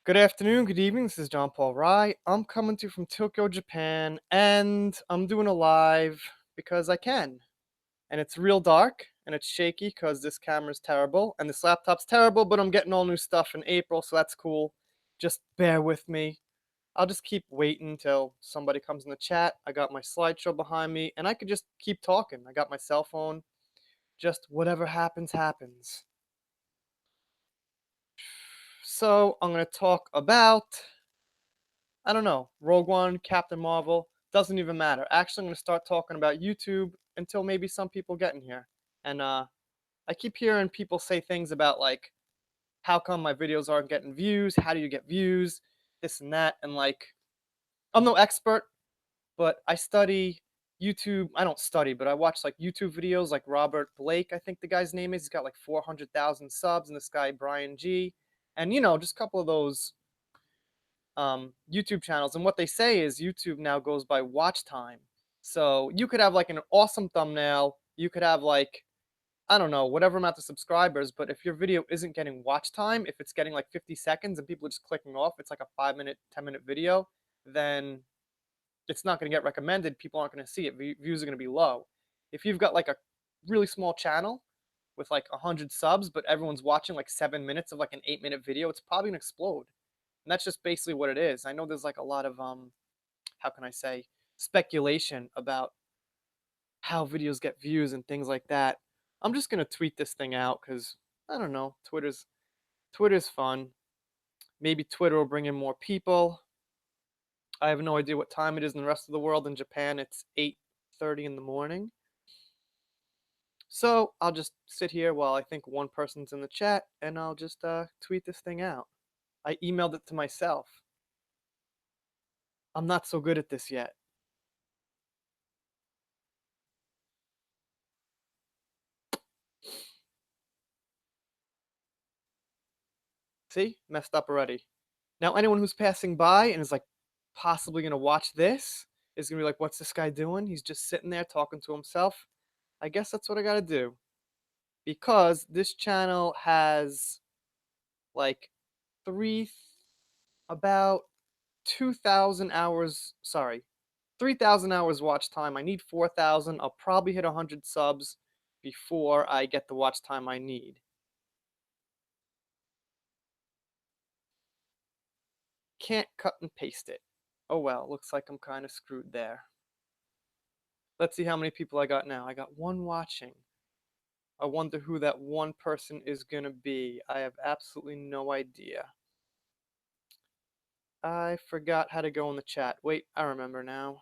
Good afternoon, good evening. This is John Paul Rai. I'm coming to you from Tokyo, Japan, and I'm doing a live because I can. And it's real dark and it's shaky because this camera's terrible and this laptop's terrible, but I'm getting all new stuff in April, so that's cool. Just bear with me. I'll just keep waiting till somebody comes in the chat. I got my slideshow behind me, and I could just keep talking. I got my cell phone. Just whatever happens, happens. So I'm going to talk about I don't know, Rogue One, Captain Marvel, doesn't even matter. Actually, I'm going to start talking about YouTube until maybe some people get in here. And I keep hearing people say things about like, how come my videos aren't getting views? How do you get views? This and that. And like, I'm no expert, but I study YouTube. I don't study, but I watch like YouTube videos like Robert Blake, I think the guy's name is. He's got like 400,000 subs. And this guy, Brian G. And, just a couple of those YouTube channels, and what they say is YouTube now goes by watch time. So you could have like an awesome thumbnail, you could have like I don't know whatever amount of subscribers, but if your video isn't getting watch time, if it's getting like 50 seconds and people are just clicking off, it's like a 5-minute, 10-minute video, then it's not going to get recommended. People aren't going to see it. Views are going to be low. If you've got like a really small channel with like 100 subs, but everyone's watching like 7 minutes of like an 8-minute video, it's probably going to explode. And that's just basically what it is. I know there's like a lot of how can I say, speculation about how videos get views and things like that. I'm just gonna tweet this thing out because I don't know. Twitter's fun. Maybe Twitter will bring in more people. I have no idea what time it is in the rest of the world. In Japan, it's 8:30 in the morning. So I'll just sit here while I think one person's in the chat, and I'll just tweet this thing out. I emailed it to myself. I'm not so good at this yet. See? Messed up already. Now, anyone who's passing by and is like possibly going to watch this is going to be like, what's this guy doing? He's just sitting there talking to himself. I guess that's what I got to do. Because this channel has like three, about 2,000 hours, sorry, 3,000 hours watch time. I need 4,000. I'll probably hit 100 subs before I get the watch time I need. Can't cut and paste it. Oh well, looks like I'm kind of screwed there. Let's see how many people I got now. I got one watching. I wonder who that one person is going to be. I have absolutely no idea. I forgot how to go in the chat. Wait, I remember now.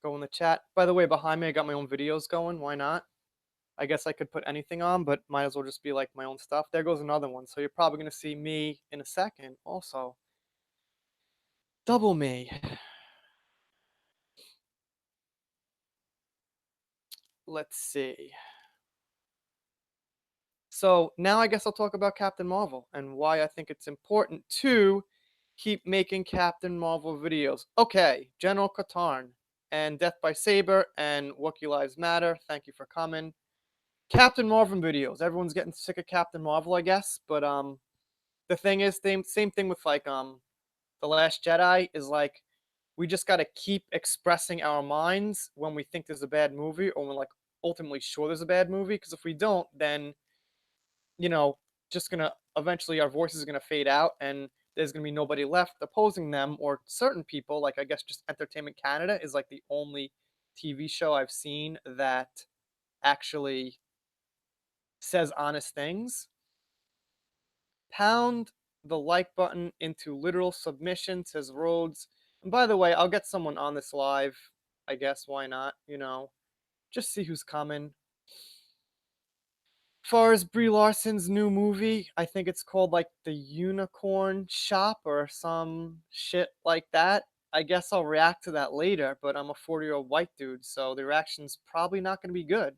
Go in the chat. By the way, behind me, I got my own videos going. Why not? I guess I could put anything on, but might as well just be like my own stuff. There goes another one. So you're probably going to see me in a second also. Double me. Let's see. So now I guess I'll talk about Captain Marvel and why I think it's important to keep making Captain Marvel videos. Okay, General Katarn and Death by Saber and Wookiee Lives Matter. Thank you for coming. Captain Marvel videos. Everyone's getting sick of Captain Marvel, I guess. But the thing is, same thing with like The Last Jedi is like we just gotta keep expressing our minds when we think there's a bad movie or when we're like ultimately sure there's a bad movie. Because if we don't, then just gonna eventually our voices are gonna fade out and there's gonna be nobody left opposing them or certain people. Like I guess just Entertainment Canada is like the only TV show I've seen that actually says honest things. Pound the like button into literal submission, says Rhodes. And by the way, I'll get someone on this live. I guess why not? Just see who's coming. Far as Brie Larson's new movie, I think it's called like The Unicorn Shop or some shit like that. I guess I'll react to that later, but I'm a 40-year-old white dude, so the reaction's probably not going to be good.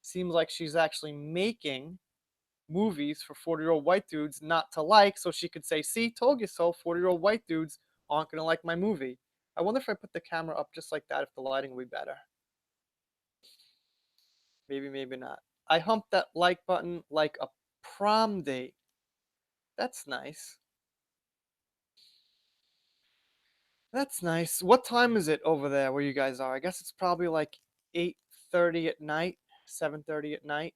Seems like she's actually making movies for 40-year-old white dudes not to like, so she could say, see, told you so, 40-year-old white dudes aren't going to like my movie. I wonder if I put the camera up just like that, if the lighting will be better. Maybe, maybe not. I humped that like button like a prom date. That's nice. That's nice. What time is it over there where you guys are? I guess it's probably like 8:30 at night, 7:30 at night.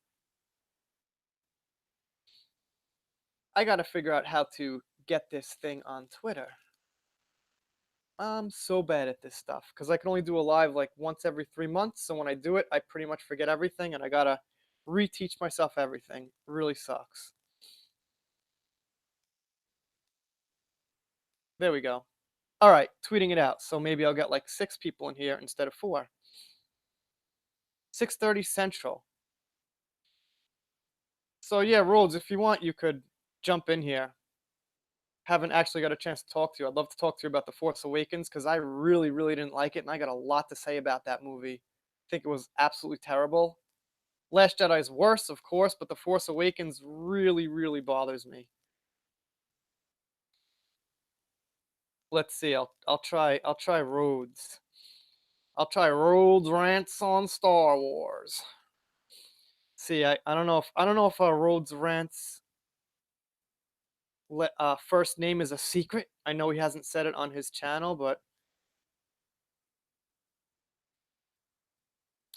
I gotta figure out how to get this thing on Twitter. I'm so bad at this stuff because I can only do a live like once every 3 months. So when I do it, I pretty much forget everything and I gotta reteach myself everything. It really sucks. There we go. All right, tweeting it out. So maybe I'll get like 6 people in here instead of 4. 6:30 Central. So yeah, Rhodes, if you want, you could jump in here. Haven't actually got a chance to talk to you. I'd love to talk to you about The Force Awakens because I really, really didn't like it, and I got a lot to say about that movie. I think it was absolutely terrible. Last Jedi's worse, of course, but The Force Awakens really, really bothers me. Let's see. I'll try Rhodes. I'll try Rhodes rants on Star Wars. See, I don't know if Rhodes rants first name is a secret. I know he hasn't said it on his channel, but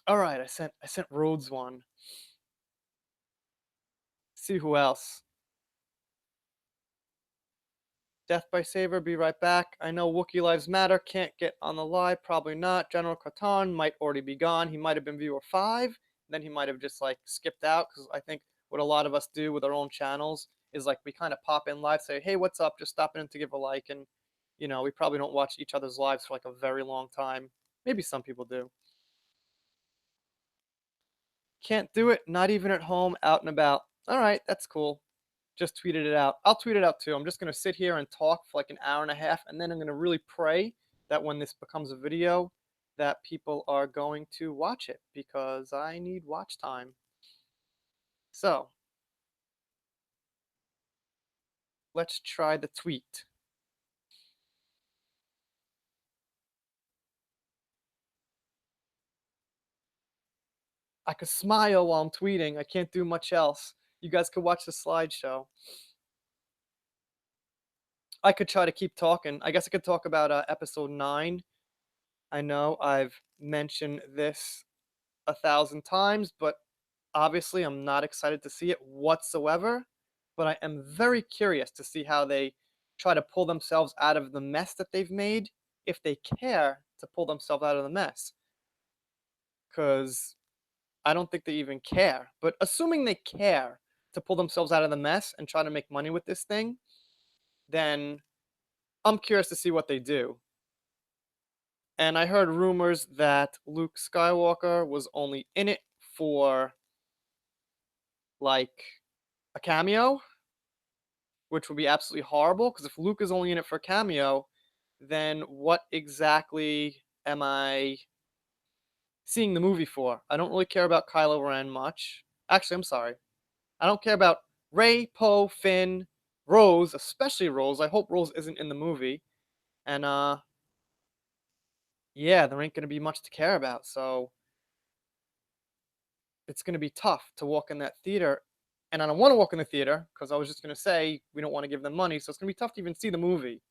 all right, I sent Rhodes one. See who else. Death by Saber, be right back. I know Wookiee Lives Matter can't get on the live, probably not. General Katan might already be gone. He might have been viewer 5, then he might have just like skipped out because I think what a lot of us do with our own channels is like we kind of pop in live, say, hey, what's up? Just stopping in to give a like, and we probably don't watch each other's lives for like a very long time. Maybe some people do. Can't do it, not even at home, out and about. All right, that's cool. Just tweeted it out. I'll tweet it out too. I'm just going to sit here and talk for like an hour and a half, and then I'm going to really pray that when this becomes a video, that people are going to watch it because I need watch time. So, let's try the tweet. I could smile while I'm tweeting. I can't do much else. You guys could watch the slideshow. I could try to keep talking. I guess I could talk about episode 9. I know I've mentioned this 1,000 times, but obviously I'm not excited to see it whatsoever. But I am very curious to see how they try to pull themselves out of the mess that they've made, if they care to pull themselves out of the mess. Because I don't think they even care. But assuming they care to pull themselves out of the mess and try to make money with this thing, then I'm curious to see what they do. And I heard rumors that Luke Skywalker was only in it for like a cameo, which would be absolutely horrible because if Luke is only in it for a cameo, then what exactly am I seeing the movie for? I don't really care about Kylo Ren much. Actually, I'm sorry. I don't care about Rey, Poe, Finn, Rose, especially Rose. I hope Rose isn't in the movie. And yeah, there ain't gonna be much to care about. So it's gonna be tough to walk in that theater. And I don't want to walk in the theater because I was just gonna say we don't want to give them money, so it's gonna be tough to even see the movie.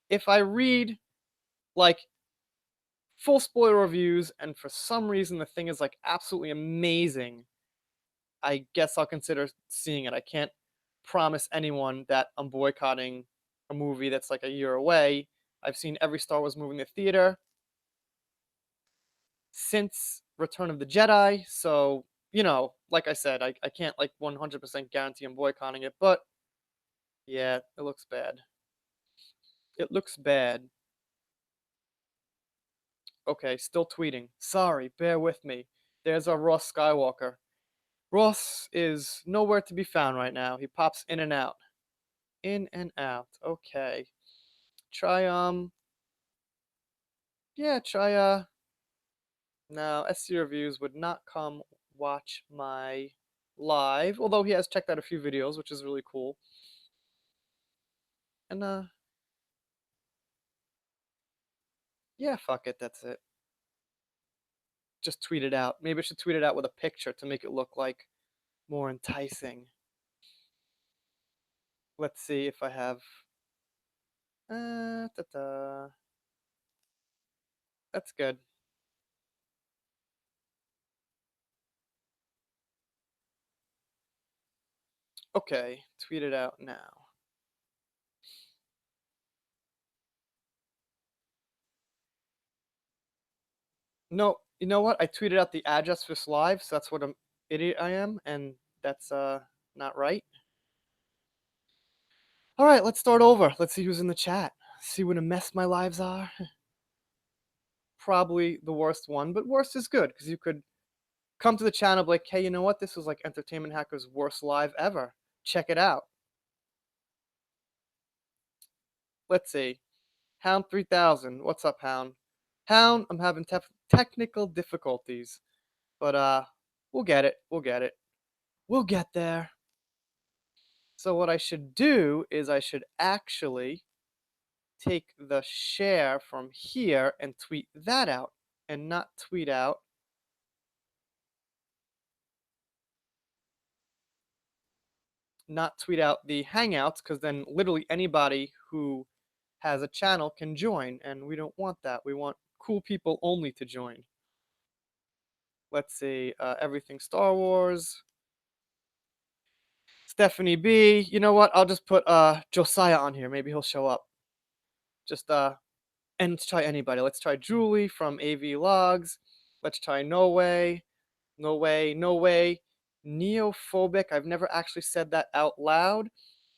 If I read like full spoiler reviews and for some reason the thing is like absolutely amazing, I guess I'll consider seeing it. I can't promise anyone that I'm boycotting a movie that's like a year away. I've seen every Star Wars movie in the theater since Return of the Jedi, so like I said, I can't like 100% guarantee I'm boycotting it, but yeah, it looks bad. It looks bad. Okay, still tweeting. Sorry, bear with me. There's our Ross Skywalker. Ross is nowhere to be found right now. He pops in and out. In and out. Okay. Try yeah, try no, SC reviews would not come watch my live, although he has checked out a few videos, which is really cool. And yeah, fuck it, that's it. Just tweet it out. Maybe I should tweet it out with a picture to make it look like more enticing. Let's see if I have. That's good. Okay, tweet it out now. No, you know what? I tweeted out the address for this live, so that's what an idiot I am, and that's not right. All right, let's start over. Let's see who's in the chat. See what a mess my lives are. Probably the worst one, but worst is good because you could come to the channel, be like, hey, you know what? This was like Entertainment Hacker's worst live ever. Check it out. Let's see. Hound 3000. What's up, Hound? Hound, I'm having technical difficulties, but we'll get it. We'll get it. We'll get there. So what I should do is I should actually take the share from here and tweet that out and not tweet out the hangouts because then literally anybody who has a channel can join and we don't want that. We want cool people only to join. Let's see, everything Star Wars. Stephanie B. You know what? I'll just put Josiah on here. Maybe he'll show up. Just and let's try anybody. Let's try Julie from AV Logs. Let's try No Way. No Way. No Way. Neophobic. I've never actually said that out loud.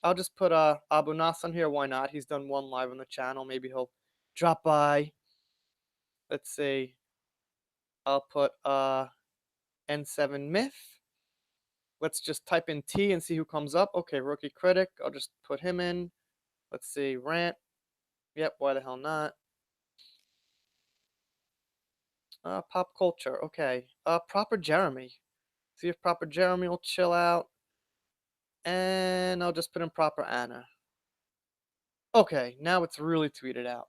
I'll just put Abu Nas on here. Why not? He's done one live on the channel. Maybe he'll drop by. Let's see. I'll put N7 Myth. Let's just type in T and see who comes up. Okay, Rookie Critic. I'll just put him in. Let's see. Rant. Yep, why the hell not? Pop culture. Okay. Proper Jeremy. See if Proper Jeremy will chill out. And I'll just put in Proper Anna. Okay, now it's really tweeted out.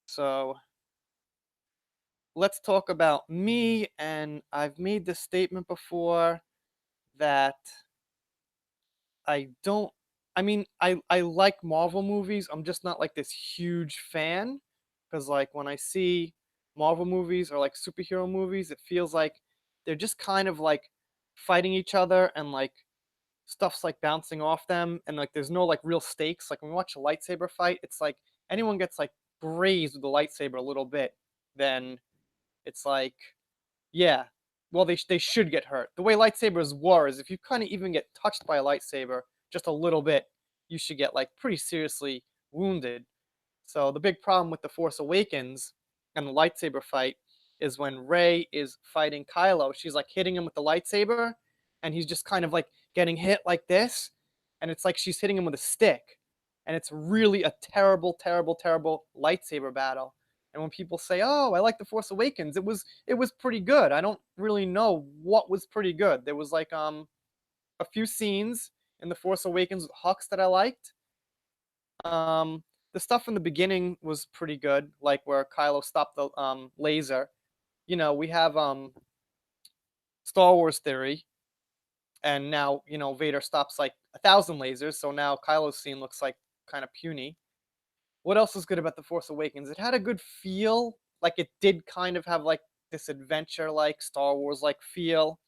So let's talk about me. And I've made this statement before that I don't. I mean, I like Marvel movies. I'm just not like this huge fan because like when I see Marvel movies or like superhero movies, it feels like they're just kind of like fighting each other and like stuff's like bouncing off them and like there's no like real stakes. Like when we watch a lightsaber fight, it's like anyone gets like grazed with the lightsaber a little bit, then it's like yeah, well they should get hurt. The way lightsabers were is if you kind of even get touched by a lightsaber just a little bit, you should get like pretty seriously wounded. So the big problem with the Force Awakens and the lightsaber fight is when Rey is fighting Kylo, she's like hitting him with the lightsaber, and he's just kind of like getting hit like this, and it's like she's hitting him with a stick, and it's really a terrible, terrible, terrible lightsaber battle. And when people say, "Oh, I like the Force Awakens," it was pretty good. I don't really know what was pretty good. There was like a few scenes in the Force Awakens with Hux that I liked. Um, the stuff in the beginning was pretty good, like where Kylo stopped the laser. You know, we have Star Wars theory, and now Vader stops like 1,000 lasers, so now Kylo's scene looks like kind of puny. What else was good about the Force Awakens? It had a good feel, like it did kind of have like this adventure, like Star Wars, like feel.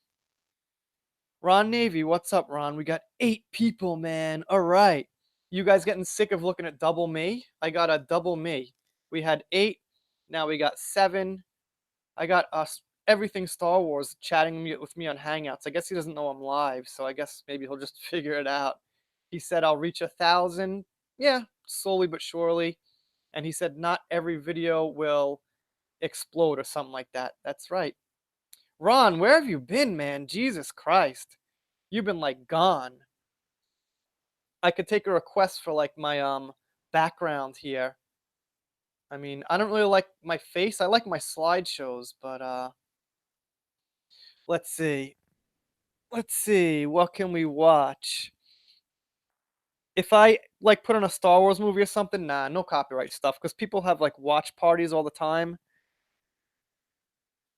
Ron Navy, what's up, Ron? We got 8 people, man. All right. You guys getting sick of looking at double me? I got a double me. We had 8, now we got 7. I got us everything Star Wars chatting with me on Hangouts. I guess he doesn't know I'm live, so I guess maybe he'll just figure it out. He said I'll reach 1,000. Yeah, slowly but surely. And he said not every video will explode or something like that. That's right. Ron, where have you been, man? Jesus Christ. You've been like gone. I could take a request for like my background here. I mean, I don't really like my face. I like my slideshows, but let's see. Let's see. What can we watch? If I like put on a Star Wars movie or something, nah, no copyright stuff because people have like watch parties all the time.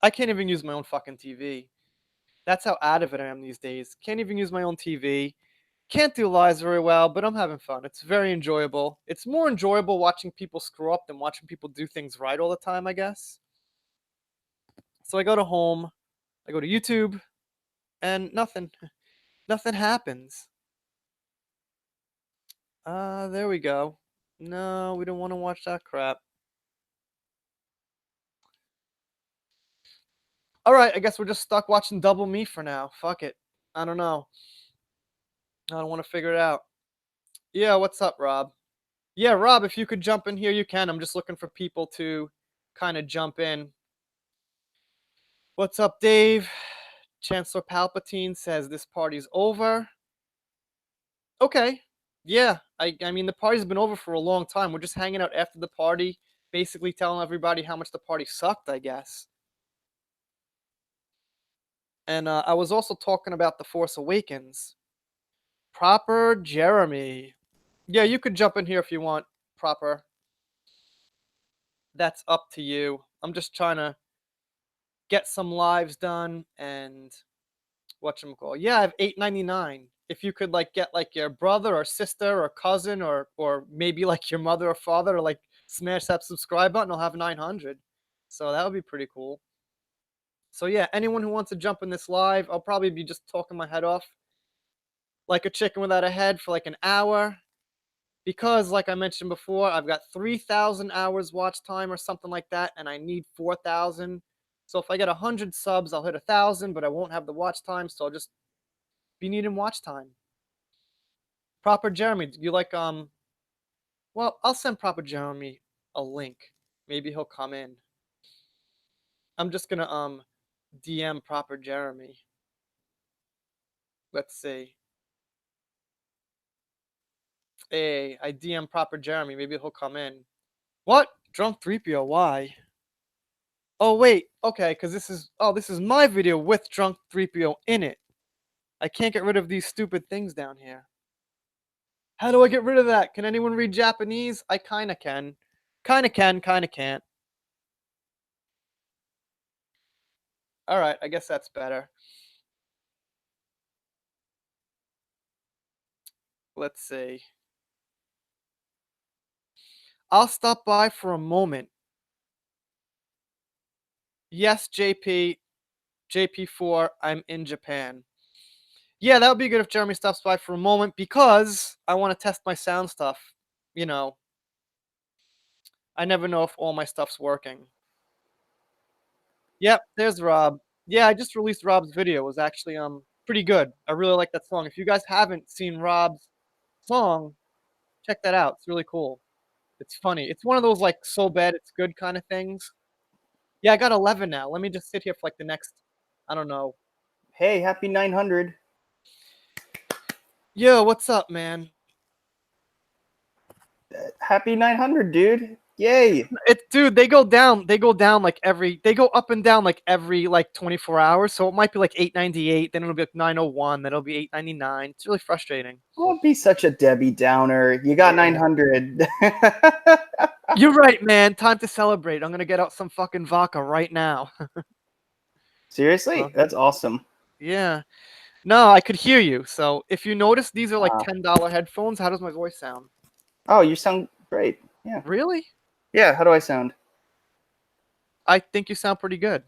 I can't even use my own fucking TV. That's how out of it I am these days. Can't even use my own TV. Can't do lives very well, but I'm having fun. It's very enjoyable. It's more enjoyable watching people screw up than watching people do things right all the time, I guess. So I go to home, I go to YouTube, and nothing. Nothing happens. There we go. No, we don't want to watch that crap. Alright, I guess we're just stuck watching Double Me for now. Fuck it. I don't know. I don't want to figure it out. Yeah, what's up, Rob? Yeah, Rob, if you could jump in here, you can. I'm just looking for people to kind of jump in. What's up, Dave? Chancellor Palpatine says this party's over. Okay. Yeah, I mean, the party's been over for a long time. We're just hanging out after the party, basically telling everybody how much the party sucked, I guess. And I was also talking about The Force Awakens. Proper Jeremy. Yeah, you could jump in here if you want, Proper. That's up to you. I'm just trying to get some lives done and whatchamacall. Yeah, I have $8.99. If you could like get like your brother or sister or cousin or maybe like your mother or father to like smash that subscribe button, I'll have 900. So that would be pretty cool. So yeah, anyone who wants to jump in this live, I'll probably be just talking my head off like a chicken without a head for like an hour. Because like I mentioned before, I've got 3,000 hours watch time or something like that, and I need 4,000. So if I get 100 subs, I'll hit 1,000, but I won't have the watch time, so I'll just be needing watch time. Proper Jeremy, do you like well, I'll send Proper Jeremy a link. Maybe he'll come in. I'm just gonna DM Proper Jeremy. Let's see. Hey, I DM Proper Jeremy. Maybe he'll come in. What? Drunk3P0, why? Oh wait, okay, because this is my video with Drunk3P0 in it. I can't get rid of these stupid things down here. How do I get rid of that? Can anyone read Japanese? I kinda can. Kinda can, kinda can't. Alright, I guess that's better. Let's see. I'll stop by for a moment. Yes, JP. JP4, I'm in Japan. Yeah, that would be good if Jeremy stops by for a moment because I want to test my sound stuff. You know, I never know if all my stuff's working. Yep, there's Rob. Yeah, I just released Rob's video. It was actually pretty good. I really like that song. If you guys haven't seen Rob's song, check that out. It's really cool. It's funny. It's one of those like so bad it's good kind of things. Yeah, I got 11 now. Let me just sit here for like the next, I don't know. Hey, happy 900. Yo, what's up, man? Happy 900, dude. Yay. Dude, they go down like they go up and down like every like 24 hours. So it might be like 898, then it'll be like 901, then it'll be 899. It's really frustrating. Don't be such a Debbie Downer. You got 900. You're right, man. Time to celebrate. I'm gonna get out some fucking vodka right now. Seriously? That's awesome. Yeah. No, I could hear you. So if you notice, these are like $10 headphones. How does my voice sound? Oh, you sound great. Yeah. Really? Yeah, how do I sound? I think you sound pretty good.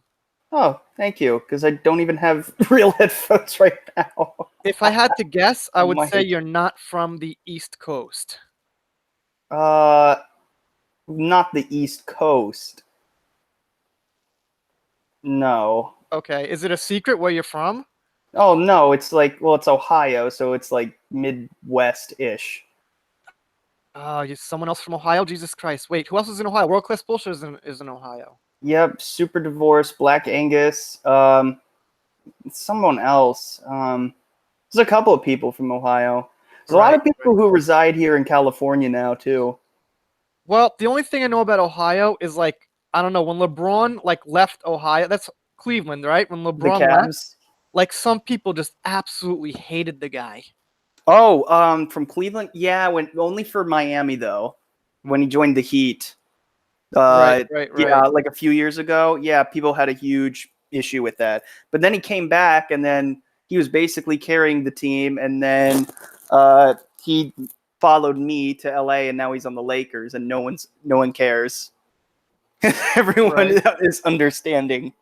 Oh, thank you, because I don't even have real headphones right now. If I had to guess, I would say you're not from the East Coast. Not the East Coast. No. Okay. Is it a secret where you're from? Oh, no, it's like, well, it's Ohio, so it's like Midwest-ish. Oh, you're someone else from Ohio? Jesus Christ. Wait, who else is in Ohio? World Class Bullshit is in Ohio. Yep, Super Divorce, Black Angus, someone else. There's a couple of people from Ohio. There's a lot of people who reside here in California now, too. Well, the only thing I know about Ohio is, like, I don't know, when LeBron, like, left Ohio, that's Cleveland, right? When LeBron left, like, some people just absolutely hated the guy. Oh, from Cleveland? Yeah, only for Miami, though, when he joined the Heat. Right. Yeah, like a few years ago. Yeah, people had a huge issue with that. But then he came back, and then he was basically carrying the team, and then he followed me to LA, and now he's on the Lakers, and no one cares. Everyone Right. is understanding.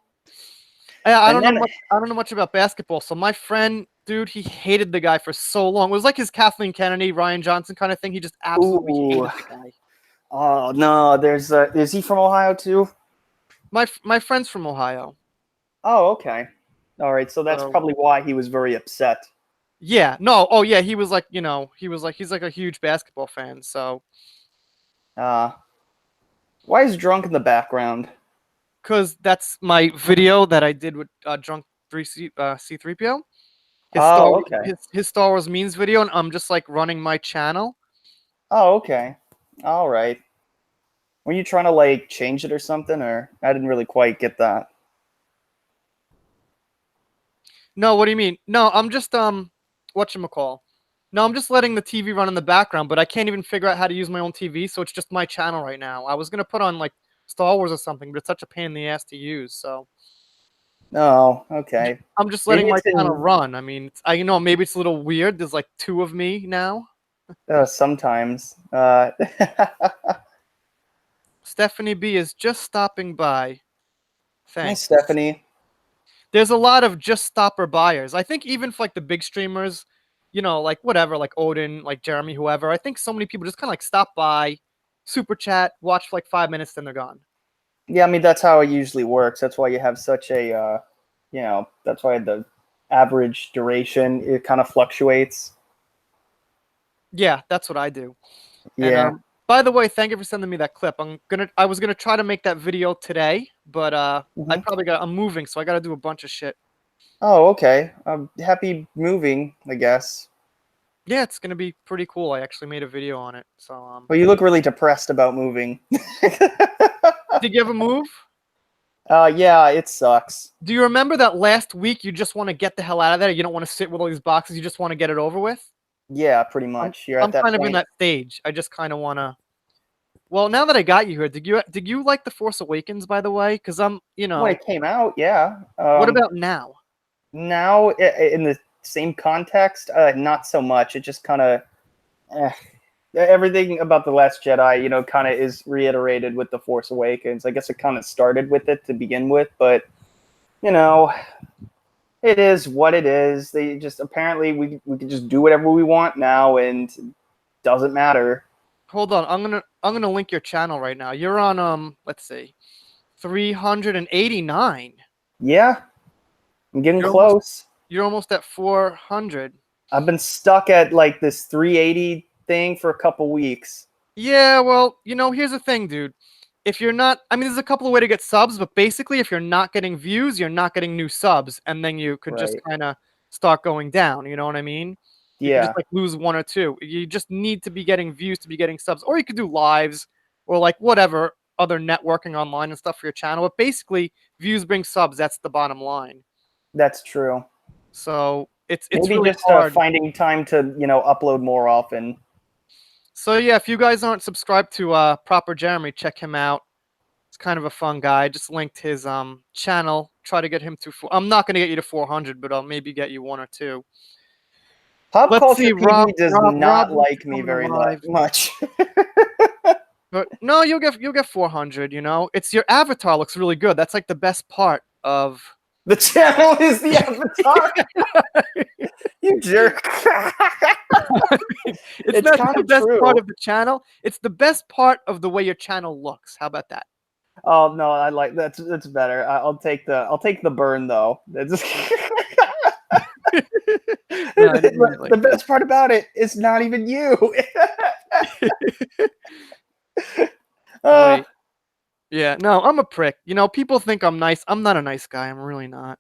I And don't know then much. I don't know much about basketball. So my friend, dude, he hated the guy for so long. It was like his Kathleen Kennedy, Ryan Johnson kind of thing. He just absolutely ooh, hated the guy. oh no, there's is he from Ohio too? My friend's from Ohio. Oh, okay. All right, so that's So probably why he was very upset. yeah, no, oh yeah, he was like, he's like a huge basketball fan. So Uh, why is drunk in the background? because that's my video that I did with Drunk3C3PO. Oh, okay. His Star Wars memes video, and I'm just like running my channel. Oh, okay. All right. Were you trying to like change it or something, or I didn't really quite get that. No, what do you mean? No, I'm just whatchamacall. No, I'm just letting the TV run in the background, but I can't even figure out how to use my own TV, so it's just my channel right now. I was gonna put on like Star Wars or something, but it's such a pain in the ass to use, so Oh, okay. I'm just Maybe letting my it's channel in run. I mean, maybe it's a little weird. There's like two of me now. sometimes. Stephanie B is just stopping by. Hi, Thanks. Stephanie. There's a lot of just stopper buyers. I think even for like the big streamers, like whatever, like Odin, like Jeremy, whoever. I think so many people just kind of like stop by, super chat, watch for like 5 minutes, then they're gone. Yeah, I mean that's how it usually works. That's why you have such a, that's why the average duration it kind of fluctuates. Yeah, that's what I do. And Yeah. by the way, thank you for sending me that clip. I was gonna try to make that video today, but Mhm. I'm moving, so I gotta do a bunch of shit. Oh, okay. Happy moving, I guess. Yeah, it's gonna be pretty cool. I actually made a video on it. So Well, you look really depressed about moving. did you ever move? Yeah, it sucks. Do you remember that last week you just want to get the hell out of there? You don't want to sit with all these boxes. You just want to get it over with. Yeah, pretty I'm much. You're at I'm that kind of in point. that stage. I just kind of want to. Well, now that I got you here, did you like The Force Awakens, by the way? Because When it came out, yeah. what about now? Now, in the same context, not so much. It just kind of everything about the Last Jedi, kind of is reiterated with the Force Awakens. I guess it kind of started with it to begin with, but you know, it is what it is. They just apparently we can just do whatever we want now, and it doesn't matter. Hold on, I'm gonna link your channel right now. You're on let's see, 389. Yeah, I'm getting You're almost close. you're almost at 400. I've been stuck at like this 380 thing for a couple weeks. Yeah, well, here's the thing, dude. If you're not, I mean, there's a couple of ways to get subs, but basically, if you're not getting views, you're not getting new subs, and then you could just Right. kind of start going down. You know what I mean? You could just Yeah, like lose one or two. You just need to be getting views to be getting subs, or you could do lives or like whatever other networking online and stuff for your channel. But basically, views bring subs. That's the bottom line. that's true. So it's Maybe really just hard. finding time to upload more often. So yeah, if you guys aren't subscribed to Proper Jeremy, check him out. It's kind of a fun guy. I just linked his channel. Try to get him to. I'm not gonna get you to 400, but I'll maybe get you one or two. Pop Let's Culture see. Rob. PD does Rob not wants to like me come in very live, much. but no, you'll get 400. It's your avatar looks really good. That's like the best part of. The channel is the avatar. You jerk. It's It's not kind the of best part true. of the channel. It's the best part of the way your channel looks. How about that? Oh no, I like that's better. I'll take the burn though. That's No, I didn't mean it the like that. best part about it is not even you. uh, Wait. Yeah, no, I'm a prick. People think I'm nice. I'm not a nice guy. I'm really not.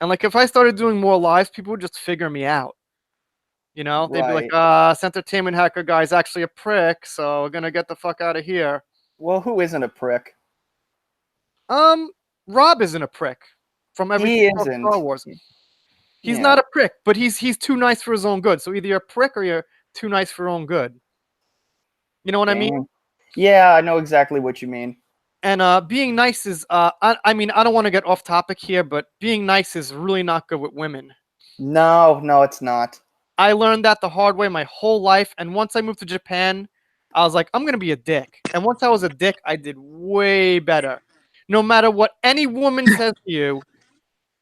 And like if I started doing more lives, people would just figure me out. They'd be like, right. this entertainment hacker guy's actually a prick, so we're gonna get the fuck out of here. Well, who isn't a prick? Um, Rob isn't a prick from He everything about isn't. Star Wars. He's Yeah. not a prick, but he's too nice for his own good. So either you're a prick or you're too nice for your own good. You know what I mean? Dang. Yeah, I know exactly what you mean. And being nice is I mean, I don't want to get off topic here, but being nice is really not good with women. No, no, it's not. I learned that the hard way my whole life, and once I moved to Japan, I was like, I'm gonna be a dick. And once I was a dick, I did way better. No matter what any woman says to you,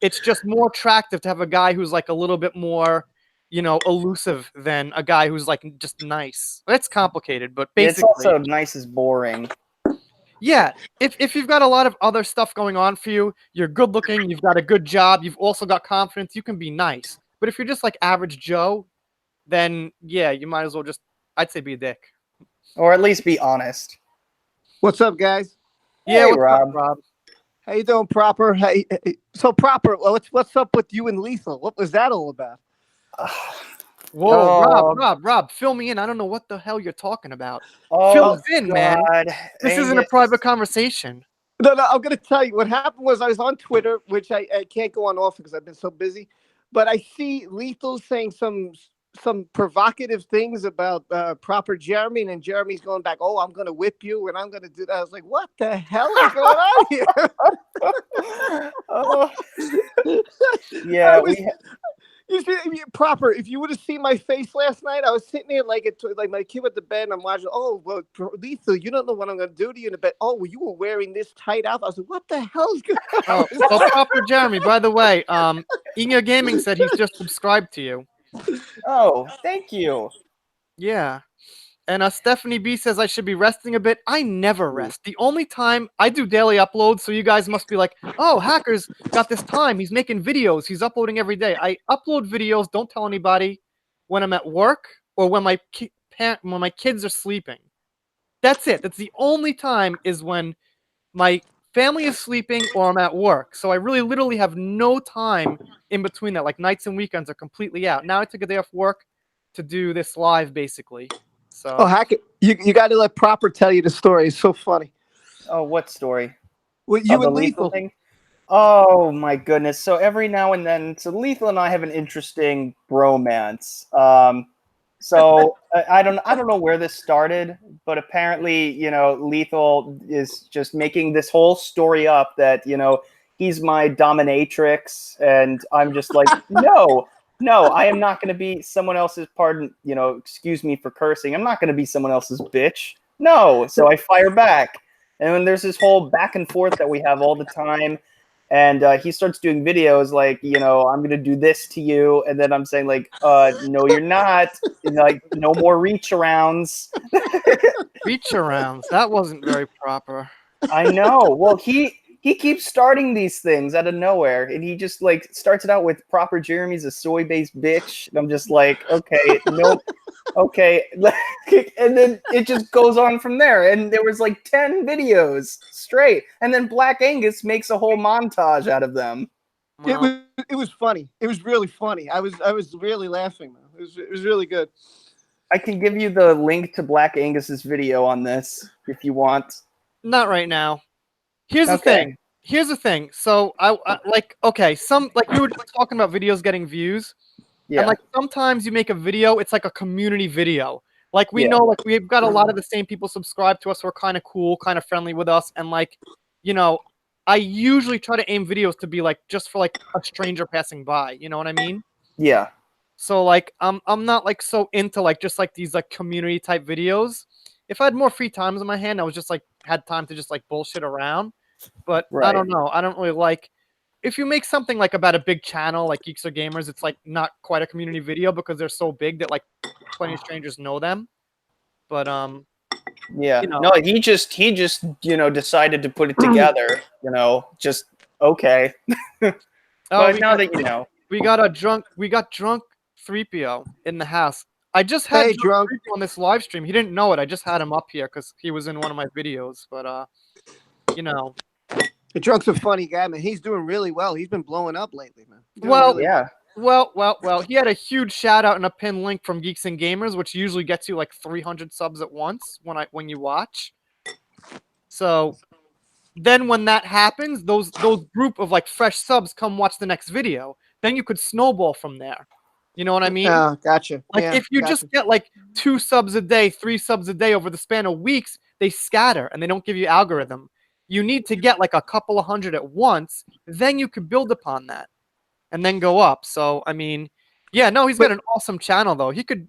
it's just more attractive to have a guy who's like a little bit more, elusive than a guy who's like just nice. It's complicated, but It's basically, also nice is boring. yeah. If you've got a lot of other stuff going on for you, you're good looking, you've got a good job, you've also got confidence, you can be nice. But if you're just like average Joe, then yeah, you might as well just, I'd say, be a dick. Or at least be honest. What's up, guys? Yeah, Hey, what's Rob. up, Rob? How you doing, Proper? Hey, so Proper, what's up with you and Lethal? What was that all about? Whoa, Oh. Rob, fill me in. I don't know what the hell you're talking about. Oh, Fill us in, man. God. This isn't a Angus. private conversation. No, I'm gonna tell you what happened was I was on Twitter, which I can't go on often because I've been so busy. But I see Lethal saying some provocative things about Proper Jeremy, and then Jeremy's going back, "Oh, I'm gonna whip you, and I'm gonna do that." I was like, "What the hell is going on here?" Oh. Yeah, You see, Proper. If you would have seen my face last night, I was sitting there like my kid with the bed, and I'm watching. Oh, well, Lethal, you don't know what I'm gonna do to you in the bed. Oh, well, you were wearing this tight outfit. I was like, what the hell's going on? Oh, Proper Jeremy, by the way, Inga Gaming said he's just subscribed to you. Oh, thank you. Yeah. And Stephanie B says I should be resting a bit. I never rest. The only time I do daily uploads, so you guys must be like, oh, Hacker's got this time. He's making videos. He's uploading every day. I upload videos, don't tell anybody, when I'm at work or when my kids are sleeping. That's it. That's the only time is when my family is sleeping or I'm at work. So I really literally have no time in between that. Like nights and weekends are completely out. Now I took a day off work to do this live, basically. So. Oh, Hacker, you got to let Proper tell you the story. It's so funny. Oh, what story? Well, you the and Lethal thing? Oh my goodness! So every now and then, so Lethal and I have an interesting bromance. So I don't know where this started, but apparently, Lethal is just making this whole story up that he's my dominatrix, and I'm just like, no. No, I am not going to be someone else's, excuse me for cursing. I'm not going to be someone else's bitch. No. So I fire back. And then there's this whole back and forth that we have all the time. And he starts doing videos like, I'm going to do this to you. And then I'm saying like, no, you're not. And like, no more reach arounds. Reach arounds. That wasn't very proper. I know. Well, he keeps starting these things out of nowhere, and he just like starts it out with Proper Jeremy's a soy-based bitch. And I'm just like, okay, nope, okay, and then it just goes on from there. And there was like 10 videos straight, and then Black Angus makes a whole montage out of them. Wow. It was funny. It was really funny. I was really laughing, man. It was really good. I can give you the link to Black Angus's video on this if you want. Not right now. Here's the thing. So I like, okay, we were just talking about videos getting views. Yeah. And like sometimes you make a video, it's like a community video. Like we know, like we've got a lot of the same people subscribed to us who are kind of cool, kind of friendly with us, and like, I usually try to aim videos to be like just for like a stranger passing by. You know what I mean? Yeah. So like I'm not like so into like just like these like community type videos. If I had more free times in my hand, I was just like had time to just like bullshit around. But I don't know. I don't really like if you make something like about a big channel like Geeks or Gamers, it's like not quite a community video because they're so big that like plenty of strangers know them. But yeah, no, he just decided to put it together. Just okay. But now that you know, we got Drunk3P0 in the house. I just had Drunk on this live stream. He didn't know it. I just had him up here because he was in one of my videos. But The Drunk's a funny guy, man. He's doing really well. He's been blowing up lately, man. Well, he had a huge shout out and a pinned link from Geeks and Gamers, which usually gets you like 300 subs at once when you watch. So then when that happens, those group of like fresh subs come watch the next video. Then you could snowball from there. You know what I mean? Gotcha. Like if you just get like 2 subs a day, 3 subs a day over the span of weeks, they scatter and they don't give you algorithm. you need to get like a couple of hundred at once. Then you could build upon that, and then go up. So I mean, yeah, no, he's got an awesome channel though. He could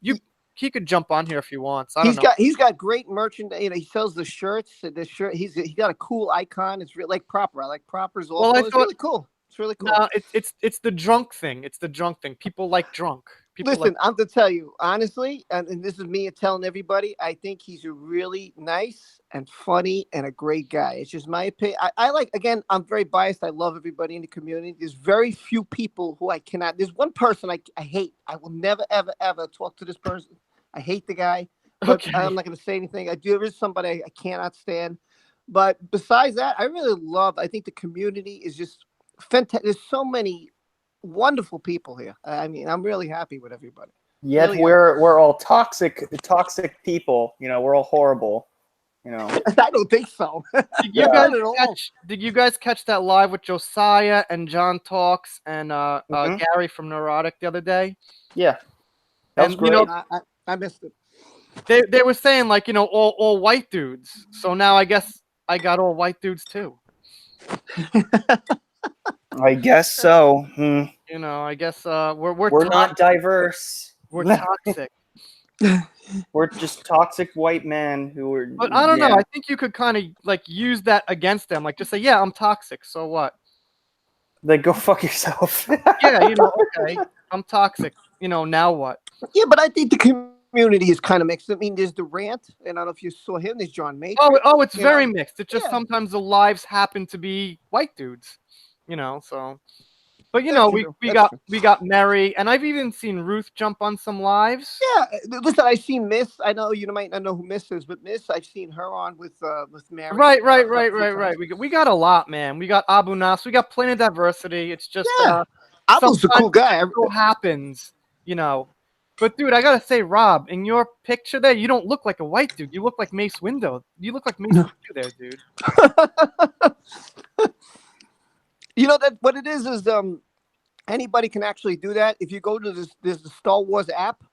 jump on here if he wants. I don't know. He's got great merchandise. You know, he sells the shirts. The shirt. He got a cool icon. It's really like Proper. I like Proper's also. Well, It's really cool. It's really cool. No, it's the drunk thing. It's the drunk thing. People like drunk. People Listen, I'm to tell you honestly, and this is me telling everybody. I think he's a really nice and funny and a great guy. It's just my opinion. I like. Again, I'm very biased. I love everybody in the community. There's very few people who I cannot. There's one person I hate. I will never ever talk to this person. I hate the guy. But Okay. I'm not going to say anything. There is somebody I cannot stand. But besides that, I really love. I think the community is just fantastic. There's so many wonderful people here. I mean, I'm really happy with everybody. Yet Really we're all toxic people. You know, we're all horrible. You know, I don't think so. Did you guys catch that live with Josiah and John Talks and Gary from Neurotic the other day? Yeah, that was great. You know, I missed it. They were saying like, you know, all white dudes. So now I guess I got all white dudes too. I guess so. You know, I guess we're not diverse. We're toxic. We're just toxic white men who are. But I don't know. I think you could kind of like use that against them. Like just say, yeah, I'm toxic. So what? Like go fuck yourself. Yeah, you know, okay, I'm toxic. You know, now what? Yeah, but I think the community is kind of mixed. I mean, there's the rant, and I don't know if you saw him. There's John Matrix. Oh, it's very mixed. It's just sometimes the lives happen to be white dudes. You know, so. But you know, we got Mary, and I've even seen Ruth jump on some lives. Yeah, listen, I've seen Miss. I know you might not know who Miss is, but Miss, I've seen her on with Mary. Right. We got a lot, man. We got Abu Nas. We got plenty of diversity. It's just Abu's a cool guy. It so happens, you know. But dude, I gotta say, Rob, in your picture there, you don't look like a white dude. You look like Mace Windu. You look like Mace Windu there, dude. You know that what it is anybody can actually do that. If you go to there's the Star Wars app,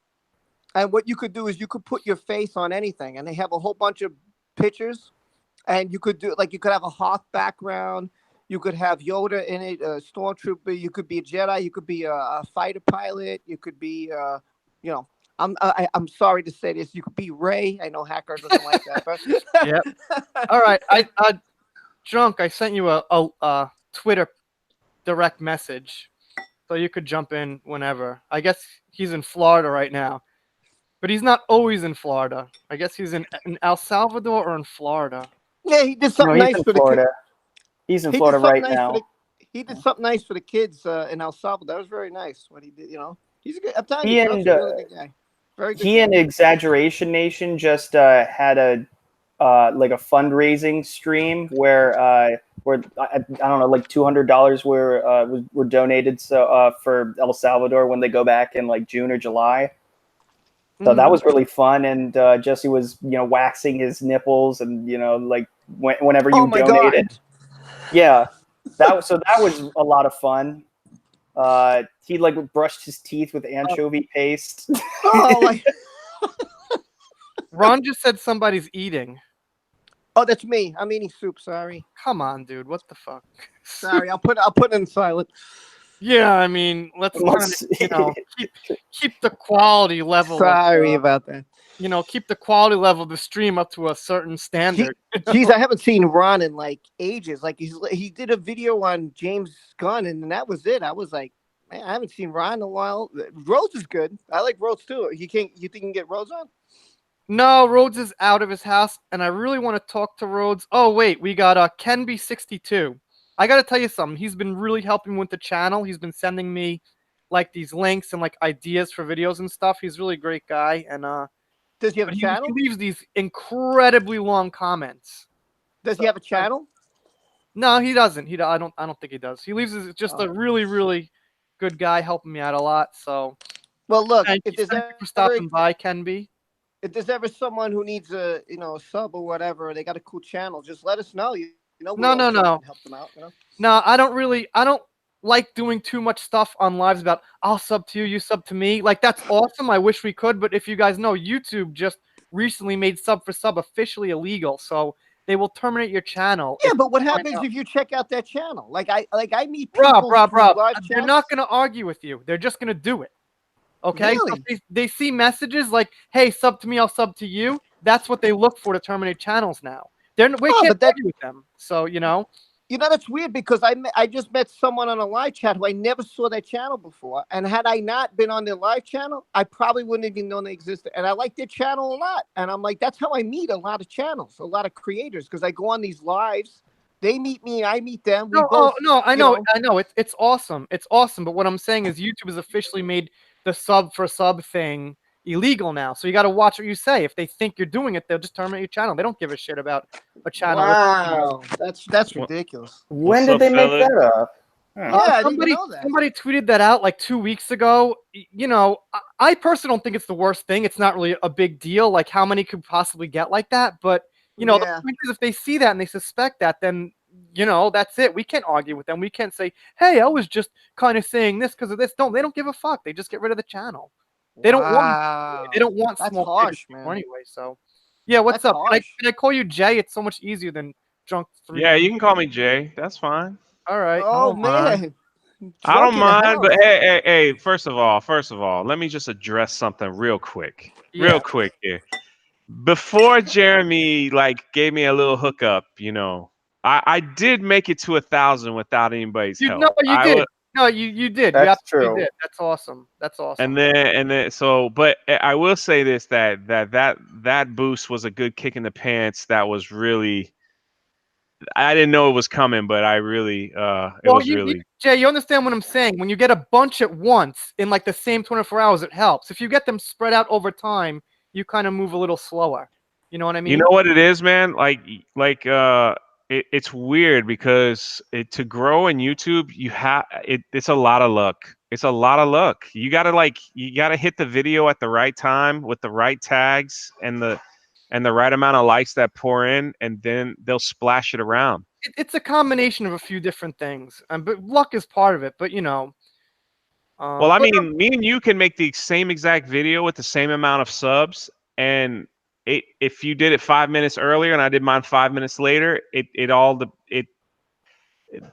and what you could do is you could put your face on anything, and they have a whole bunch of pictures, and you could do like you could have a Hoth background, you could have Yoda in it, a stormtrooper, you could be a Jedi, you could be a fighter pilot, you could be you know. I'm sorry to say this. You could be Ray. I know Hacker doesn't like that, but yep. All right, I Drunk. I sent you a Twitter direct message, so you could jump in whenever. I guess he's in Florida right now, but he's not always in Florida. I guess he's in El Salvador or in Florida. Yeah, he did something nice for Florida. the kids. He's in Florida right now. He did something nice for the kids in El Salvador. That was very nice what he did. You know, he's a good. I'm telling you, he's a really good guy. Very good. He and Exaggeration Nation just had a like a fundraising stream where I don't know, like $200 were donated for El Salvador when they go back in like June or July. So that was really fun, and Jesse was waxing his nipples, and like whenever you donated. God. Yeah, that was a lot of fun. He like brushed his teeth with anchovy paste. Oh my! Ron just said somebody's eating. Oh, that's me. I'm eating soup. Sorry. Come on, dude. What the fuck? Sorry. I'll put it in silent. Yeah, I mean, let's keep the quality level. Sorry about that. Keep the quality level of the stream up to a certain standard. Geez, I haven't seen Ron in like ages. Like he did a video on James Gunn, and that was it. I was like, man, I haven't seen Ron in a while. Rhodes is good. I like Rhodes too. You think you can get Rhodes on? No, Rhodes is out of his house, and I really want to talk to Rhodes. Oh, wait, we got Kenby62. I got to tell you something. He's been really helping with the channel. He's been sending me, like, these links and, like, ideas for videos and stuff. He's a really great guy, and does he have a channel? He leaves these incredibly long comments. Does he have a channel? No, he doesn't. I don't think he does. He leaves just a really, really good guy helping me out a lot, so. Well, look, thank you for stopping by, Kenby. If there's ever someone who needs a sub or whatever, they got a cool channel, just let us know. No. Help them out. No, I don't like doing too much stuff on lives about I'll sub to you, you sub to me. Like that's awesome. I wish we could, but if you guys know, YouTube just recently made sub for sub officially illegal. So they will terminate your channel. Yeah, if but what you find happens out. if you check out that channel? Like I meet Rob, people Rob, through Rob, live they're chats. not gonna argue with you. They're just gonna do it. Okay? So Really? if they see messages like, "Hey, sub to me, I'll sub to you." That's what they look for to terminate channels now. We Oh, can't but that argue with them. So, you know. that's weird because I just met someone on a live chat who I never saw that channel before, and had I not been on their live channel, I probably wouldn't even known they existed. And I like their channel a lot, and I'm like, that's how I meet a lot of channels, a lot of creators, because I go on these lives. They meet me, I meet them. We No, both, no, I you know, know. I know. It's awesome. It's awesome. But what I'm saying is YouTube has officially made the sub for sub thing illegal now. So you got to watch what you say. If they think you're doing it, they'll just terminate your channel. They don't give a shit about a channel. Wow, that's What- ridiculous. When What's did up, they make fellas? that up? Yeah, I didn't even Somebody know that. somebody tweeted that out like 2 weeks ago. You know, I personally don't think it's the worst thing. It's not really a big deal. Like how many could possibly get like that? But you know, Yeah. the point is, if they see that and they suspect that, then you know that's it. We can't argue with them. We can't say, "Hey, I was just kind of saying this because of this." They don't give a fuck. They just get rid of the channel. They don't want. Wow. They don't want That's small harsh, creators man. anyway. So, yeah, what's That's up? harsh. Can I call you Jay? It's so much easier than Drunk 3. Yeah, you can call me Jay. That's fine. All right. Oh don't mind. man. I don't Drunk in the mind, but house. hey, first of all, let me just address something real quick. Yeah. Real quick here. Before Jeremy like gave me a little hookup, I did make it to 1,000 without anybody's No, help. you I did. was, No, you did. You That's absolutely true. did. That's awesome. That's awesome. and then so, but I will say this that boost was a good kick in the pants. That was really, I didn't know it was coming, but I really it Well, was really. Jay, you understand what I'm saying? When you get a bunch at once in like the same 24 hours, it helps. If you get them spread out over time, you kind of move a little slower. You know what I You mean? know what it is, man? It's weird because to grow in YouTube, it's a lot of luck. It's a lot of luck. You gotta hit the video at the right time with the right tags and the right amount of likes that pour in, and then they'll splash it around. It's a combination of a few different things, but luck is part of it. But you know, Well, I but mean, me and you can make the same exact video with the same amount of subs, and if you did it 5 minutes earlier and I did mine 5 minutes later,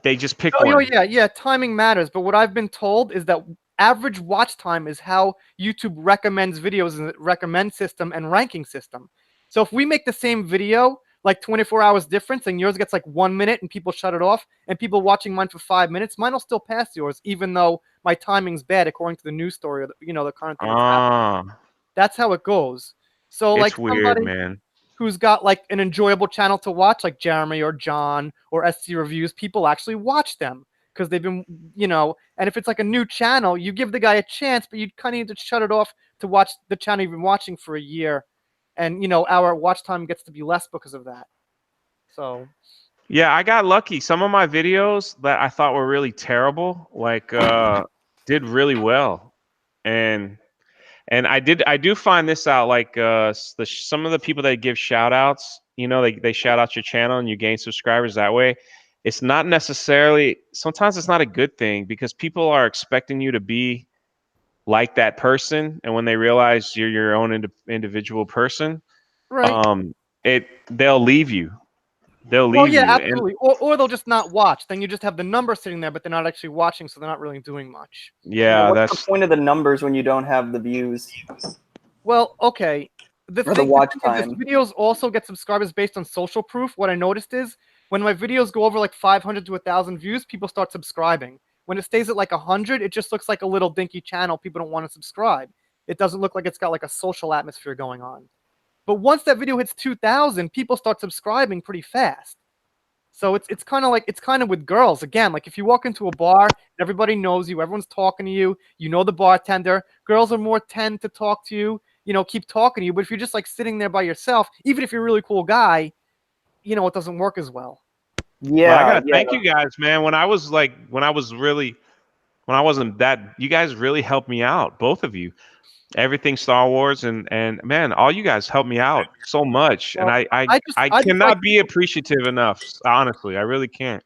they just pick oh, one. yeah, timing matters. But what I've been told is that average watch time is how YouTube recommends videos in the recommend system and ranking system. So if we make the same video, like 24 hours difference, and yours gets like 1 minute and people shut it off, and people watching mine for 5 minutes, mine will still pass yours, even though my timing's bad according to the news story or the current thing that's happening. Ah, That's how it goes. So like it's weird, somebody man. who's got like an enjoyable channel to watch, like Jeremy or John or SC Reviews, people actually watch them because they've been, and if it's like a new channel, you give the guy a chance, but you kind of need to shut it off to watch the channel you've been watching for a year. And, our watch time gets to be less because of that. So, Yeah, I got lucky. Some of my videos that I thought were really terrible, did really well, and I do find this out. Like some of the people that give shout outs, they shout out your channel and you gain subscribers that way. It's not necessarily, sometimes it's not a good thing because people are expecting you to be like that person, and when they realize you're your own individual person, right. they'll leave you. They'll Well, leave yeah, you, and absolutely. Or they'll just not watch. Then you just have the number sitting there, but they're not actually watching, so they're not really doing much. Yeah, yeah, what's the that's point of the numbers when you don't have the views Well, okay. The or the thing, watch is, if time? videos also get subscribers based on social proof, what I noticed is when my videos go over like 500 to 1,000 views, people start subscribing. When it stays at like 100, it just looks like a little dinky channel. People don't want to subscribe. It doesn't look like it's got like a social atmosphere going on. But once that video hits 2,000, people start subscribing pretty fast. So it's kind of with girls again. Like if you walk into a bar, everybody knows you, everyone's talking to you. You know the bartender. Girls are more tend to talk to you. Keep talking to you. But if you're just like sitting there by yourself, even if you're a really cool guy, it doesn't work as well. Well, I Yeah, gotta thank you guys, man. When I wasn't that, you guys really helped me out, both of you. Everything Star Wars, and man, all you guys helped me out so much, and Well, I I just like cannot be appreciative enough. Honestly, I really can't.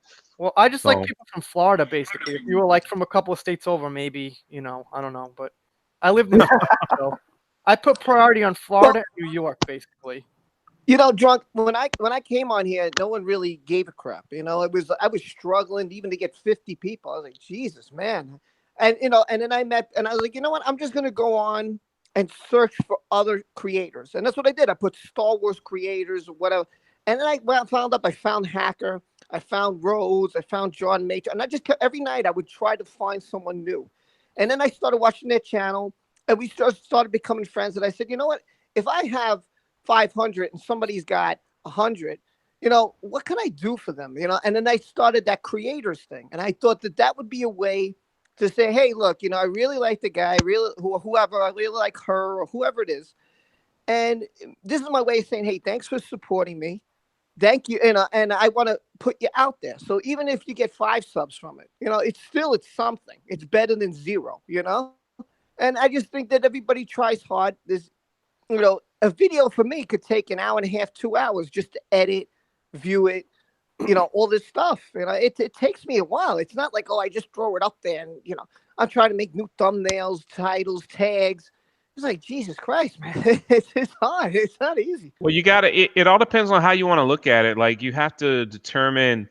I just like So people from Florida, basically. If you were like from a couple of states over, maybe I don't know, but I lived in Florida, so I put priority on Florida and New York, basically. You know, Drunk, when I came on here, no one really gave a crap. You know, I was struggling even to get 50 people. I was like, Jesus, man. And you know, and then I was like, you know what? I'm just gonna go on and search for other creators. And that's what I did. I put Star Wars creators or whatever. And then I found Hacker, I found Rose, I found John Major, and I just kept every night I would try to find someone new. And then I started watching their channel and we started becoming friends. And I said, you know what? If I have 500 and somebody's got 100, you know, what can I do for them? You know, and then I started that creators thing. And I thought that that would be a way to say, hey, look, you know, I really like the guy, whoever, I really like her or whoever it is. And this is my way of saying, hey, thanks for supporting me. Thank you. And I want to put you out there. So even if you get 5 subs from it, you know, it's something. It's better than 0, you know? And I just think that everybody tries hard. There's, you know, a video for me could take an hour and a half, 2 hours just to edit, view it, you know, all this stuff. You know, it takes me a while. It's not like, oh, I just throw it up there and, you know, I'm trying to make new thumbnails, titles, tags. It's like, Jesus Christ, man. It's hard. It's not easy. Well, it all depends on how you want to look at it. Like, you have to determine,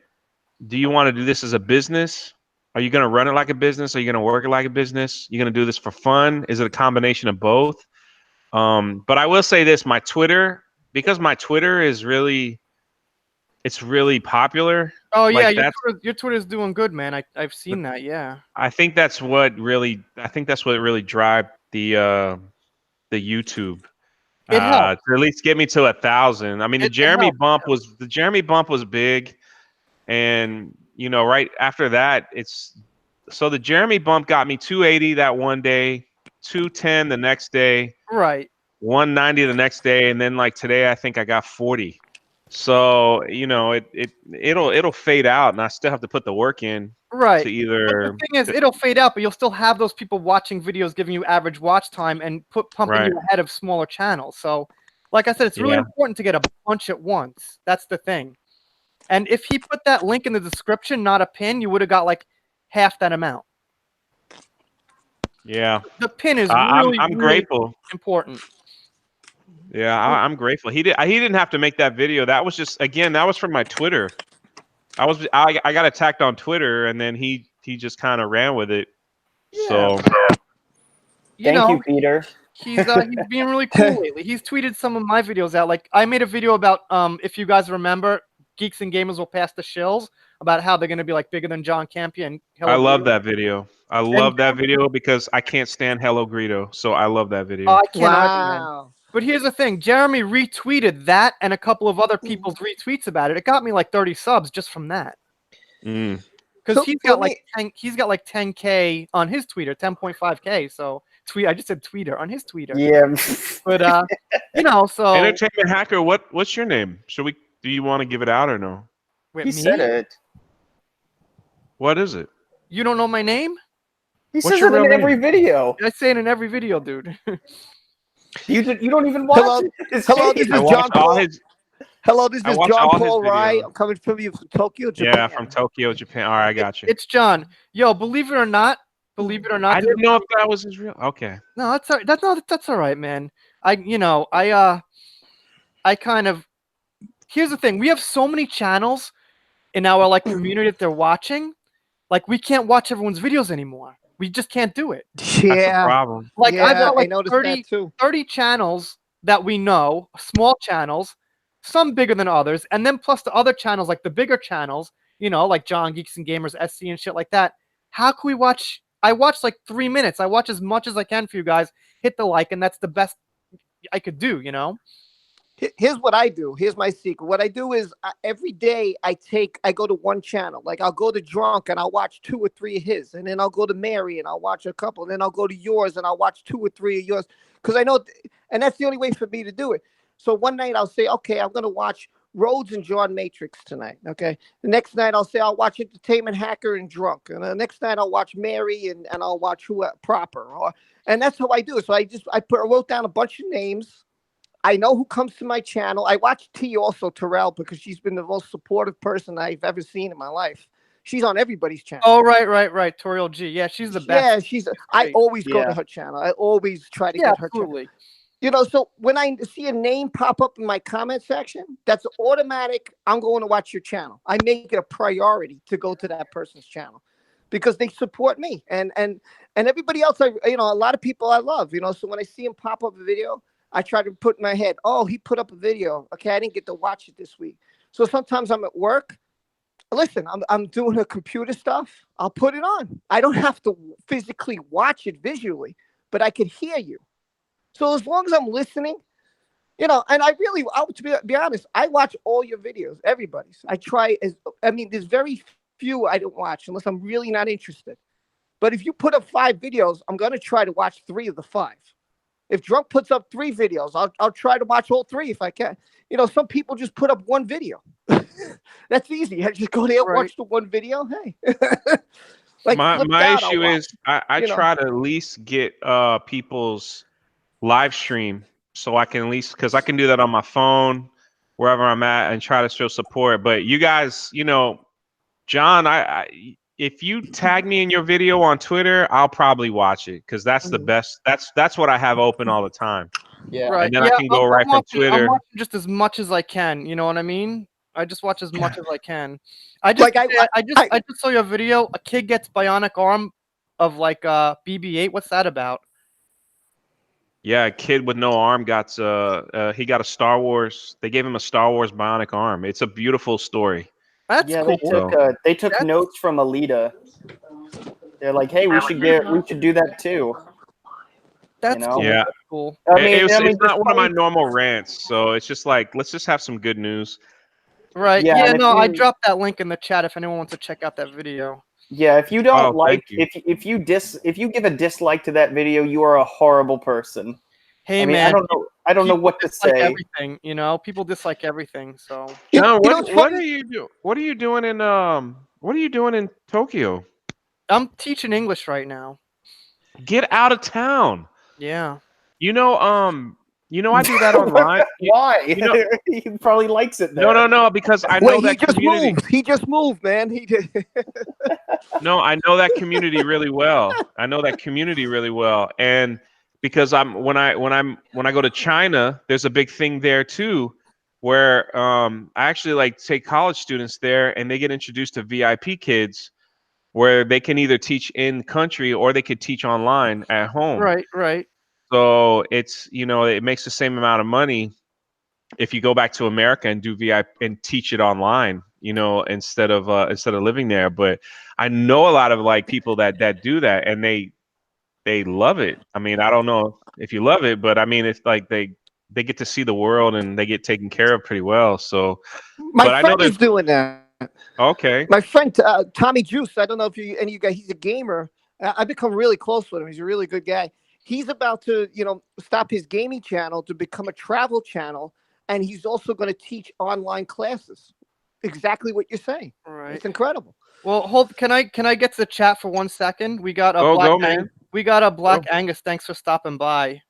do you want to do this as a business? Are you going to run it like a business? Are you going to work it like a business? You're going to do this for fun? Is it a combination of both? But I will say this, my Twitter, because my Twitter is really popular. Oh yeah, like your Twitter's doing good, man. I've seen that. Yeah. I think that's what really drive the YouTube. It helps. To at least get me to 1,000. I mean, the It Jeremy helps. bump was big, and you know, right after that, the Jeremy bump got me 280 that one day, 210 the next day, Right. 190 the next day, and then like today, I think I got 40. So you know, it'll fade out, and I still have to put the work in Right. to either. But the thing is, it'll fade out, but you'll still have those people watching videos, giving you average watch time, and pumping Right. you ahead of smaller channels. So, like I said, it's really Yeah. important to get a bunch at once. That's the thing. And if he put that link in the description, not a pin, you would have got like half that amount. Yeah. The pin is I'm really grateful. important. Yeah, I'm grateful. He didn't have to make that video. That was just, again, that was from my Twitter. I got attacked on Twitter, and then he just kind of ran with it. Yeah. So Thank you, Peter. He's being really cool lately. He's tweeted some of my videos out. Like, I made a video about if you guys remember, Geeks and Gamers Will Pass the Shills, about how they're gonna be like bigger than John Campion. I love that video. I love that video because I can't stand Hello Greedo. So I love that video. I can't argue, man. Wow. But here's the thing: Jeremy retweeted that and a couple of other people's retweets about it. It got me like 30 subs just from that. Mm. Because So, he's got like 10K on his Twitter, 10.5K. So I just said tweeter on his Twitter. Yeah. But you know, so Entertainment Hacker, what's your name? Do you want to give it out or no? wait, He me? said it. What is it? You don't know my name? He What's says your it in real every name? video. I say it in every video, dude. You don't even watch Hello, it. It's hello, this shady. is I watch John all Paul. his. Hello, this I is watch John all his Paul Rye. videos. I'm coming from you from Tokyo, Japan. Yeah, from Tokyo, Japan. All right, I got you. It's John. Yo, believe it or not, I didn't know if that was his real. Okay. No, that's all right. That's all right, man. I kind of. Here's the thing: we have so many channels in our like community that they're watching. Like, we can't watch everyone's videos anymore. We just can't do it. That's the Yeah, problem. Like, yeah, I've got I like noticed 30 that too. 30 channels that we know, small channels, some bigger than others, and then plus the other channels, like the bigger channels, you know, like John Geeks and Gamers SC and shit like that. How can we watch? I watch like 3 minutes. I watch as much as I can for you guys. Hit the like, and that's the best I could do, you know? Here's what I do. Here's my secret. What I do is every day I go to one channel. Like, I'll go to Drunk and I'll watch 2 or 3 of his, and then I'll go to Mary and I'll watch a couple, and then I'll go to yours and I'll watch 2 or 3 of yours, because I know, and that's the only way for me to do it. So one night I'll say, okay, I'm gonna watch Rhodes and John Matrix tonight. Okay. The next night I'll say I'll watch Entertainment Hacker and Drunk, and the next night I'll watch Mary and I'll watch Proper, and that's how I do it. So I wrote down a bunch of names. I know who comes to my channel. I watch T also, Terrell, because she's been the most supportive person I've ever seen in my life. She's on everybody's channel. Oh, right. Toriel G. Yeah, she's the best. Yeah, I always go Yeah. to her channel. I always try to get her channel. Absolutely. You know, so when I see a name pop up in my comment section, that's automatic. I'm going to watch your channel. I make it a priority to go to that person's channel because they support me and everybody else. A lot of people I love. You know, so when I see him pop up a video, I try to put in my head, oh, he put up a video. Okay, I didn't get to watch it this week. So sometimes I'm at work. Listen, I'm doing a computer stuff. I'll put it on. I don't have to physically watch it visually, but I can hear you. So as long as I'm listening, and to be honest, I watch all your videos, everybody's. There's very few I don't watch unless I'm really not interested. But if you put up 5 videos, I'm going to try to watch 3 of the 5. If Drunk puts up 3 videos, I'll try to watch all 3 if I can. You know, some people just put up 1 video. That's easy. I just go there, watch the 1 video. Hey. Like my issue is I try to at least get people's live stream so I can at least, because I can do that on my phone wherever I'm at and try to show support. But you guys, John, if you tag me in your video on Twitter, I'll probably watch it because that's the best. That's what I have open all the time. Yeah. Right. And then I can go right from Twitter. I'm watching just as much as I can. You know what I mean? I just watch as much as I can. I just saw your video. A kid gets bionic arm of like BB-8. What's that about? Yeah, a kid with no arm got he got a Star Wars. They gave him a Star Wars bionic arm. It's a beautiful story. That's cool. They took notes from Alita. They're like, hey, we should do that too. That's cool. Yeah. That's cool. It's not one of my normal rants, so it's just like, let's just have some good news. Right. Yeah, no, I dropped that link in the chat if anyone wants to check out that video. Yeah, if you don't if you give a dislike to that video, you are a horrible person. Hey, man, I don't know what to say. Everything, people dislike everything. So, John, what are you doing? What are you doing in Tokyo? I'm teaching English right now. Get out of town. Yeah. I do that online. Why? He probably likes it there. No, because I know that community. He just moved, man. No, I know that community really well. And because when I go to China, there's a big thing there too, where I actually take college students there, and they get introduced to VIP kids, where they can either teach in country or they could teach online at home. Right. So it's it makes the same amount of money if you go back to America and do VIP and teach it online, instead of living there. But I know a lot of people that do that, and they love it. I mean, I don't know if you love it, but I mean, it's like they get to see the world and they get taken care of pretty well. So my friend is doing that. Okay. My friend Tommy Juice. I don't know if any of you guys. He's a gamer. I've become really close with him. He's a really good guy. He's about to, stop his gaming channel to become a travel channel, and he's also going to teach online classes. Exactly what you're saying. All right. It's incredible. Well, can I get to the chat for 1 second? We got a Black Angus. Thanks for stopping by.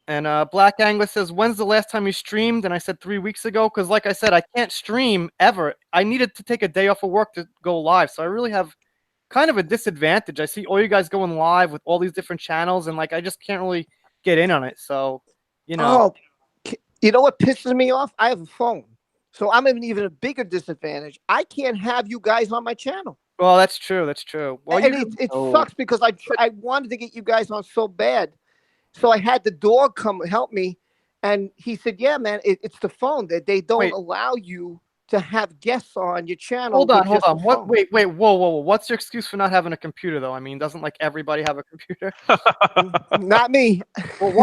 And Black Angus says, "When's the last time you streamed?" And I said 3 weeks ago, because like I said, I can't stream ever. I needed to take a day off of work to go live, so I really have kind of a disadvantage. I see all you guys going live with all these different channels, and I just can't really get in on it. So, Oh, you know what pisses me off? I have a phone, so I'm in even a bigger disadvantage. I can't have you guys on my channel. Well, that's true. Well, it sucks because I wanted to get you guys on so bad, so I had the dog come help me, and he said, "Yeah, man, it's the phone that they don't allow you to have guests on your channel." Hold on. What? Wait. Whoa. What's your excuse for not having a computer, though? I mean, doesn't everybody have a computer? Not me. Well,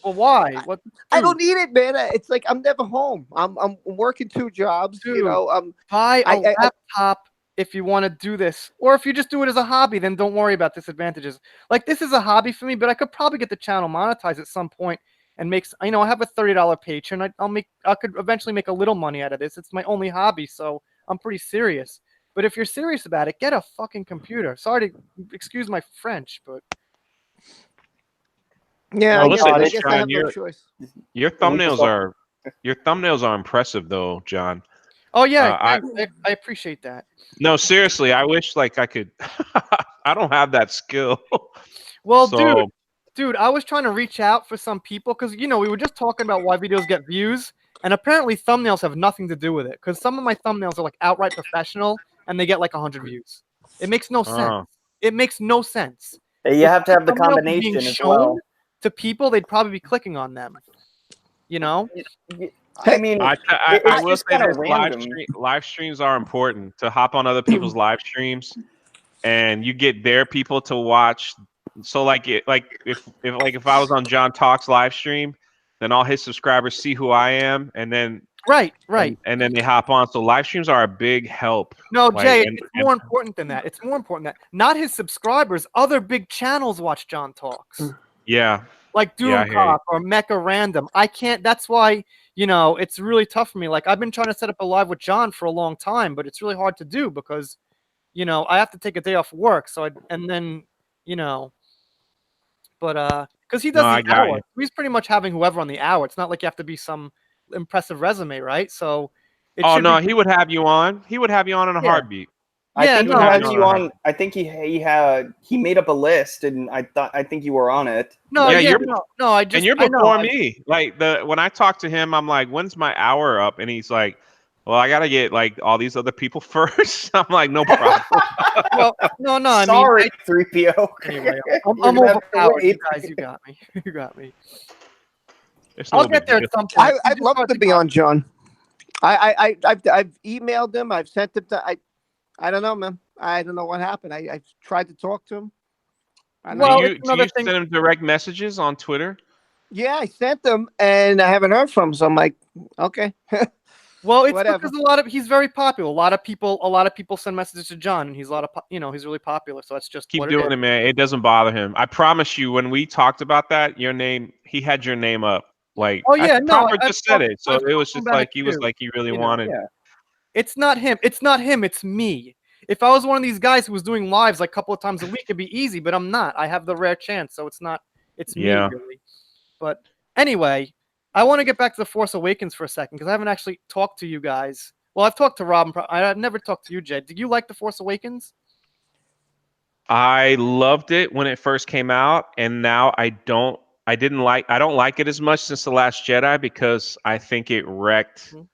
why? What? I don't need it, man. It's like I'm never home. I'm working 2 jobs. Dude, buy a laptop if you want to do this, or if you just do it as a hobby, then don't worry about disadvantages. This is a hobby for me, but I could probably get the channel monetized at some point. And I have a $30 Patreon. I could eventually make a little money out of this. It's my only hobby, so I'm pretty serious. But if you're serious about it, get a fucking computer. Sorry to excuse my French, but yeah, listen, I guess I have no choice. Your thumbnails are impressive, though, John. Oh yeah, I appreciate that. No, seriously, I wish I could. I don't have that skill. Well, dude. Dude, I was trying to reach out for some people because we were just talking about why videos get views, and apparently thumbnails have nothing to do with it. Because some of my thumbnails are like outright professional, and they get like 100 views. It makes no sense. Oh. It makes no sense. You If have to have the thumbnails were being combination as shown well. to people, they'd probably be clicking on them. You know? I mean, I it's will just say kind this: of random. live streams are important to hop on other people's live streams, and you get their people to watch. So if I was on John Talk's live stream, then all his subscribers see who I am, and then Right. and then they hop on. So live streams are a big help. No, Like, Jay, and- it's more important than that. It's more important than that. Not his subscribers. Other big channels watch John Talks. Yeah. Like Yeah, I Doom hear you. Cop or Mecha Random. I can't. That's why it's really tough for me. Like I've been trying to set up a live with John for a long time, but it's really hard to do because I have to take a day off work. So but because he does No, I the got hour, you. he's pretty much having whoever on the hour. It's not like you have to be some impressive resume, right? So it Oh should no, be. he would have you on. He would have you on in a Yeah. heartbeat. I Yeah, think no, he I has mean, you on. I think he made up a list, and I think you were on it. no, Yeah, yeah, you're- no. I just And you're I know. before me. Like when I talk to him, I'm like, "When's my hour up?" And he's like, "Well, I gotta get like all these other people first." I'm like, "No problem." Well, no. I mean, Sorry, 3PO. anyway, You're I'm gonna have to overpowered. You wait. guys, you got me. You got me. It's I'll no get big there deal. at some point. I'd love to be on, John. I've emailed him. I've sent him to. I don't know, man. I don't know what happened. I tried to talk to him. I don't Well, know. it's Do another you thing. send him direct messages on Twitter? Yeah, I sent them, and I haven't heard from him. So I'm like, okay. Well, it's Whatever. because he's very popular. A lot of people send messages to John, and he's he's really popular. So that's just Keep what doing it it, man. It doesn't bother him. I promise you, when we talked about that, he had your name up. Like, Oh yeah, no, Proper just said it. So I've it was talked just about like it he was too, like he really you know, wanted. Yeah. It's not him. It's not him. It's me. If I was one of these guys who was doing lives like a couple of times a week, it'd be easy. But I'm not. I have the rare chance, so it's not. It's me Yeah. really. But anyway, I want to get back to the Force Awakens for a second because I haven't actually talked to you guys. Well, I've talked to Rob. I've never talked to you, Jay. Did you like the Force Awakens? I loved it when it first came out, and now I don't like it as much since The Last Jedi because I think it wrecked Mhm.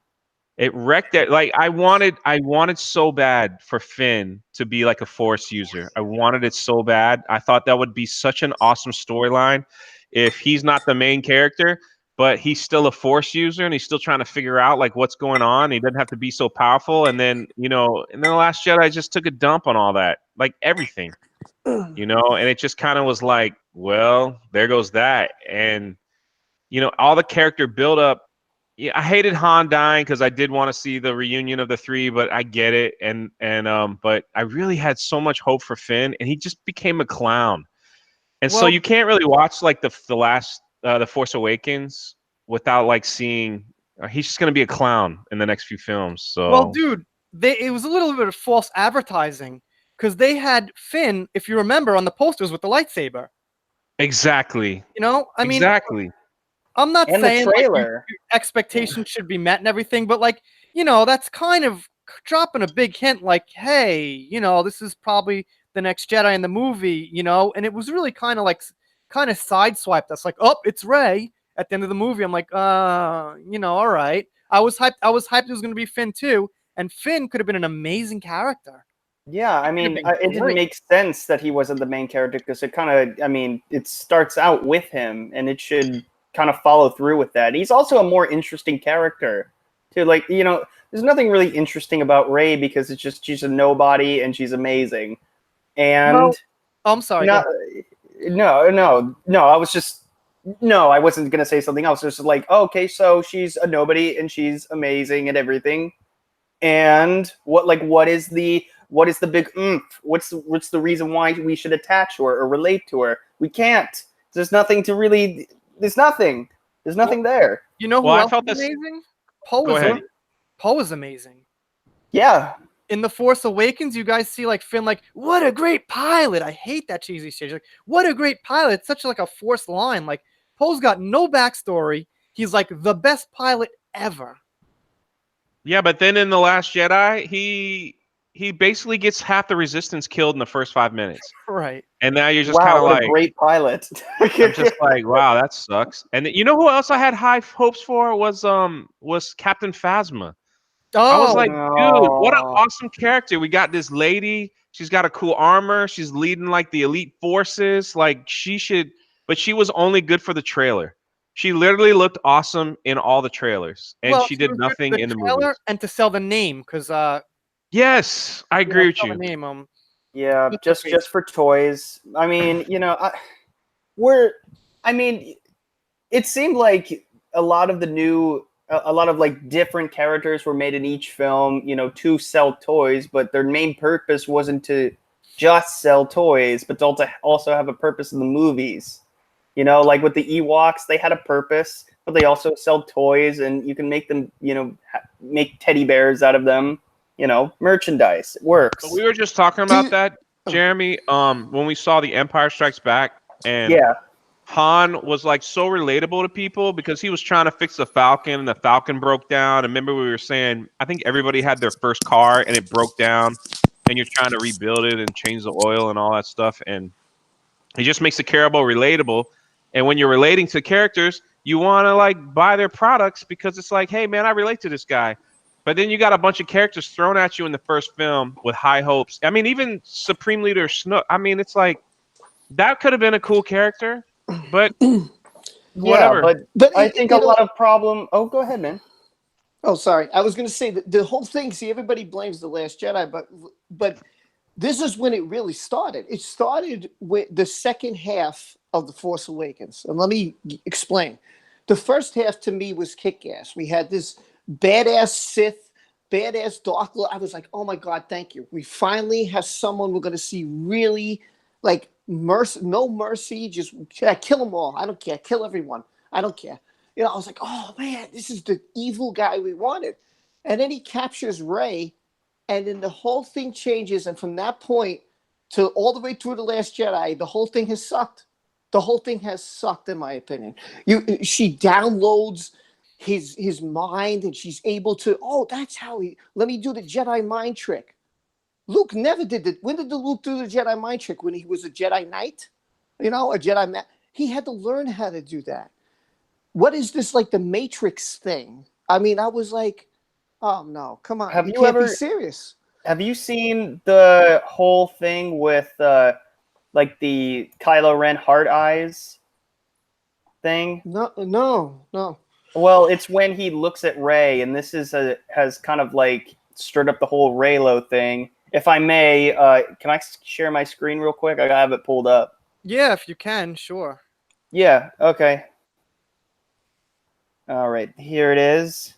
it. Like I wanted so bad for Finn to be like a Force user. I wanted it so bad. I thought that would be such an awesome storyline if he's not the main character, but he's still a Force user and he's still trying to figure out like what's going on. He doesn't have to be so powerful. And then The Last Jedi just took a dump on all that, like everything. And it just kind of was like, well, there goes that. And all the character build up. Yeah, I hated Han dying because I did want to see the reunion of the three, but I get it. But I really had so much hope for Finn, and he just became a clown. And so Well- you can't really watch like the Force Awakens without like seeing he's just gonna be a clown in the next few films. So Well, dude, it was a little bit of false advertising because they had Finn, if you remember, on the posters with the lightsaber. exactly, I mean, exactly. I'm not And the saying like, trailer. your expectations should be met and everything, but like, that's kind of dropping a big hint. Like, hey, this is probably the next Jedi in the movie, and it was really kind of sideswiped. That's like, oh, it's Rey at the end of the movie. I'm like, all right. I was hyped. It was going to be Finn too, and Finn could have been an amazing character. Yeah, I mean, it didn't make sense that he wasn't the main character because it starts out with him, and it should kind of follow through with that. He's also a more interesting character too. Like, there's nothing really interesting about Rey because it's just she's a nobody and she's amazing. And Oh, I'm sorry. no, I wasn't gonna say something else. It's just like, okay, so she's a nobody and she's amazing and everything. And what is the big oomph? What's the reason why we should attach to her or relate to her? We can't. There's nothing to really. There's nothing. There's nothing there. You know who Well, I else felt is this- amazing? Poe Go is ahead. Poe is amazing. Yeah. In The Force Awakens, you guys see like Finn, like, what a great pilot. I hate that cheesy shit. Like, what a great pilot. It's such like a forced line. Like, Poe's got no backstory. He's like the best pilot ever. Yeah, but then in The Last Jedi, he he basically gets half the resistance killed in the first 5 minutes. Right. And now you're just kind Wow, of what a like, great pilot. I'm just like, wow, that sucks. And you know who else I had high hopes for was Captain Phasma. I was Oh, like, dude, what an No. awesome character. We got this lady. She's got a cool armor. She's leading like the elite forces. Like she should, but she was only good for the trailer. She literally looked awesome in all the trailers, and well, she she did was good for nothing the in the trailer movies. and to sell the name, because Yes, I agree with sell the you. name. Yeah, What's her just face? for toys. I mean, we're. I mean, it seemed like a lot of the new, a lot of like different characters were made in each film, to sell toys, but their main purpose wasn't to just sell toys, but to also have a purpose in the movies. Like with the Ewoks, they had a purpose, but they also sell toys, and you can make them, make teddy bears out of them. Merchandise. It But works. we were just talking Do about you- that, Jeremy. When we saw The Empire Strikes Back, and Yeah. Han was like so relatable to people because he was trying to fix the Falcon and the Falcon broke down. And remember, we were saying, I think everybody had their first car and it broke down, and you're trying to rebuild it and change the oil and all that stuff. And it just makes the character relatable. And when you're relating to characters, you want to like buy their products because it's like, hey, man, I relate to this guy. But then you got a bunch of characters thrown at you in the first film with high hopes. I mean, even Supreme Leader Snook. I mean, it's like that could have been a cool character, but Yeah, whatever. but But I think a lot of problem. Oh, go ahead, man. Oh, sorry. I was going to say that the whole thing. See, everybody blames the Last Jedi, but this is when it really started. It started with the second half of the Force Awakens, and let me explain. The first half to me was kick-ass. We had this badass Sith, badass Dark Lord. I was like, oh my god, thank you. We finally have someone we're going to see really like mercy, no mercy. Just kill them all. I don't care. Kill everyone. I don't care. I was like, oh man, this is the evil guy we wanted. And then he captures Rey, and then the whole thing changes. And from that point to all the way through The Last Jedi, the whole thing has sucked. The whole thing has sucked, in my opinion. She downloads his mind, and she's able to, that's how let me do the Jedi mind trick. Luke never did it. When did Luke do the Jedi mind trick? When he was a Jedi Knight? A Jedi. He had to learn how to do that. What is this, like the Matrix thing? I mean, I was like, oh no, come on. You can't be serious. Have you seen the whole thing with like the Kylo Ren heart eyes thing? No. Well, it's when he looks at Rey, and this has kind of like stirred up the whole Reylo thing. If I may, can I share my screen real quick? I have it pulled up. Yeah, if you can, sure. Yeah, okay. All right, here it is.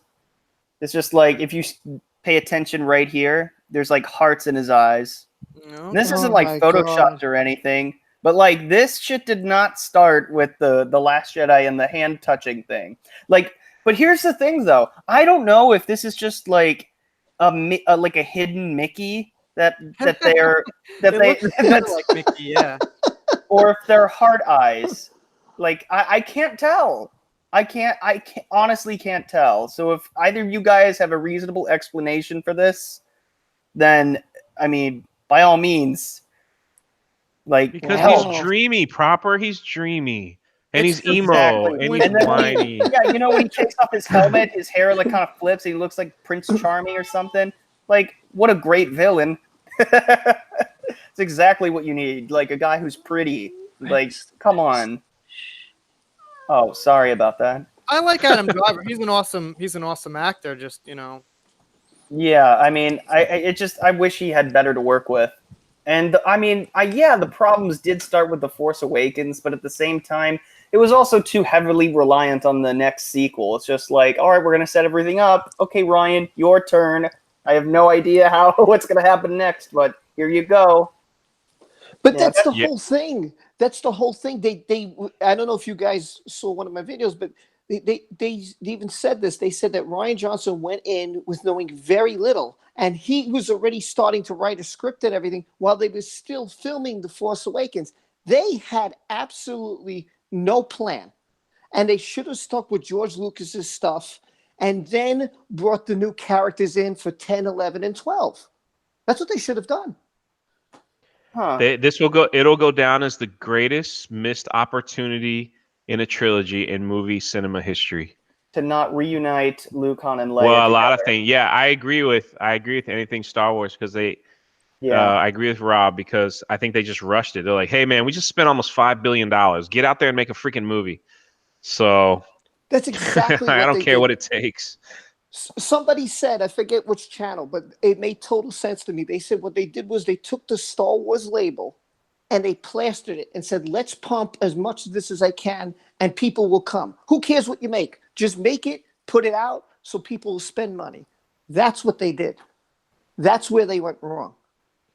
It's just like, if you pay attention right here, there's like hearts in his eyes. No. And this isn't like photoshopped or anything, but like this shit did not start with the Last Jedi and the hand touching thing. Like, but here's the thing though, I don't know if this is just like like a hidden Mickey that they're that's like Mickey, yeah. or if they're heart eyes. Like I can't tell. I honestly can't tell. So if either of you guys have a reasonable explanation for this, then I mean, by all means, like, Because help. he's dreamy, proper. He's dreamy. And It's he's emo. Exactly. And he's And then whiny. yeah, when he takes off his helmet, his hair like kind of flips. He looks like Prince Charming or something. Like, what a great villain! It's exactly what you need. Like a guy who's pretty. Like, come on. Oh, sorry about that. I like Adam Driver. He's an awesome actor. Just Yeah, I mean, I wish he had better to work with. And I mean, the problems did start with The Force Awakens, but at the same time, it was also too heavily reliant on the next sequel. It's just like, all right, we're gonna set everything up. Okay, Ryan, your turn. I have no idea what's gonna happen next, but here you go. But that's the whole thing. That's the whole thing. They I don't know if you guys saw one of my videos, but they even said this. They said that Rian Johnson went in with knowing very little, and he was already starting to write a script and everything while they were still filming The Force Awakens. They had absolutely no plan, and they should have stuck with George Lucas's stuff and then brought the new characters in for 10, 11, and 12. That's what they should have done. Huh. It'll go down as the greatest missed opportunity in a trilogy in movie cinema history. To not reunite Luke, Han, and Leia Well, a together. lot of things. Yeah, I agree with anything Star Wars because Yeah. I agree with Rob because I think they just rushed it. They're like, hey man, we just spent almost $5 billion. Get out there and make a freaking movie. So That's exactly what I don't they care did. what it takes. Somebody said, I forget which channel, but it made total sense to me. They said what they did was they took the Star Wars label and they plastered it and said, let's pump as much of this as I can and people will come. Who cares what you make? Just make it, put it out so people will spend money. That's what they did. That's where they went wrong.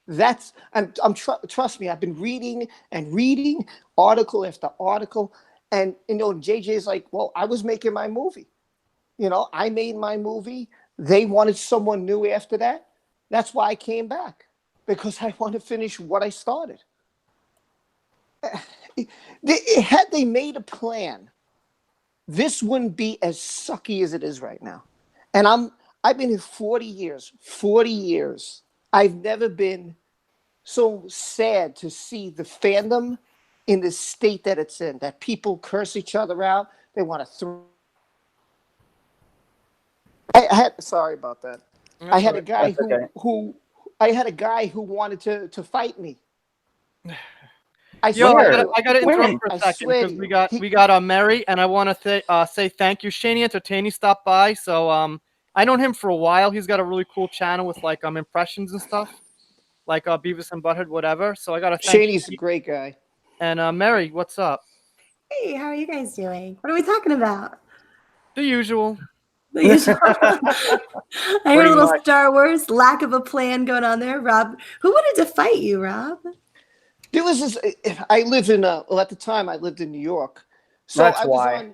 Trust me, I've been reading and reading article after article. And, JJ's like, well, I was making my movie. I made my movie. They wanted someone new after that. That's why I came back, because I want to finish what I started. Had they made a plan, this wouldn't be as sucky as it is right now. And I've been here 40 years. 40 years. I've never been so sad to see the fandom in the state that it's in, that people curse each other out. They want to throw. Sorry about that. I had a guy who wanted to fight me. I gotta interrupt for a second because we got Mary, and I want to say thank you. Shaney Entertaining stopped by, so I known him for a while. He's got a really cool channel with like impressions and stuff, like Beavis and Butthead, whatever. So I gotta thank Shaney's a great guy. And Mary, what's up? Hey, how are you guys doing? What are we talking about? The usual. The usual. I heard a little Star Wars, lack of a plan going on there. Rob, who wanted to fight you, Rob? There was this. I lived in at the time I lived in New York, so that's I why.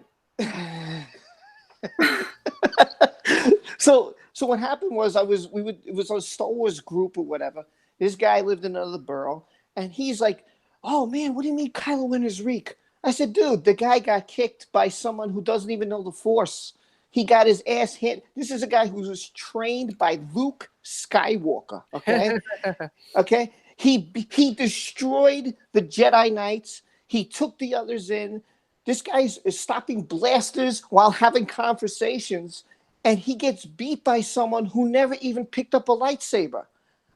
So what happened was it was a Star Wars group or whatever. This guy lived in another borough, and he's like, "Oh man, what do you mean Kylo Ren is Reek?" I said, "Dude, the guy got kicked by someone who doesn't even know the Force. He got his ass hit. This is a guy who was trained by Luke Skywalker. Okay, okay." He destroyed the Jedi Knights. He took the others in. This guy's stopping blasters while having conversations, and he gets beat by someone who never even picked up a lightsaber.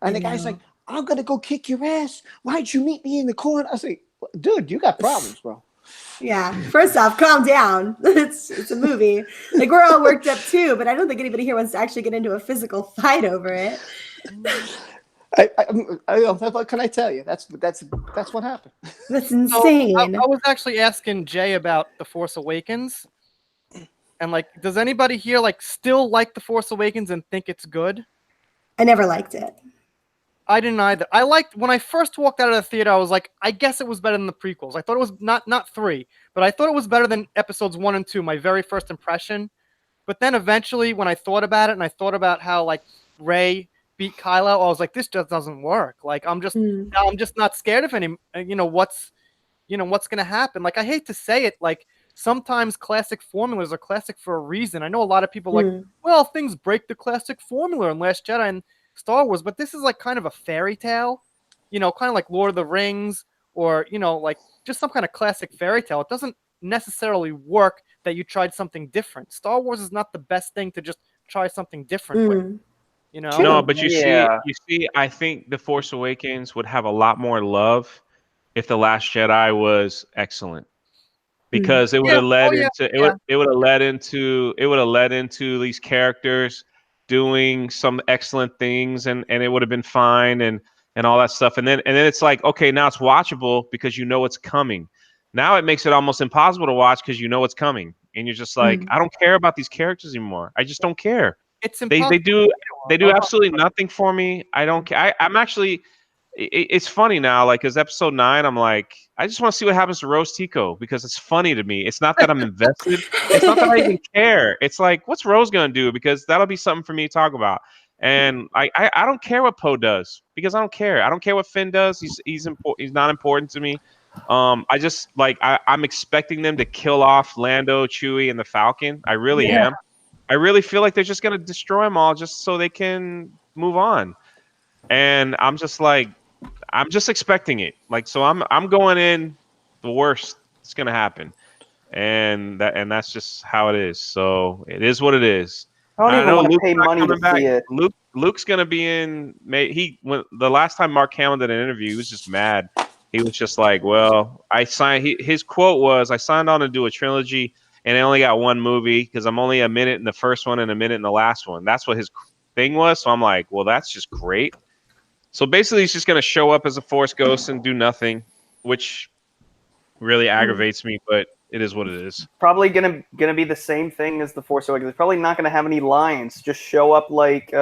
And the guy's like, "I'm gonna go kick your ass. Why'd you meet me in the corner?" I was like, "Dude, you got problems, bro." Yeah. First off, calm down. It's a movie. Like, we're all worked up too, but I don't think anybody here wants to actually get into a physical fight over it. What can I tell you? That's what happened. That's insane. So, I was actually asking Jay about The Force Awakens, and like, does anybody here like still like The Force Awakens and think it's good? I never liked it. I didn't either. I liked when I first walked out of the theater. I was like, I guess it was better than the prequels. I thought it was not 3, but I thought it was better than episodes 1 and 2. My very first impression. But then eventually, when I thought about it, and I thought about how like Rey beat Kylo, I was like, this just doesn't work. Like, I'm just not scared of any. What's gonna happen? Like, I hate to say it, like sometimes classic formulas are classic for a reason. I know a lot of people like, well, things break the classic formula in Last Jedi and Star Wars, but this is like kind of a fairy tale, kind of like Lord of the Rings, or like just some kind of classic fairy tale. It doesn't necessarily work that you tried something different. Star Wars is not the best thing to just try something different with. No, but you see, I think The Force Awakens would have a lot more love if The Last Jedi was excellent, because it would have led into these characters doing some excellent things, and it would have been fine and all that stuff. And then it's like, okay, now it's watchable because you know it's coming. Now it makes it almost impossible to watch because you know it's coming, and you're just like, I don't care about these characters anymore. I just don't care. It's they do absolutely nothing for me. I don't care. I'm actually. It's funny now, like, because episode 9, I'm like, I just want to see what happens to Rose Tico because it's funny to me. It's not that I'm invested. It's not that I even care. It's like, what's Rose gonna do? Because that'll be something for me to talk about. And I don't care what Poe does because I don't care. I don't care what Finn does. He's not important to me. I just like I'm expecting them to kill off Lando, Chewie, and the Falcon. I really am. I really feel like they're just gonna destroy them all just so they can move on. and I'm just like, I'm just expecting it. Like, so I'm going in the worst that's gonna happen, and that's just how it is. So it is what it is. I don't I even know want to Luke's pay not money to coming back. see it. Luke's gonna be in. When the last time Mark Hamill did an interview, he was just mad. He was just like, "Well, I signed." His quote was, "I signed on to do a trilogy, and I only got one movie because I'm only a minute in the first one and a minute in the last one." That's what his thing was. So I'm like, "Well, that's just great." So basically, he's just gonna show up as a Force ghost and do nothing, which really aggravates me. But it is what it is. Probably gonna be the same thing as the Force Awakens. Probably not gonna have any lines. Just show up like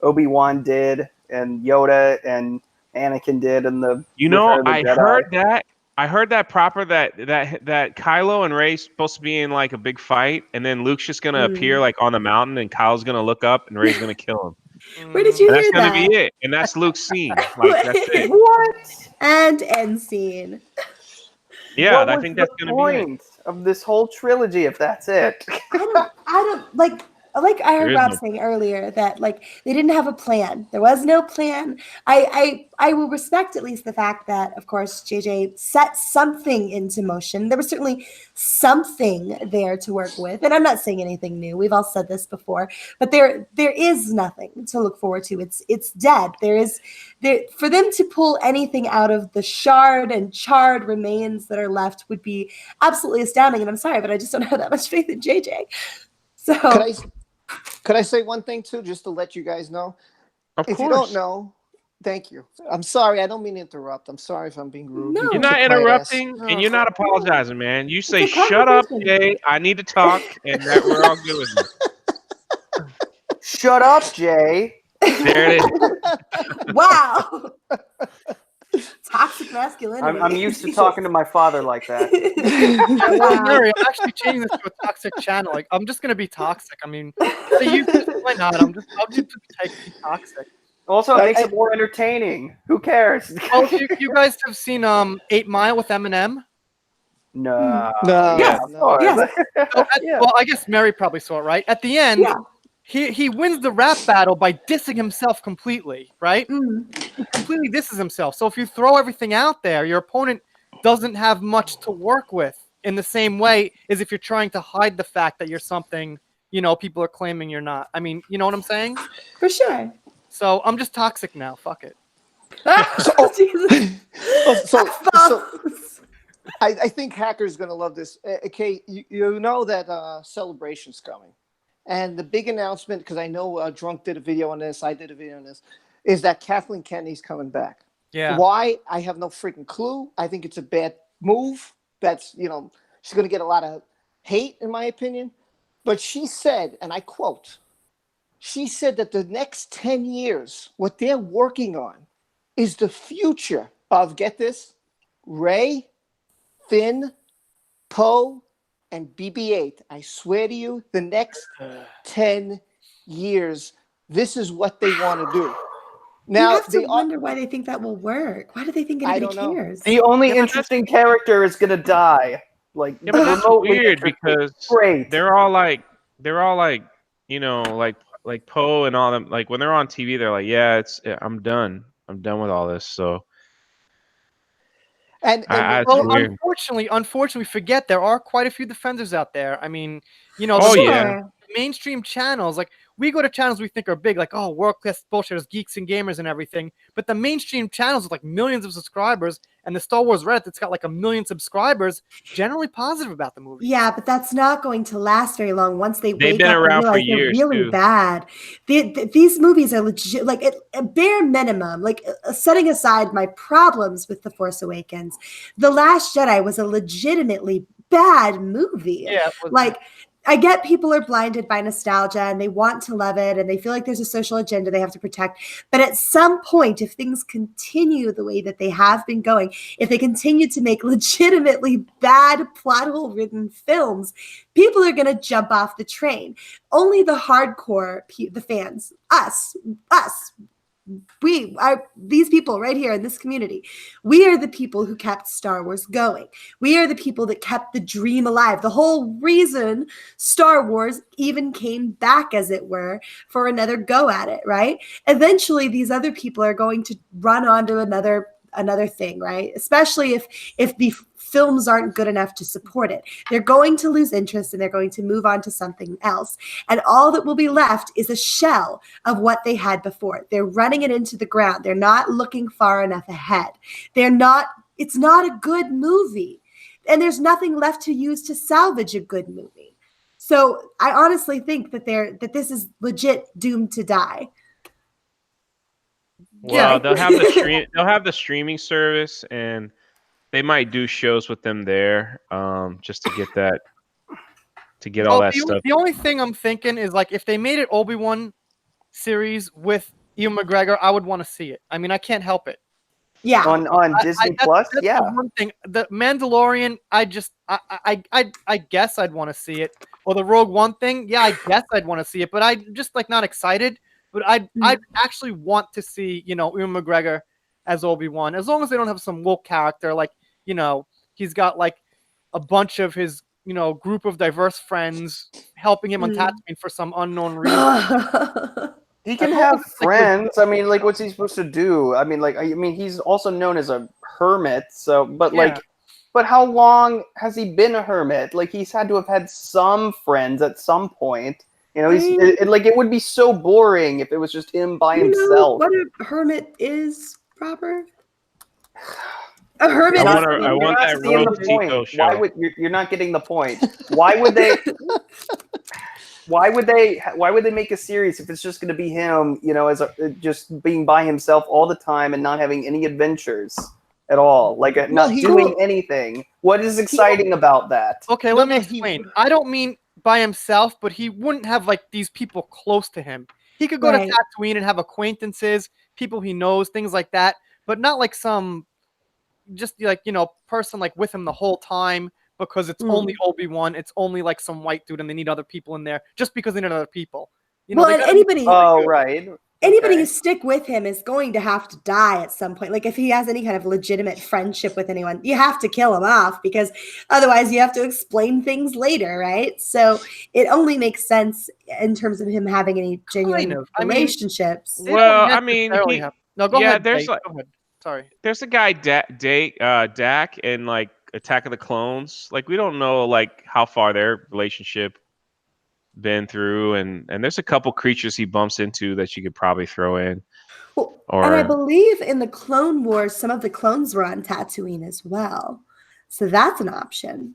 Obi-Wan did, and Yoda and Anakin did in the Return of the I Jedi. heard that that Kylo and Rey supposed to be in like a big fight, and then Luke's just gonna appear like on the mountain, and Kyle's gonna look up, and Rey's gonna kill him. Where did you And that's hear gonna that? be it. And that's Luke's scene. Like that's it. What? And end scene. Yeah, What I was think the that's gonna be it. point of this whole trilogy if that's it? I don't like I There heard is Rob no saying earlier that like they didn't have a plan. There was no plan. I will respect at least the fact that of course JJ set something into motion. There was certainly something there to work with. And I'm not saying anything new. We've all said this before, but there is nothing to look forward to. It's dead. There for them to pull anything out of the shard and charred remains that are left would be absolutely astounding. And I'm sorry, but I just don't have that much faith in JJ. So Could I say one thing too, just to let you guys know? Of If course. you don't know, thank you. I'm sorry. I don't mean to interrupt. I'm sorry if I'm being rude. No. You You're not kicked my ass. interrupting and you're not apologizing, man. You say, It's a "Shut up, conversation. Jay. I need to talk," and that we're all good with it. Shut up, Jay. There it is. Wow. Toxic masculinity. I'm used to talking to my father like that. Well, Mary, I'm actually changing this to a toxic channel. Like, I'm just gonna be toxic. I mean, why not? I'll just be toxic. Also, it makes it more entertaining. Who cares? Well, you guys have seen 8 Mile with Eminem? No. No. Yes. Of course. Yes. So Yeah. Well, I guess Mary probably saw it, right? At the end, Yeah. he wins the rap battle by dissing himself completely, right? Mm. He completely disses himself. So if you throw everything out there, your opponent doesn't have much to work with in the same way as if you're trying to hide the fact that you're something, people are claiming you're not. I mean, you know what I'm saying? For sure. So I'm just toxic now. Fuck it. Jesus. So I think Hacker's going to love this. Okay, you know that Celebration's coming. And the big announcement, because I know Drunk did a video on this, I did a video on this, is that Kathleen Kennedy's coming back. Yeah. Why? I have no freaking clue. I think it's a bad move. That's, she's going to get a lot of hate, in my opinion. But she said, and I quote, she said that the next 10 years, what they're working on is the future of, get this, Rey, Finn, Poe, and BB-8. I swear to you, the next 10 years, this is what they want to do. Now, you have to wonder why they think that will work. Why do they think anybody cares? The only interesting character is gonna die. Like, yeah, but that's weird because great. they're all like, like Poe and all them. Like when they're on TV, they're like, "Yeah, I'm done. I'm done with all this." So. Unfortunately, forget there are quite a few defenders out there. I mean, yeah. Mainstream channels, like we go to channels we think are big, like world-class bullshitters, geeks and gamers and everything. But the mainstream channels with like millions of subscribers, and the Star Wars Reddit that's got like 1 million subscribers, generally positive about the movie. Yeah, but that's not going to last very long. Once they've been up around and realize for years, they're really too. bad. These movies are legit, like a bare minimum. Like setting aside my problems with The Force Awakens, The Last Jedi was a legitimately bad movie. Yeah, like. I get people are blinded by nostalgia and they want to love it and they feel like there's a social agenda they have to protect. But at some point, if things continue the way that they have been going, if they continue to make legitimately bad plot hole ridden films, people are going to jump off the train. Only the hardcore, the fans, us, we are these people right here in this community. We are the people who kept Star Wars going. We are the people that kept the dream alive. The whole reason Star Wars even came back, as it were, for another go at it, right? Eventually, these other people are going to run onto another thing, right? Especially if the films aren't good enough to support it. They're going to lose interest and they're going to move on to something else. And all that will be left is a shell of what they had before. They're running it into the ground. They're not looking far enough ahead. It's not a good movie. And there's nothing left to use to salvage a good movie. So I honestly think that this is legit doomed to die. Well, they'll have the streaming service, and they might do shows with them there, just to get all that stuff. The only thing I'm thinking is like if they made it Obi-Wan series with Ewan McGregor, I would want to see it. I mean, I can't help it. Yeah. On Disney Plus, that's yeah. the one thing. The Mandalorian, I guess I'd want to see it. Or the Rogue One thing, yeah, I guess I'd want to see it, but I'm just like not excited. But I'd actually want to see, Ewan McGregor as Obi-Wan, as long as they don't have some woke character, like, he's got like a bunch of his, group of diverse friends helping him on Tatooine for some unknown reason. He can have friends. I mean, like, what's he supposed to do? I mean, he's also known as a hermit. So, but but how long has he been a hermit? Like, he's had to have had some friends at some point. It would be so boring if it was just him by himself. What a hermit is, proper? A hermit. I want that Rogue Tico show. Why would you're not getting the point? Why would they? Why would they make a series if it's just going to be him, just being by himself all the time and not having any adventures at all, not doing anything? What is exciting about that? Okay, let me explain. I don't mean by himself, but he wouldn't have like these people close to him. He could go to Tatooine and have acquaintances, people he knows, things like that, but not like some just like, person like with him the whole time because it's only Obi-Wan, it's only like some white dude and they need other people in there just because they need other people. Anybody Okay. who stick with him is going to have to die at some point. Like if he has any kind of legitimate friendship with anyone, you have to kill him off because otherwise you have to explain things later, right? So it only makes sense in terms of him having any genuine relationships. Well, go ahead. There's go ahead. Sorry. There's a guy Dak in like Attack of the Clones. Like we don't know like how far their relationship been through, and there's a couple creatures he bumps into that you could probably throw in. And I believe in the Clone Wars, some of the clones were on Tatooine as well, so that's an option.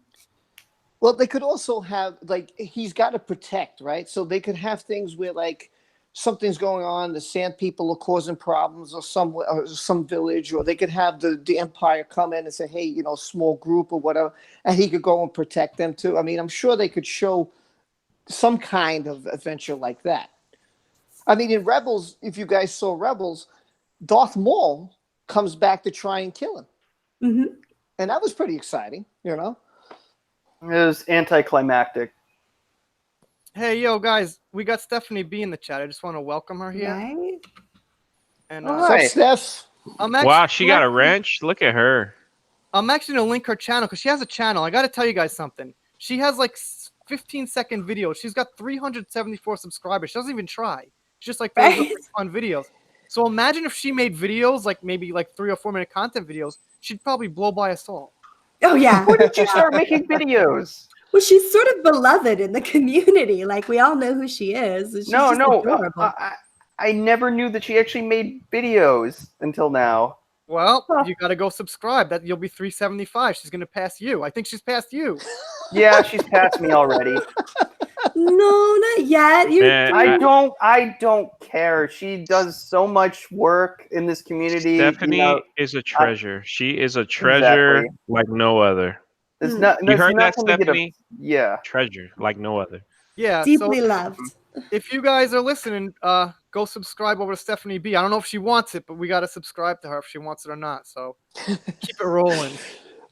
Well, they could also have like he's got to protect, right? So they could have things where like something's going on, the Sand People are causing problems, or some village, or they could have the Empire come in and say, hey, small group or whatever, and he could go and protect them too. I mean, I'm sure they could show some kind of adventure like that. I mean, in Rebels, if you guys saw Rebels, Darth Maul comes back to try and kill him. Mm-hmm. And that was pretty exciting, It was anticlimactic. Hey, yo, guys, we got Stephanie B in the chat. I just want to welcome her here. Right? And What's up, Steph? Wow, she got a wrench. Look at her. I'm actually going to link her channel because she has a channel. I got to tell you guys something. She has like 15-second videos. She's got 374 subscribers. She doesn't even try. She just like fun videos. So imagine if she made videos, like maybe like 3 or 4 minute content videos, she'd probably blow by us all. Oh yeah. When did you start making videos? Well, she's sort of beloved in the community. Like we all know who she is. She's just adorable. I never knew that she actually made videos until now. Well, you got to go subscribe. That you'll be 375. She's going to pass you. I think she's passed you. Yeah, she's passed me already. No, not yet. I don't care. She does so much work in this community. Stephanie is a treasure. She is a treasure like no other. You heard that, Stephanie? Yeah. Treasure like no other. Yeah. Deeply loved. If you guys are listening, go subscribe over to Stephanie B. I don't know if she wants it, but we got to subscribe to her if she wants it or not. So keep it rolling.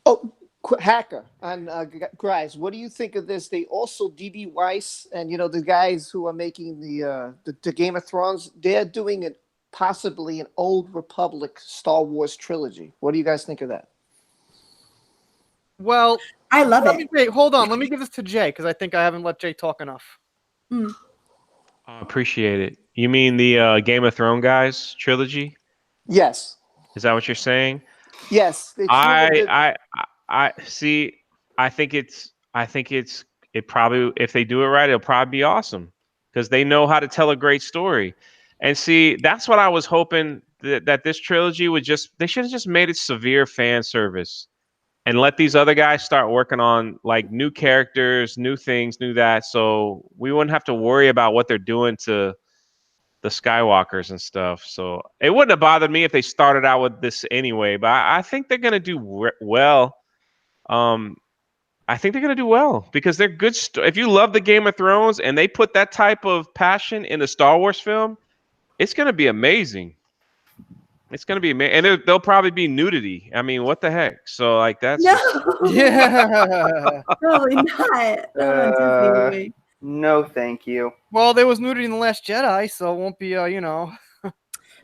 Oh, Hacker and guys, what do you think of this? They also DB Weiss and the guys who are making the Game of Thrones. They're doing possibly an Old Republic Star Wars trilogy. What do you guys think of that? Well, I love it. wait, hold on. Let me give this to Jay because I think I haven't let Jay talk enough. Appreciate it. You mean the Game of Thrones guys trilogy? Yes. Is that what you're saying? Yes. I see. I think it probably, if they do it right, it'll probably be awesome because they know how to tell a great story. And see, that's what I was hoping that this trilogy would they should have just made it severe fan service and let these other guys start working on like new characters, new things, new that. So we wouldn't have to worry about what they're doing to the Skywalkers and stuff. So it wouldn't have bothered me if they started out with this anyway, but I think they're going to do well. I think they're going to do well because they're good. If you love the Game of Thrones and they put that type of passion in a Star Wars film, it's going to be amazing. It's going to be amazing. And there'll probably be nudity. I mean, what the heck? So like that's No, Yeah. probably not. Not on Disney movie. No, thank you. Well, there was nudity in The Last Jedi, so it won't be, That's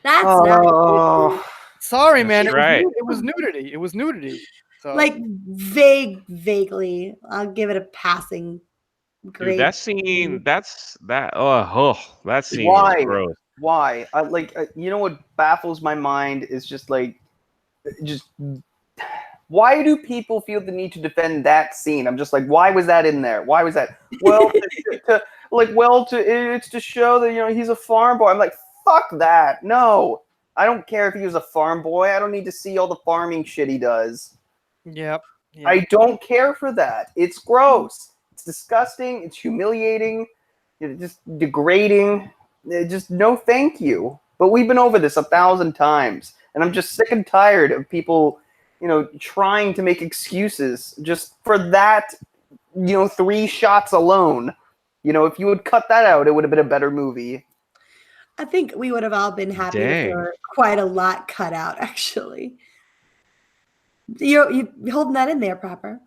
Oh. not Sorry, That's man. right. It was nudity. It was nudity. So. like vaguely. I'll give it a passing grade. Dude, that scene, that scene was Why? gross. Why? You know what baffles my mind is just why do people feel the need to defend that scene? I'm just like, why was that in there? Why was that? Well, it's to show that he's a farm boy. I'm like, fuck that. No, I don't care if he was a farm boy. I don't need to see all the farming shit he does. Yep. I don't care for that. It's gross. It's disgusting. It's humiliating. It's just degrading. Just no thank you. But we've been over this 1,000 times. And I'm just sick and tired of people, trying to make excuses just for that, 3 shots alone. If you would cut that out, it would have been a better movie. I think we would have all been happy if there were quite a lot cut out, actually. You're holding that in there proper.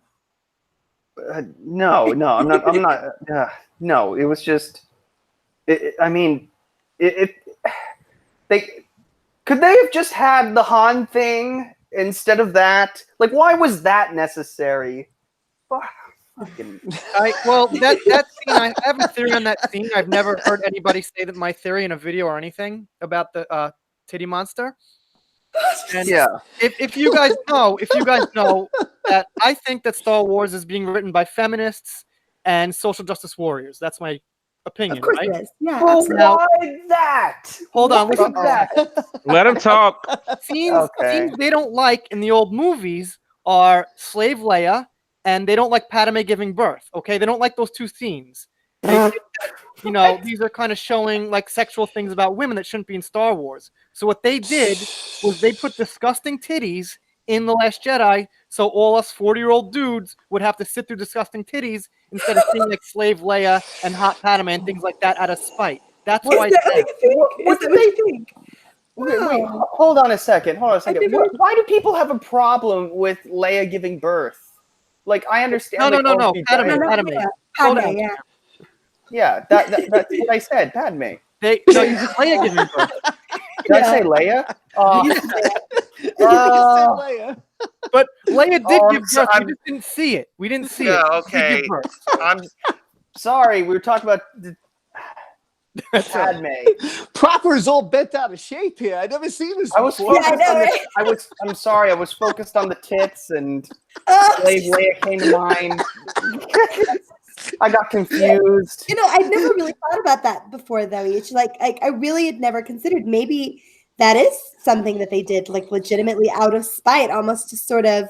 No, I'm not. I'm not. No, it was just. They could they have just had the Han thing instead of that? Like, why was that necessary? Well, that scene, I have a theory on that scene. I've never heard anybody say that my theory in a video or anything about the titty monster. And yeah. If you guys know that I think that Star Wars is being written by feminists and social justice warriors. That's my opinion, Of course right? it is. Yeah, Well, absolutely. why that? Hold on, Why listen. that? Let him talk. Scenes they don't like in the old movies are Slave Leia, and they don't like Padme giving birth. Okay, they don't like those 2 scenes. They think that, these are kind of showing like sexual things about women that shouldn't be in Star Wars. So what they did was they put disgusting titties in The Last Jedi, so all us 40-year-old dudes would have to sit through disgusting titties instead of seeing like Slave Leia and hot Padme and things like that out of spite. That's why. What do they think? Wait, hold on a second. Why do people have a problem with Leia giving birth? Like, I understand. No. Padme. Yeah, that's what I said. Padme. Leia giving birth. Did I say Leia? You said Leia. But Leia did give birth. We just didn't see it. We didn't see it. Okay. I'm sorry. We were talking about Padme. Proper's all bent out of shape here. I've never seen this before. I'm sorry. I was focused on the tits, and Slave Leia came to mind. I got confused. I'd never really thought about that before, though. It's like I really had never considered maybe that is something that they did, like, legitimately out of spite, almost to sort of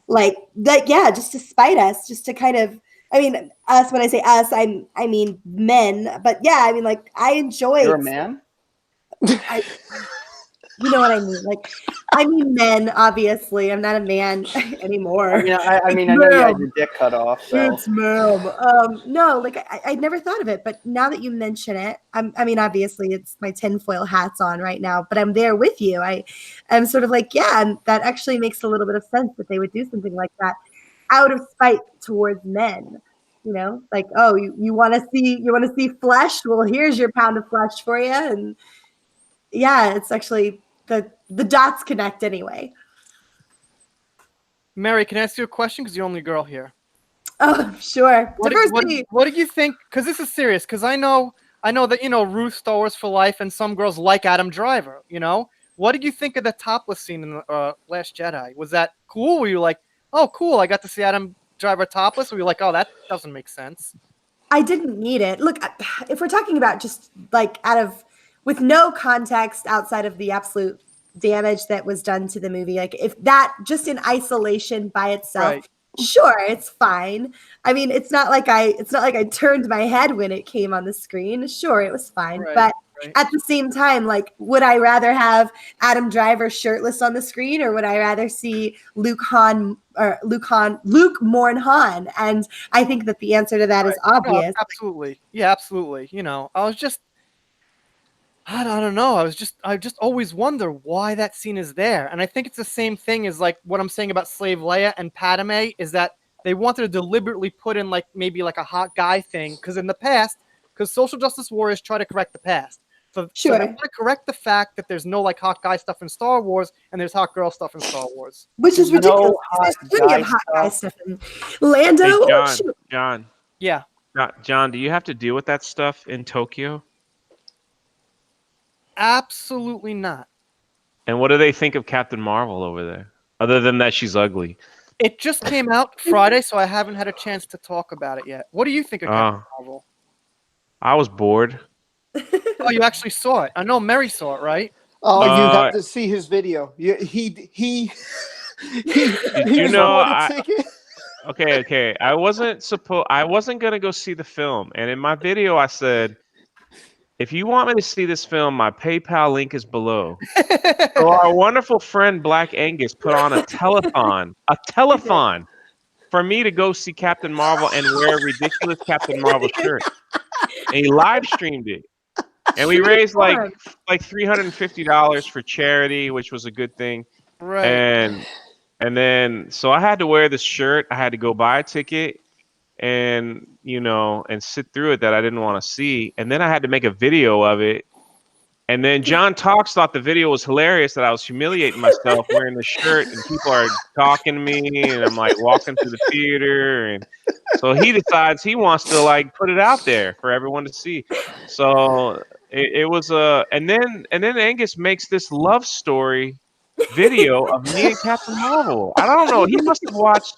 like that. Yeah, just to spite us, just to kind of. I mean, us. When I say us, I mean men. But yeah, I mean, like, I enjoy. You're a man. You know what I mean? Like, I mean men, obviously. I'm not a man anymore. I know you had your dick cut off. So. It's ma'am. No, like, I never thought of it, but now that you mention it, I mean, obviously, it's my tinfoil hat's on right now, but I'm there with you. I'm sort of like, yeah, and that actually makes a little bit of sense that they would do something like that out of spite towards men. Like, oh, you want to see flesh? Well, here's your pound of flesh for you, and yeah, it's actually the dots connect anyway. Mary, can I ask you a question? Because you're the only girl here. Oh, sure. Diversity. What do you think? Because this is serious. Because I know that Ruth Star Wars for life, and some girls like Adam Driver. What did you think of the topless scene in the Last Jedi? Was that cool? Were you like, oh, cool, I got to see Adam Driver topless? Or were you like, oh, that doesn't make sense? I didn't need it. Look, if we're talking about just like with no context outside of the absolute damage that was done to the movie, like if that just in isolation by itself, Right. sure, it's fine. I mean, it's not like I turned my head when it came on the screen. Sure, it was fine, Right, but right. at the same time, like, would I rather have Adam Driver shirtless on the screen, or would I rather see Luke Mourn Han? And I think that the answer to that is No, obvious. absolutely. Yeah, absolutely. I was just, I don't know. I just always wonder why that scene is there. And I think it's the same thing as like what I'm saying about Slave Leia and Padme, is that they wanted to deliberately put in like maybe like a hot guy thing. Because in the past, because social justice warriors try to correct the past. So Sure. they want to correct the fact that there's no like hot guy stuff in Star Wars and there's hot girl stuff in Star Wars. Which is No ridiculous. hot There's plenty guy of hot guy stuff. stuff in Lando. Hey, oh, shoot. John, Yeah. John, do you have to deal with that stuff in Tokyo? Absolutely not. And what do they think of Captain Marvel over there? Other than that, she's ugly. It just came out Friday, so I haven't had a chance to talk about it yet. What do you think of Captain Marvel? I was bored. Oh, you actually saw it. I know Mary saw it, right? Oh, you have to see his video. He Did you know? bought a ticket. Okay. I wasn't gonna go see the film, and in my video I said, if you want me to see this film, my PayPal link is below. So our wonderful friend Black Angus put on a telethon for me to go see Captain Marvel and wear a ridiculous Captain Marvel shirt. And he live streamed it. And we raised like $350 for charity, which was a good thing. Right. And then so I had to wear this shirt. I had to go buy a ticket and sit through it that I didn't want to see. And then I had to make a video of it. And then John Talks thought the video was hilarious, that I was humiliating myself wearing the shirt, and people are talking to me, and I'm like walking through the theater, and so he decides he wants to like put it out there for everyone to see. So it was and then Angus makes this love story video of me and Captain Marvel. I don't know. He must have watched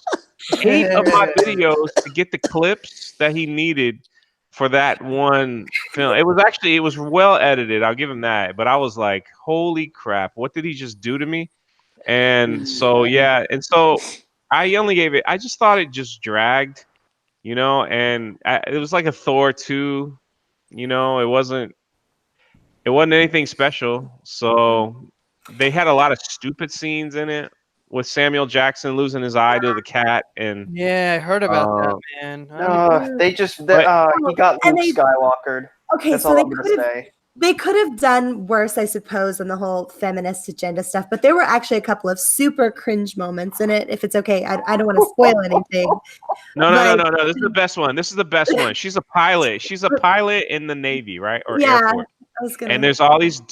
8 of my videos to get the clips that he needed for that one film. It was well edited. I'll give him that. But I was like, holy crap, what did he just do to me? And so, yeah. And so I just thought it just dragged, and it was like a Thor 2, it wasn't anything special. So they had a lot of stupid scenes in it with Samuel Jackson losing his eye to the cat. And yeah, I heard about that, man. He got Luke Skywalkered. Okay, That's so all I'm gonna say. they could have done worse, I suppose, on the whole feminist agenda stuff. But there were actually a couple of super cringe moments in it. If it's okay, I don't want to spoil anything. No. This is the best one. This is the best one. She's a pilot. She's a pilot in the Navy, right? Or Air Force. And there's all these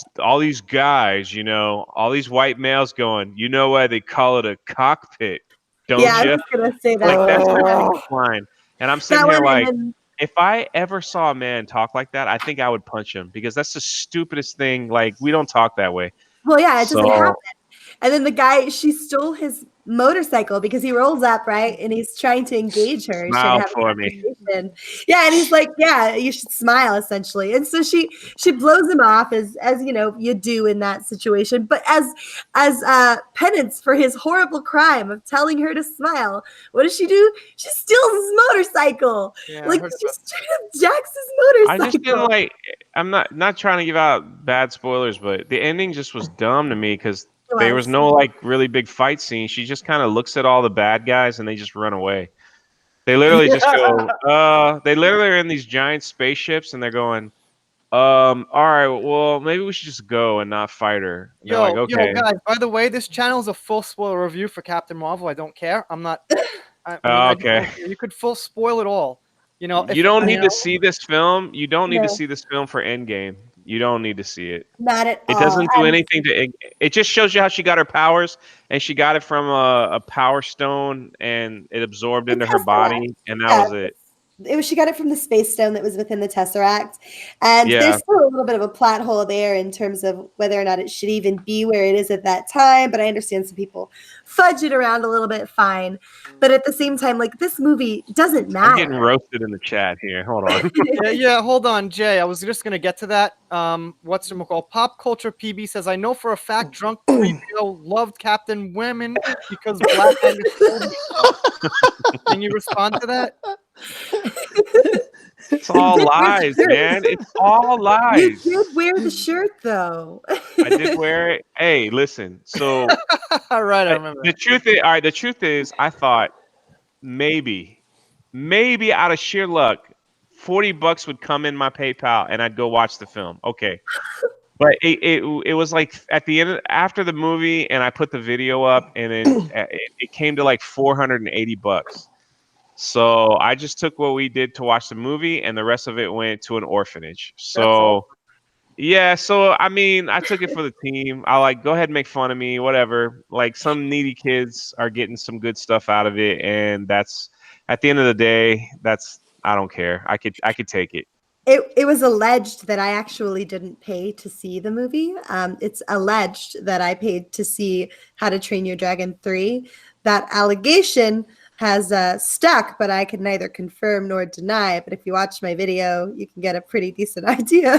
guys, all these white males going, you know why they call it a cockpit, don't you? I was gonna say that. Like that's the line. And I'm sitting here like, if I ever saw a man talk like that, I think I would punch him, because that's the stupidest thing. Like, we don't talk that way. Well, yeah, it doesn't happen. And then the guy, she stole his motorcycle because he rolls up, right? And he's trying to engage her. Smile for me. Yeah, and he's like, yeah, you should smile, essentially. And so she blows him off as you do in that situation. But as penance for his horrible crime of telling her to smile, what does she do? She steals his motorcycle. Yeah, like, she straight up jacks his motorcycle. I just didn't like. I'm not trying to give out bad spoilers, but the ending just was dumb to me, because there was no like really big fight scene. She just kind of looks at all the bad guys and they just run away. They literally just go. They literally are in these giant spaceships and they're going. All right, well, maybe we should just go and not fight her. And they're like, okay. Yo, guys, by the way, this channel is a full spoiler review for Captain Marvel. I don't care. I'm not. Okay. You could full spoil it all. You don't need to see this film. You don't need to see this film for Endgame. You don't need to see it. Not at It all. doesn't do anything to it just shows you how she got her powers, and she got it from a power stone, and it absorbed The into her Tesseract. body, and that Yeah, was it. she got it from the space stone that was within the Tesseract. And there's Yeah. still a little bit of a plot hole there in terms of whether or not it should even be where it is at that time. But I understand some people fudge it around a little bit, fine. But at the same time, like, this movie doesn't I'm getting matter. roasted in the chat here. Hold on. Yeah, hold on, Jay. I was just gonna get to that. What's it called? Pop Culture PB says, I know for a fact Drunk3P0 loved Captain Women because Black Angus told me so. Can you respond to that? It's all lies, man. It's all You lies. did wear the shirt, though. I did wear it. Hey, listen. So All right, I remember. the truth is, all right. The truth is, I thought maybe out of sheer luck, $40 would come in my PayPal and I'd go watch the film. Okay. But it was like at the end after the movie, and I put the video up, and then it came to like $480. So I just took what we did to watch the movie, and the rest of it went to an orphanage. So yeah, so I mean, I took it for the team. I like go ahead and make fun of me, whatever. Like some needy kids are getting some good stuff out of it, and that's at the end of the day, that's I don't care. I could take it. It was alleged that I actually didn't pay to see the movie. It's alleged that I paid to see How to Train Your Dragon 3. That allegation has stuck, but I can neither confirm nor deny. But if you watch my video, you can get a pretty decent idea.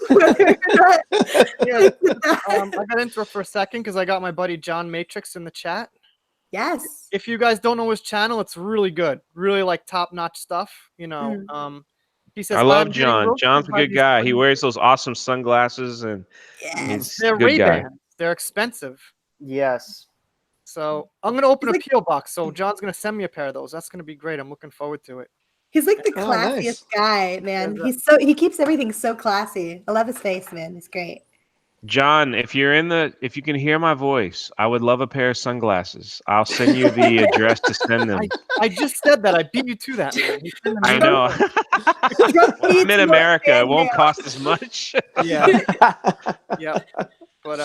Whether or not I got into it for a second because I got my buddy John Matrix in the chat. Yes. If you guys don't know his channel, it's really good. Really like top-notch stuff, you know. He says, I love "I'm getting John. roasted John's a by good these guy. He funny-" wears those awesome sunglasses, and he's They're a good guy. Ray-Bans. They're expensive. Yes. So I'm gonna open a He's like- P.O. box. So John's gonna send me a pair of those. That's gonna be great. I'm looking forward to it. He's like the Oh, classiest nice. guy, man. Yeah, He keeps everything so classy. I love his face, man. He's great. John, if you can hear my voice, I would love a pair of sunglasses. I'll send you the address to send them. I just said that. I beat you to that, man. He sent them I in. know. I'm in America. It won't cost as much. Yeah. Yeah. But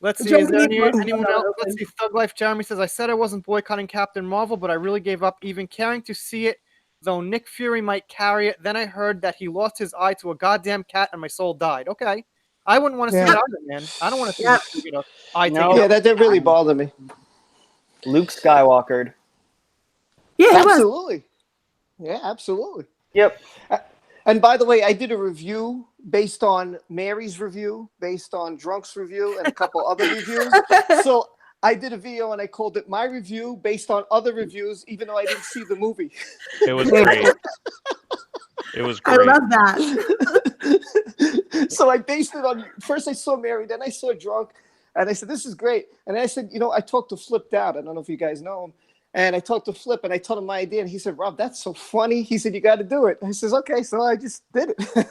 let's see. Is there anyone else? Let's see. Thug Life Jeremy says, I said I wasn't boycotting Captain Marvel, but I really gave up even caring to see it, though Nick Fury might carry it. Then I heard that he lost his eye to a goddamn cat and my soul died. Okay. I wouldn't want to see that either, man. I don't want to see Nick Fury get an eye No. taken Yeah, out. that did really bother me. Luke Skywalkered. Yeah, he was. Absolutely. Yeah, absolutely. Yep. And by the way, I did a review based on Mary's review, based on Drunk's review, and a couple other reviews. So I did a video and I called it my review based on other reviews, even though I didn't see the movie. It was great. It was I great. love that. So I based it on first I saw Mary, then I saw Drunk, and I said, this is great. And I said, I talked to Flip Dowd. I don't know if you guys know him. And I talked to Flip and I told him my idea. And he said, Rob, that's so funny. He said, you got to do it. I says, okay. So I just did it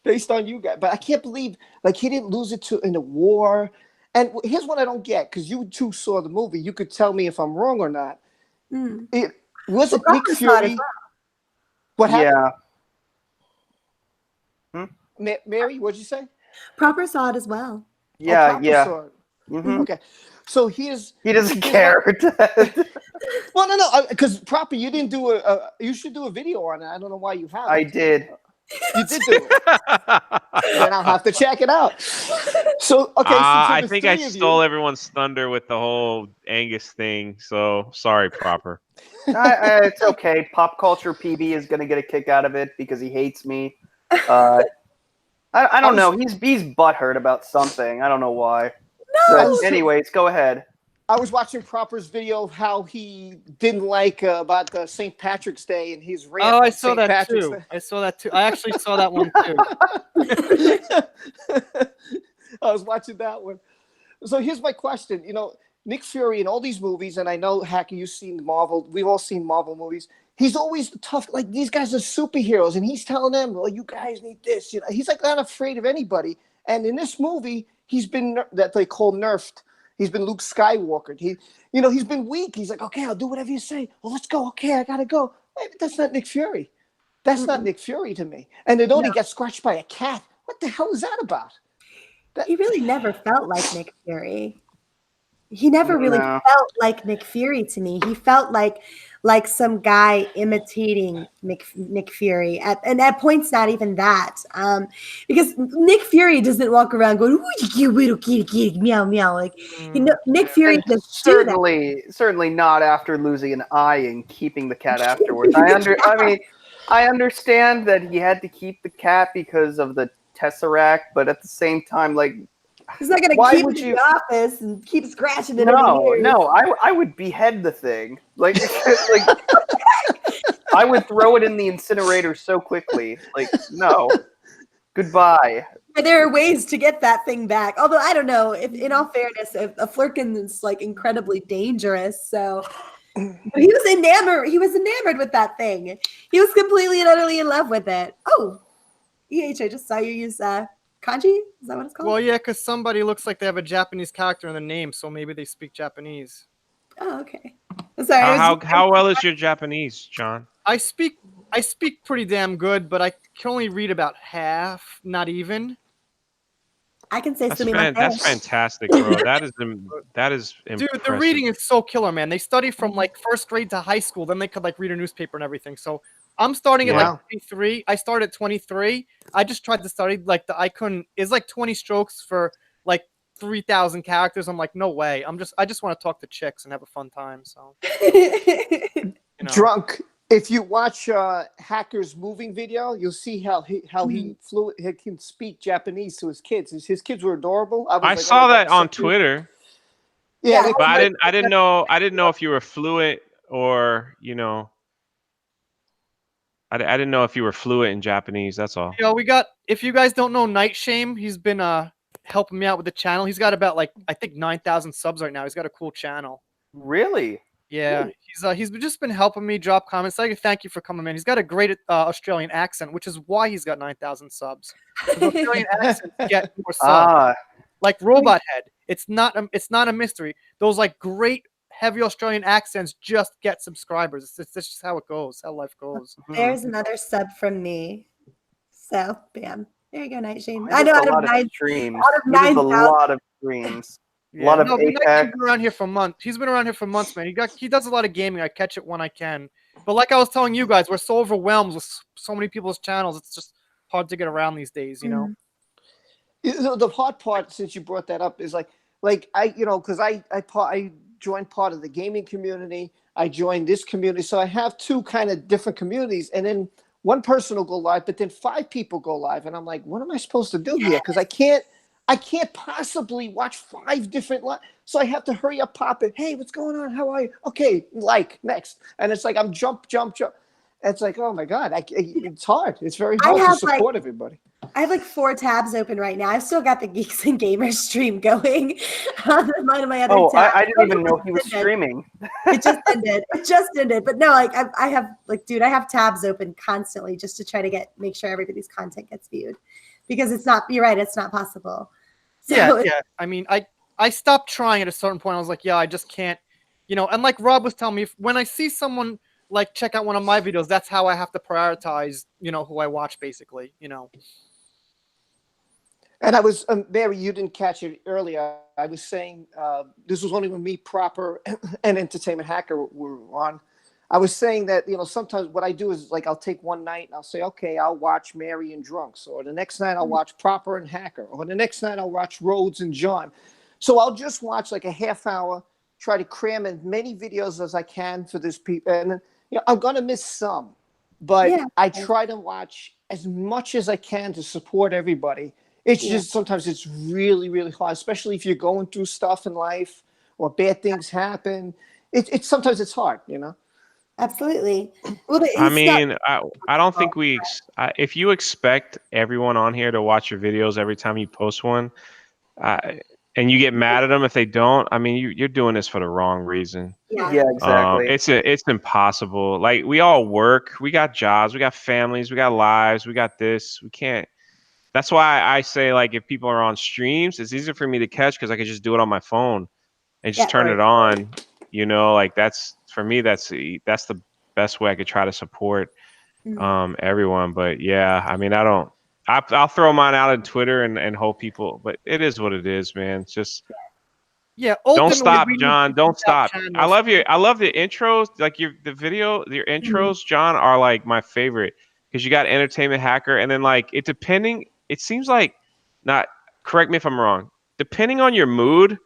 based on you guys. But I can't believe he didn't lose it in a war. And here's what I don't get, because you two saw the movie. You could tell me if I'm wrong or not. It wasn't Nick Fury. What happened? Yeah. Mary, what'd you say? Proper saw it as well. Yeah. Papa Yeah. saw it. Mm-hmm. Okay. So he doesn't care. Well, no, because Proper, you didn't do you should do a video on it. I don't know why you haven't. I did. You did do it. Then I'll have to check it out. So, okay. I think I stole everyone's thunder with the whole Angus thing. So sorry, Proper. It's okay. Pop Culture PB is going to get a kick out of it because he hates me. I don't know. He's butthurt about something. I don't know why. No. But anyways, go ahead. I was watching Proper's video of how he didn't like about St. Patrick's Day and his rant. Oh, I on saw St. that Patrick's too. Day. I saw that too. I actually saw that one too. I was watching that one. So here's my question. Nick Fury in all these movies, and I know, Hacky, you've seen Marvel. We've all seen Marvel movies. He's always tough. Like, these guys are superheroes, and he's telling them, well, you guys need this. He's like not afraid of anybody. And in this movie, he's been that they call nerfed. He's been Luke Skywalker. He's been weak. He's like, okay, I'll do whatever you say. Well, let's go. Okay, I gotta go. Hey, but that's not Nick Fury. That's not Nick Fury to me. And it only got scratched by a cat. What the hell is that about? He really never felt like Nick Fury. He never really felt like Nick Fury to me. He felt like some guy imitating Nick Fury. And at points, not even that. Because Nick Fury doesn't walk around going, "Ooh, you little kitty, meow, meow." Like, Nick Fury doesn't do that. Certainly not after losing an eye and keeping the cat afterwards. I understand that he had to keep the cat because of the Tesseract, but at the same time, like, he's not going to keep it in the office and keep scratching it. No, I would behead the thing. Like, I would throw it in the incinerator so quickly. Like, no, goodbye. There are ways to get that thing back. Although I don't know. If, in all fairness, a Flurkin is like incredibly dangerous. So he was enamored. He was enamored with that thing. He was completely and utterly in love with it. Oh, EH! I just saw you use kanji. Is that what it's called? Well, yeah, because somebody looks like they have a Japanese character in the name, so maybe they speak Japanese. Oh, okay. Sorry. How well is your Japanese, John? I speak pretty damn good, but I can only read about half, not even. I can say that's fantastic, bro. That is impressive. Dude, the reading is so killer, man. They study from like first grade to high school, then they could like read a newspaper and everything. So I'm starting at like 23. I started at 23. I just tried to study like I couldn't. It's like 20 strokes for like 3,000 characters. I'm like, no way. I just want to talk to chicks and have a fun time. So Drunk. If you watch Hacker's moving video, you'll see how he can speak Japanese to his kids. His kids were adorable. I saw that on Twitter. Yeah, but I didn't know if you were fluent or I didn't know if you were fluent in Japanese. That's all. We got. If you guys don't know Night Shame, he's been helping me out with the channel. He's got about like I think 9,000 subs right now. He's got a cool channel. Really? Yeah, he's just been helping me drop comments. Like, thank you for coming, man. He's got a great Australian accent, which is why he's got 9,000 subs. Australian accents get more subs. Like Robot Head, it's not a mystery. Those like great heavy Australian accents just get subscribers. It's just how it goes, how life goes. There's another sub from me. So, bam. There you go, Night Shame. I know out of 9,000 streams. Yeah. A lot of Apex. He's been around here for months. He's been around here for months, man. He does a lot of gaming. I catch it when I can. But like I was telling you guys, we're so overwhelmed with so many people's channels. It's just hard to get around these days, you know. The hard part, since you brought that up, is like because I joined part of the gaming community. I joined this community, so I have two kind of different communities, and then one person will go live, but then 5 people go live, and I'm like, what am I supposed to do here? Because I can't possibly watch 5 different lives. So I have to hurry up, pop it. Hey, what's going on? How are you? Okay, next. And it's like I'm jump. It's like, oh my God, it's hard. It's very hard to support everybody. I have like 4 tabs open right now. I've still got the Geeks and Gamers stream going on one of my other tabs. I didn't even know he was streaming. It just ended. But no, like I have I have tabs open constantly just to try to make sure everybody's content gets viewed. Because you're right, it's not possible. So yeah. I mean, I stopped trying at a certain point. I was like, I just can't, and like Rob was telling me, when I see someone like check out one of my videos, that's how I have to prioritize, who I watch basically, And I was, Mary, you didn't catch it earlier. I was saying, this was only when me, Proper, and Entertainment Hacker were on. I was saying that, sometimes what I do is like I'll take one night and I'll say, okay, I'll watch Mary and Drunks, or the next night I'll watch Proper and Hacker, or the next night I'll watch Rhodes and John. So I'll just watch like a half hour, try to cram in many videos as I can for this people. And I'm going to miss some, but I try to watch as much as I can to support everybody. It's just sometimes it's really, really hard, especially if you're going through stuff in life or bad things happen. It's sometimes it's hard, Absolutely. Well, I don't think if you expect everyone on here to watch your videos every time you post one, and you get mad at them if they don't, I mean, you're doing this for the wrong reason. Yeah, exactly. It's impossible. Like, we all work, we got jobs, we got families, we got lives, we got this. We can't. That's why I say, like, if people are on streams, it's easier for me to catch because I can just do it on my phone and just turn it on. Like, that's for me. That's the best way I could try to support everyone. But yeah, I mean, I'll throw mine out on Twitter and hope people. But it is what it is, man. It's just Yeah, don't ultimately, stop, we need John. to Don't keep out stop. I channels. love you. I love the intros. Like your intros, John, are like my favorite because you got Entertainment Hacker, and then like it seems like not. Correct me if I'm wrong. Depending on your mood,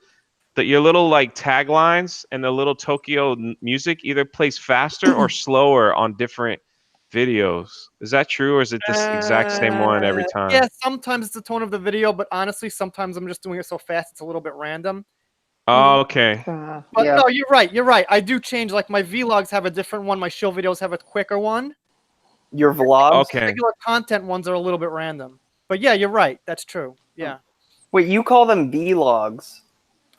that your little like taglines and the little Tokyo music either plays faster or slower on different videos. Is that true, or is it this exact same one every time? Yeah, sometimes it's the tone of the video, but honestly, sometimes I'm just doing it so fast it's a little bit random. Oh, okay. But no, you're right. You're right. I do change. Like my vlogs have a different one. My show videos have a quicker one. Your vlogs? Okay. Regular content ones are a little bit random. But yeah, you're right. That's true. Yeah. Wait, you call them vlogs?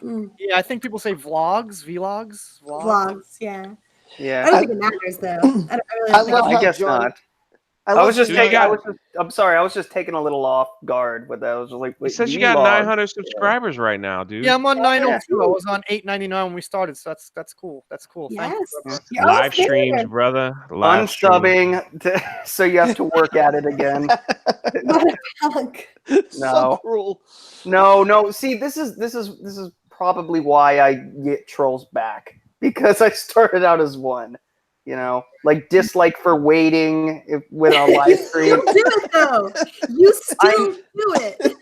Yeah, I think people say vlogs, vlogs. Vlogs, yeah. Yeah. I don't think it matters though. I really don't think I guess John, not. I I was love just John. taking. I'm sorry. I was just taking a little off guard with that. I was just like, It wait, says you got vlogs? 900 subscribers right now, dude. Yeah, I'm on yeah. 902. I was on 899 when we started, so that's cool. That's cool. Thank you. Yes. Trevor. You're Live almost there. streams, brother. Live streams. Unsubbing, so you have to work at it again. What a punk. No. So cruel. No. See, this is probably why I get trolls back, because I started out as one. You know, like dislike for waiting with a live You stream. still do it though. You still do it.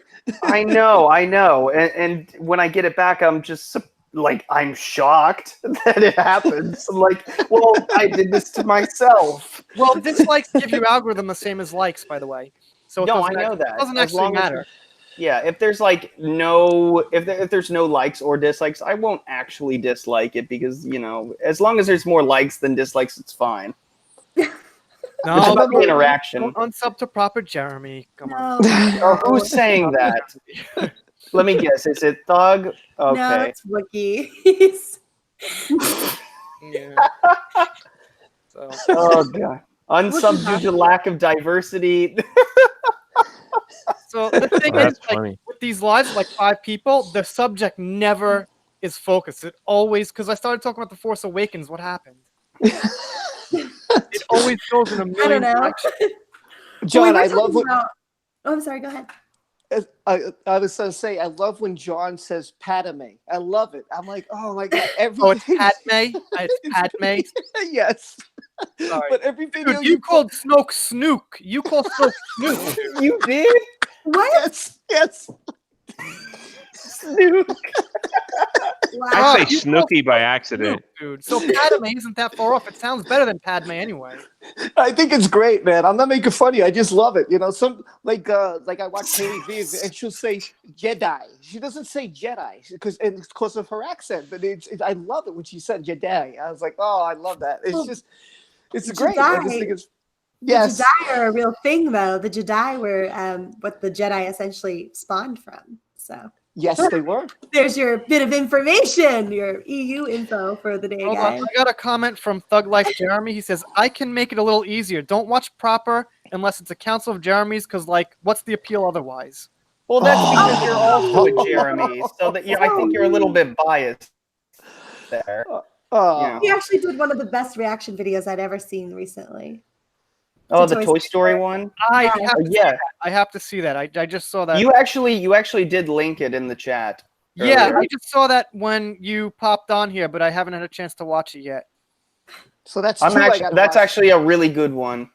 I know, and when I get it back, I'm just like, I'm shocked that it happens. I'm like, well, I did this to myself. Well, dislikes give you algorithm the same as likes, by the way. So it No, I doesn't know actually, that. It doesn't As actually long as- matter. Yeah, if there's like if there's no likes or dislikes, I won't actually dislike it, because, you know, as long as there's more likes than dislikes, it's fine. No, It's about the interaction. Don't unsub to proper Jeremy. Come on. Oh, who's saying that? Let me guess. Is it Thug? Okay. No, it's Wookie. Yeah. So. Oh god. Unsub due to lack of diversity. So the thing That's is, like, funny. with these lives, like 5 people, the subject never is focused. It always, because I started talking about The Force Awakens, what happened? It always goes in a I don't million know. directions. John, Well, I we were love talking what about- Oh, I'm sorry. Go ahead. I was going to say. I love when John says Padme. I love it. I'm like, oh my god, Oh, it's everything. Padme? It's Padme? Yes. Sorry. But every video Dude, you called Snoke Snook. You called Snoke Snook. Dude. You did? What? Yes. Snook. Wow. I say you called Snooki by Snoke accident. Snook, dude. So Padme isn't that far off. It sounds better than Padme anyway. I think it's great, man. I'm not making funny. I just love it. You know, some like I watch Haley V, and she'll say Jedi. She doesn't say Jedi because of her accent. But I love it when she said Jedi. I was like, oh, I love that. It's great. I just think it's yes. The Jedi are a real thing, though. The Jedi were what the Jedi essentially spawned from. So Yes, they were. there's your bit of information, your EU info for the day, Hold on. guys. I got a comment from Thug Life Jeremy. He says, I can make it a little easier. Don't watch proper unless it's a Council of Jeremy's, because, like, what's the appeal otherwise? Well, that's because you're also a Jeremy, so that I think you're a little bit biased there. Oh, He actually did one of the best reaction videos I'd ever seen recently. Oh, To the Toy Toy Story one? I Yeah. have to see Yeah. that. I have to see that. I just saw that. You actually did link it in the chat. Yeah, earlier. I just saw that when you popped on here, but I haven't had a chance to watch it yet. so that's I'm two I actually gotta that's watch. actually a really good one,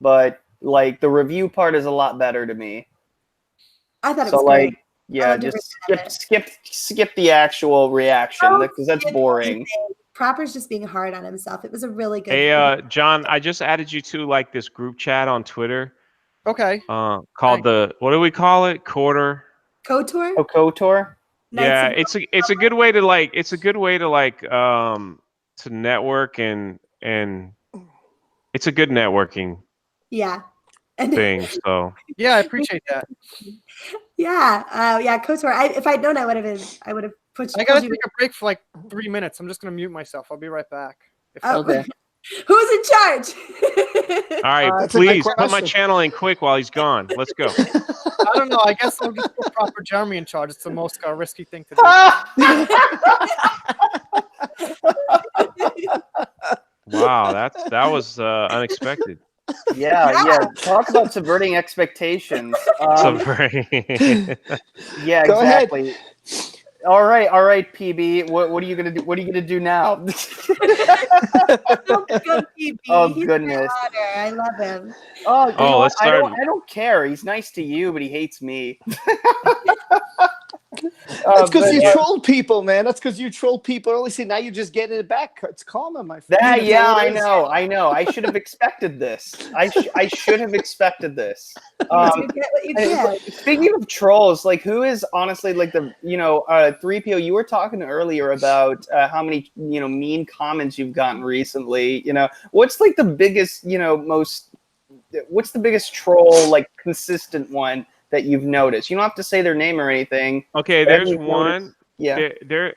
but like the review part is a lot better to me. I thought it So was like, great. yeah, loved just every minute skip the actual reaction, Don't because that's skip boring. anything. Proper's just being hard on himself. It was a really good Hey, John, I just added you to like this group chat on Twitter. Okay. Called Thanks. what do we call it? Quarter. KOTOR. Oh, KOTOR? Yeah, Knights of- it's a good way to like to network and it's a good networking yeah. And thing. So Yeah, I appreciate that. yeah, KOTOR. If I'd known, I would have put. I gotta told you- take a break for like 3 minutes. I'm just gonna mute myself. I'll be right back. If Oh, Okay. Who's in charge? all right, That's a good please put my question. channel in quick while he's gone. Let's go. I don't know. I guess I'll just put proper Jeremy in charge. It's the most risky thing to do. Wow, that was unexpected. Yeah. Talk about subverting expectations. Subverting. Yeah, Go ahead. exactly. All right, PB. What are you gonna do? What are you gonna do now? Don't go, PB. Oh He's goodness. my honor. I love him. Oh, you Oh, know what? let's start. I don't care. He's nice to you, but he hates me. That's because But, you trolled people, man. That's because you trolled people early. See, now you're just getting it back. It's karma, my friend. That's yeah, all it I is. know. I should have expected this. I should have expected this. You get what you get. Speaking of trolls, like who is honestly like the 3PO? You were talking earlier about how many mean comments you've gotten recently. What's like the biggest what's the biggest troll like consistent one that you've noticed? You don't have to say their name or anything. Okay, but there's you've one. noticed- Yeah.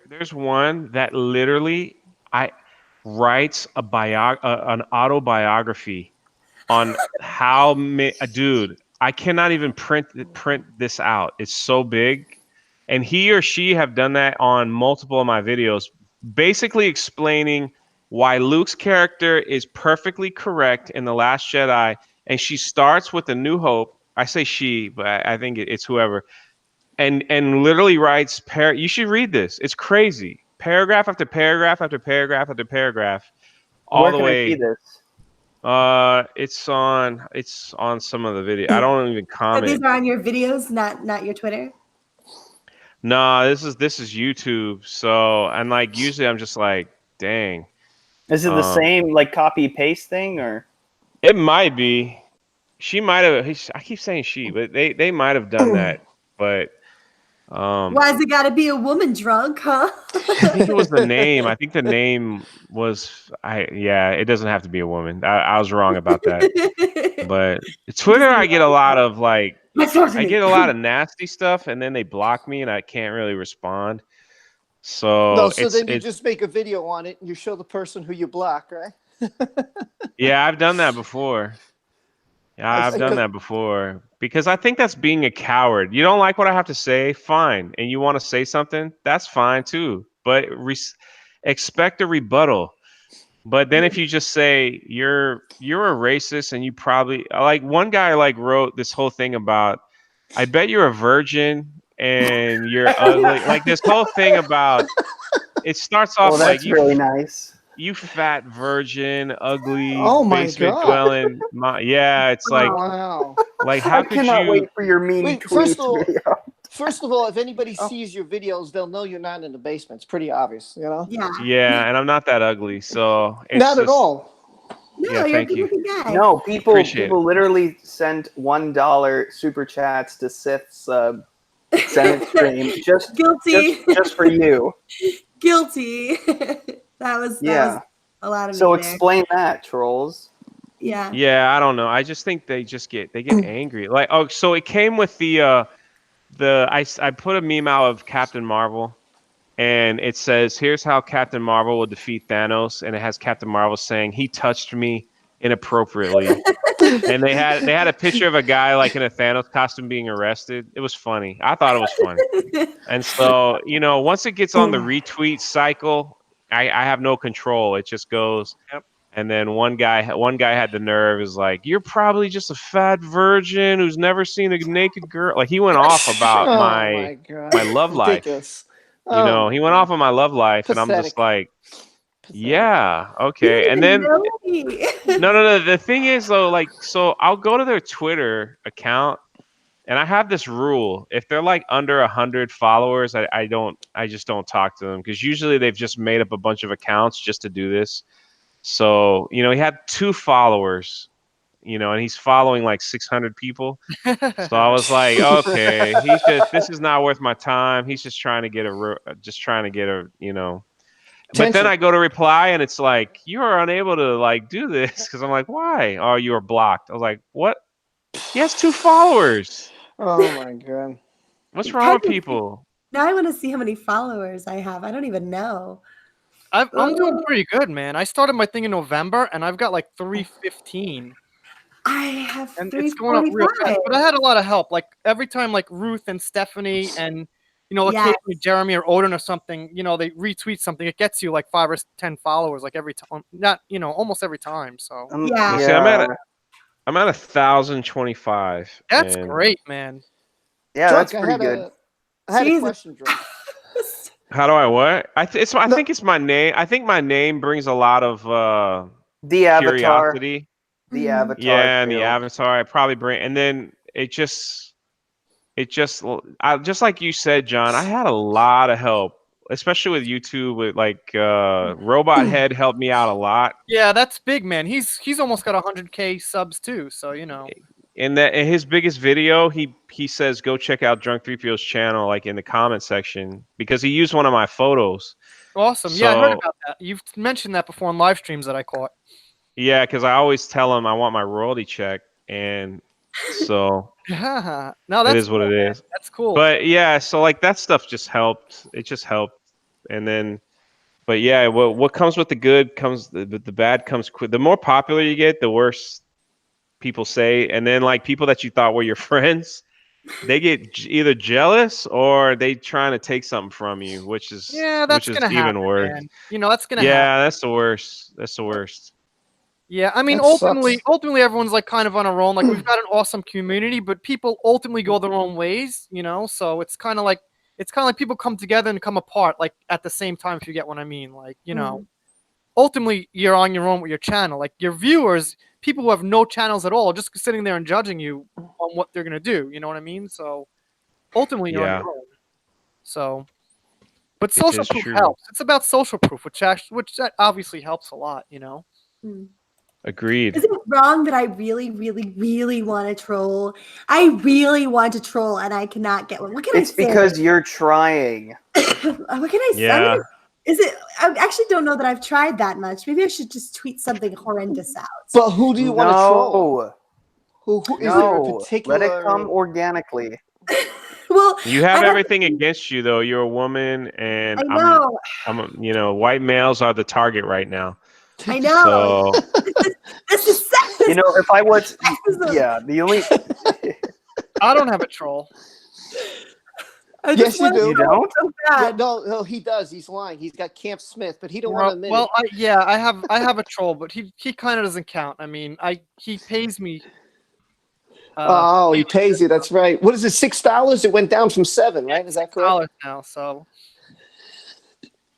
There's one that literally writes an autobiography on dude. I cannot even print this out. It's so big, and he or she have done that on multiple of my videos, basically explaining why Luke's character is perfectly correct in The Last Jedi, and she starts with A New Hope. I say she, but I think it's whoever. And literally writes you should read this. It's crazy. Paragraph after paragraph after paragraph after paragraph, all Where the can I way. see this? It's on some of the video. I don't even So comment. these are on your videos, not your Twitter. No, this is YouTube. So, and like usually I'm just like, dang. Is it the same like copy paste thing or? It might be. She might have. I keep saying she, but they might have done that. But Why's it got to be a woman drunk, huh? I think it was the name. I think the name was Yeah, it doesn't have to be a woman. I was wrong about that. But Twitter, I get a lot of like, I get a lot of nasty stuff, and then they block me, and I can't really respond. So Then you just make a video on it and you show the person who you block, right? Yeah, I've done that before. Yeah, I've done that before because I think that's being a coward. You don't like what I have to say, fine, and you want to say something, that's fine too. But expect a rebuttal. But then if you just say you're a racist and you probably like one guy like wrote this whole thing about, I bet you're a virgin and you're ugly. Like this whole thing about it starts off like that's really nice. You fat virgin, ugly, Oh my basement God. dwelling. Yeah, it's like, Wow. like how I could cannot you? wait for your mean tweets video. First of all, if anybody sees your videos, they'll know you're not in the basement. It's pretty obvious, Yeah. Yeah, and I'm not that ugly, so it's not at all. No, Yeah, you're a thank you. good-looking guy. No, people Appreciate literally send $1 super chats to Sith's Senate stream just Guilty. just for you. Guilty. that was a lot of So me there. explain that, trolls. Yeah. Yeah, I don't know. I just think they get angry. Like, oh, so it came with I put a meme out of Captain Marvel, and it says, "Here's how Captain Marvel will defeat Thanos," and it has Captain Marvel saying, "He touched me inappropriately." And they had a picture of a guy like in a Thanos costume being arrested. It was funny. I thought it was funny. And so, once it gets on the retweet cycle, I have no control. It just goes. Yep. And then one guy had the nerve is like, "You're probably just a fat virgin who's never seen a naked girl." Like he went off about my love life. He went off on my love life, and I'm just like, yeah, okay. And then no. The thing is though, like, so I'll go to their Twitter account, and I have this rule: if they're like under 100 followers, I just don't talk to them because usually they've just made up a bunch of accounts just to do this. So he had 2 followers, and he's following like 600 people. So I was like, okay, this is not worth my time. He's just trying to get But then I go to reply and it's like, you are unable to like do this because I'm like, why? Oh, you are blocked. I was like, what? He has 2 followers. Oh my God. What's wrong with people? Now I want to see how many followers I have. I don't even know. I'm doing pretty good, man. I started my thing in November and I've got like 315. I have And it's going up real fast. But I had a lot of help. Like every time like Ruth and Stephanie and occasionally Jeremy or Odin or something, they retweet something, it gets you like 5 or 10 followers like every time. Not, almost every time. So You see, I'm at 1,025. That's and great, man. Yeah, Drunk, that's pretty good. I had a Jesus. question, Drunk. How do I what? I No. think it's my name. I think my name brings a lot of The avatar. curiosity. The Mhm. avatar. Yeah, and the too. avatar. I probably bring, and then it just just like you said, John. I had a lot of help, especially with YouTube. With like Robot Head helped me out a lot. Yeah, that's big, man. He's almost got 100K subs too, so you know. In his biggest video, he says go check out Drunk3P0's channel, like in the comment section, because he used one of my photos. Awesome. Yeah, I heard So about that. You've mentioned that before in live streams that I caught. yeah, because I always tell him I want my royalty check, and so No, it that's is what cool, it man. is. That's cool. But yeah, so like that stuff just helped. It just helped, and then, but yeah, what comes with the good comes the bad comes quick. The more popular you get, the worse people say, and then like people that you thought were your friends, they get either jealous or they trying to take something from you, Yeah, which that's is gonna even happen, worse. man. You know, that's gonna happen. Yeah, that's the worst. That's the worst. Yeah, I mean, That ultimately, sucks. ultimately, everyone's like kind of on our own. Like we've got an awesome community, but people ultimately go their own ways. You know, so it's kind of like people come together and come apart like at the same time. If you get what I mean, like you know, ultimately you're on your own with your channel. Like your viewers, people who have no channels at all, just sitting there and judging you on what they're gonna do. You know what I mean? So ultimately, you're on Yeah, your own. So, but it social is proof true. helps. It's about social proof, which that obviously helps a lot. You know. Mm. Agreed. Is it wrong that I really, really, really want to troll? I really want to troll and I cannot get one. What can It's I say? because you're trying. What can I say? Yeah. Is it? I actually don't know that I've tried that much. Maybe I should just tweet something horrendous out. But who do you want to troll? No, Who is there a no. particular? Let it come organically. Well, You have I everything against you, though. You're a woman, and know. white males are the target right now. I know. So This is sexism. You know, if I was, Sexism. yeah, the only I don't have a troll. I Yes, just you want to do. You troll don't? so bad. No, he does. He's lying. He's got Camp Smith, but he don't want to admit Well, it. yeah, I have a troll, but he kind of doesn't count. I mean, he pays me. Oh, he pays you. That's right. What is it? $6? It went down from 7, right? Is that correct? $6 now. So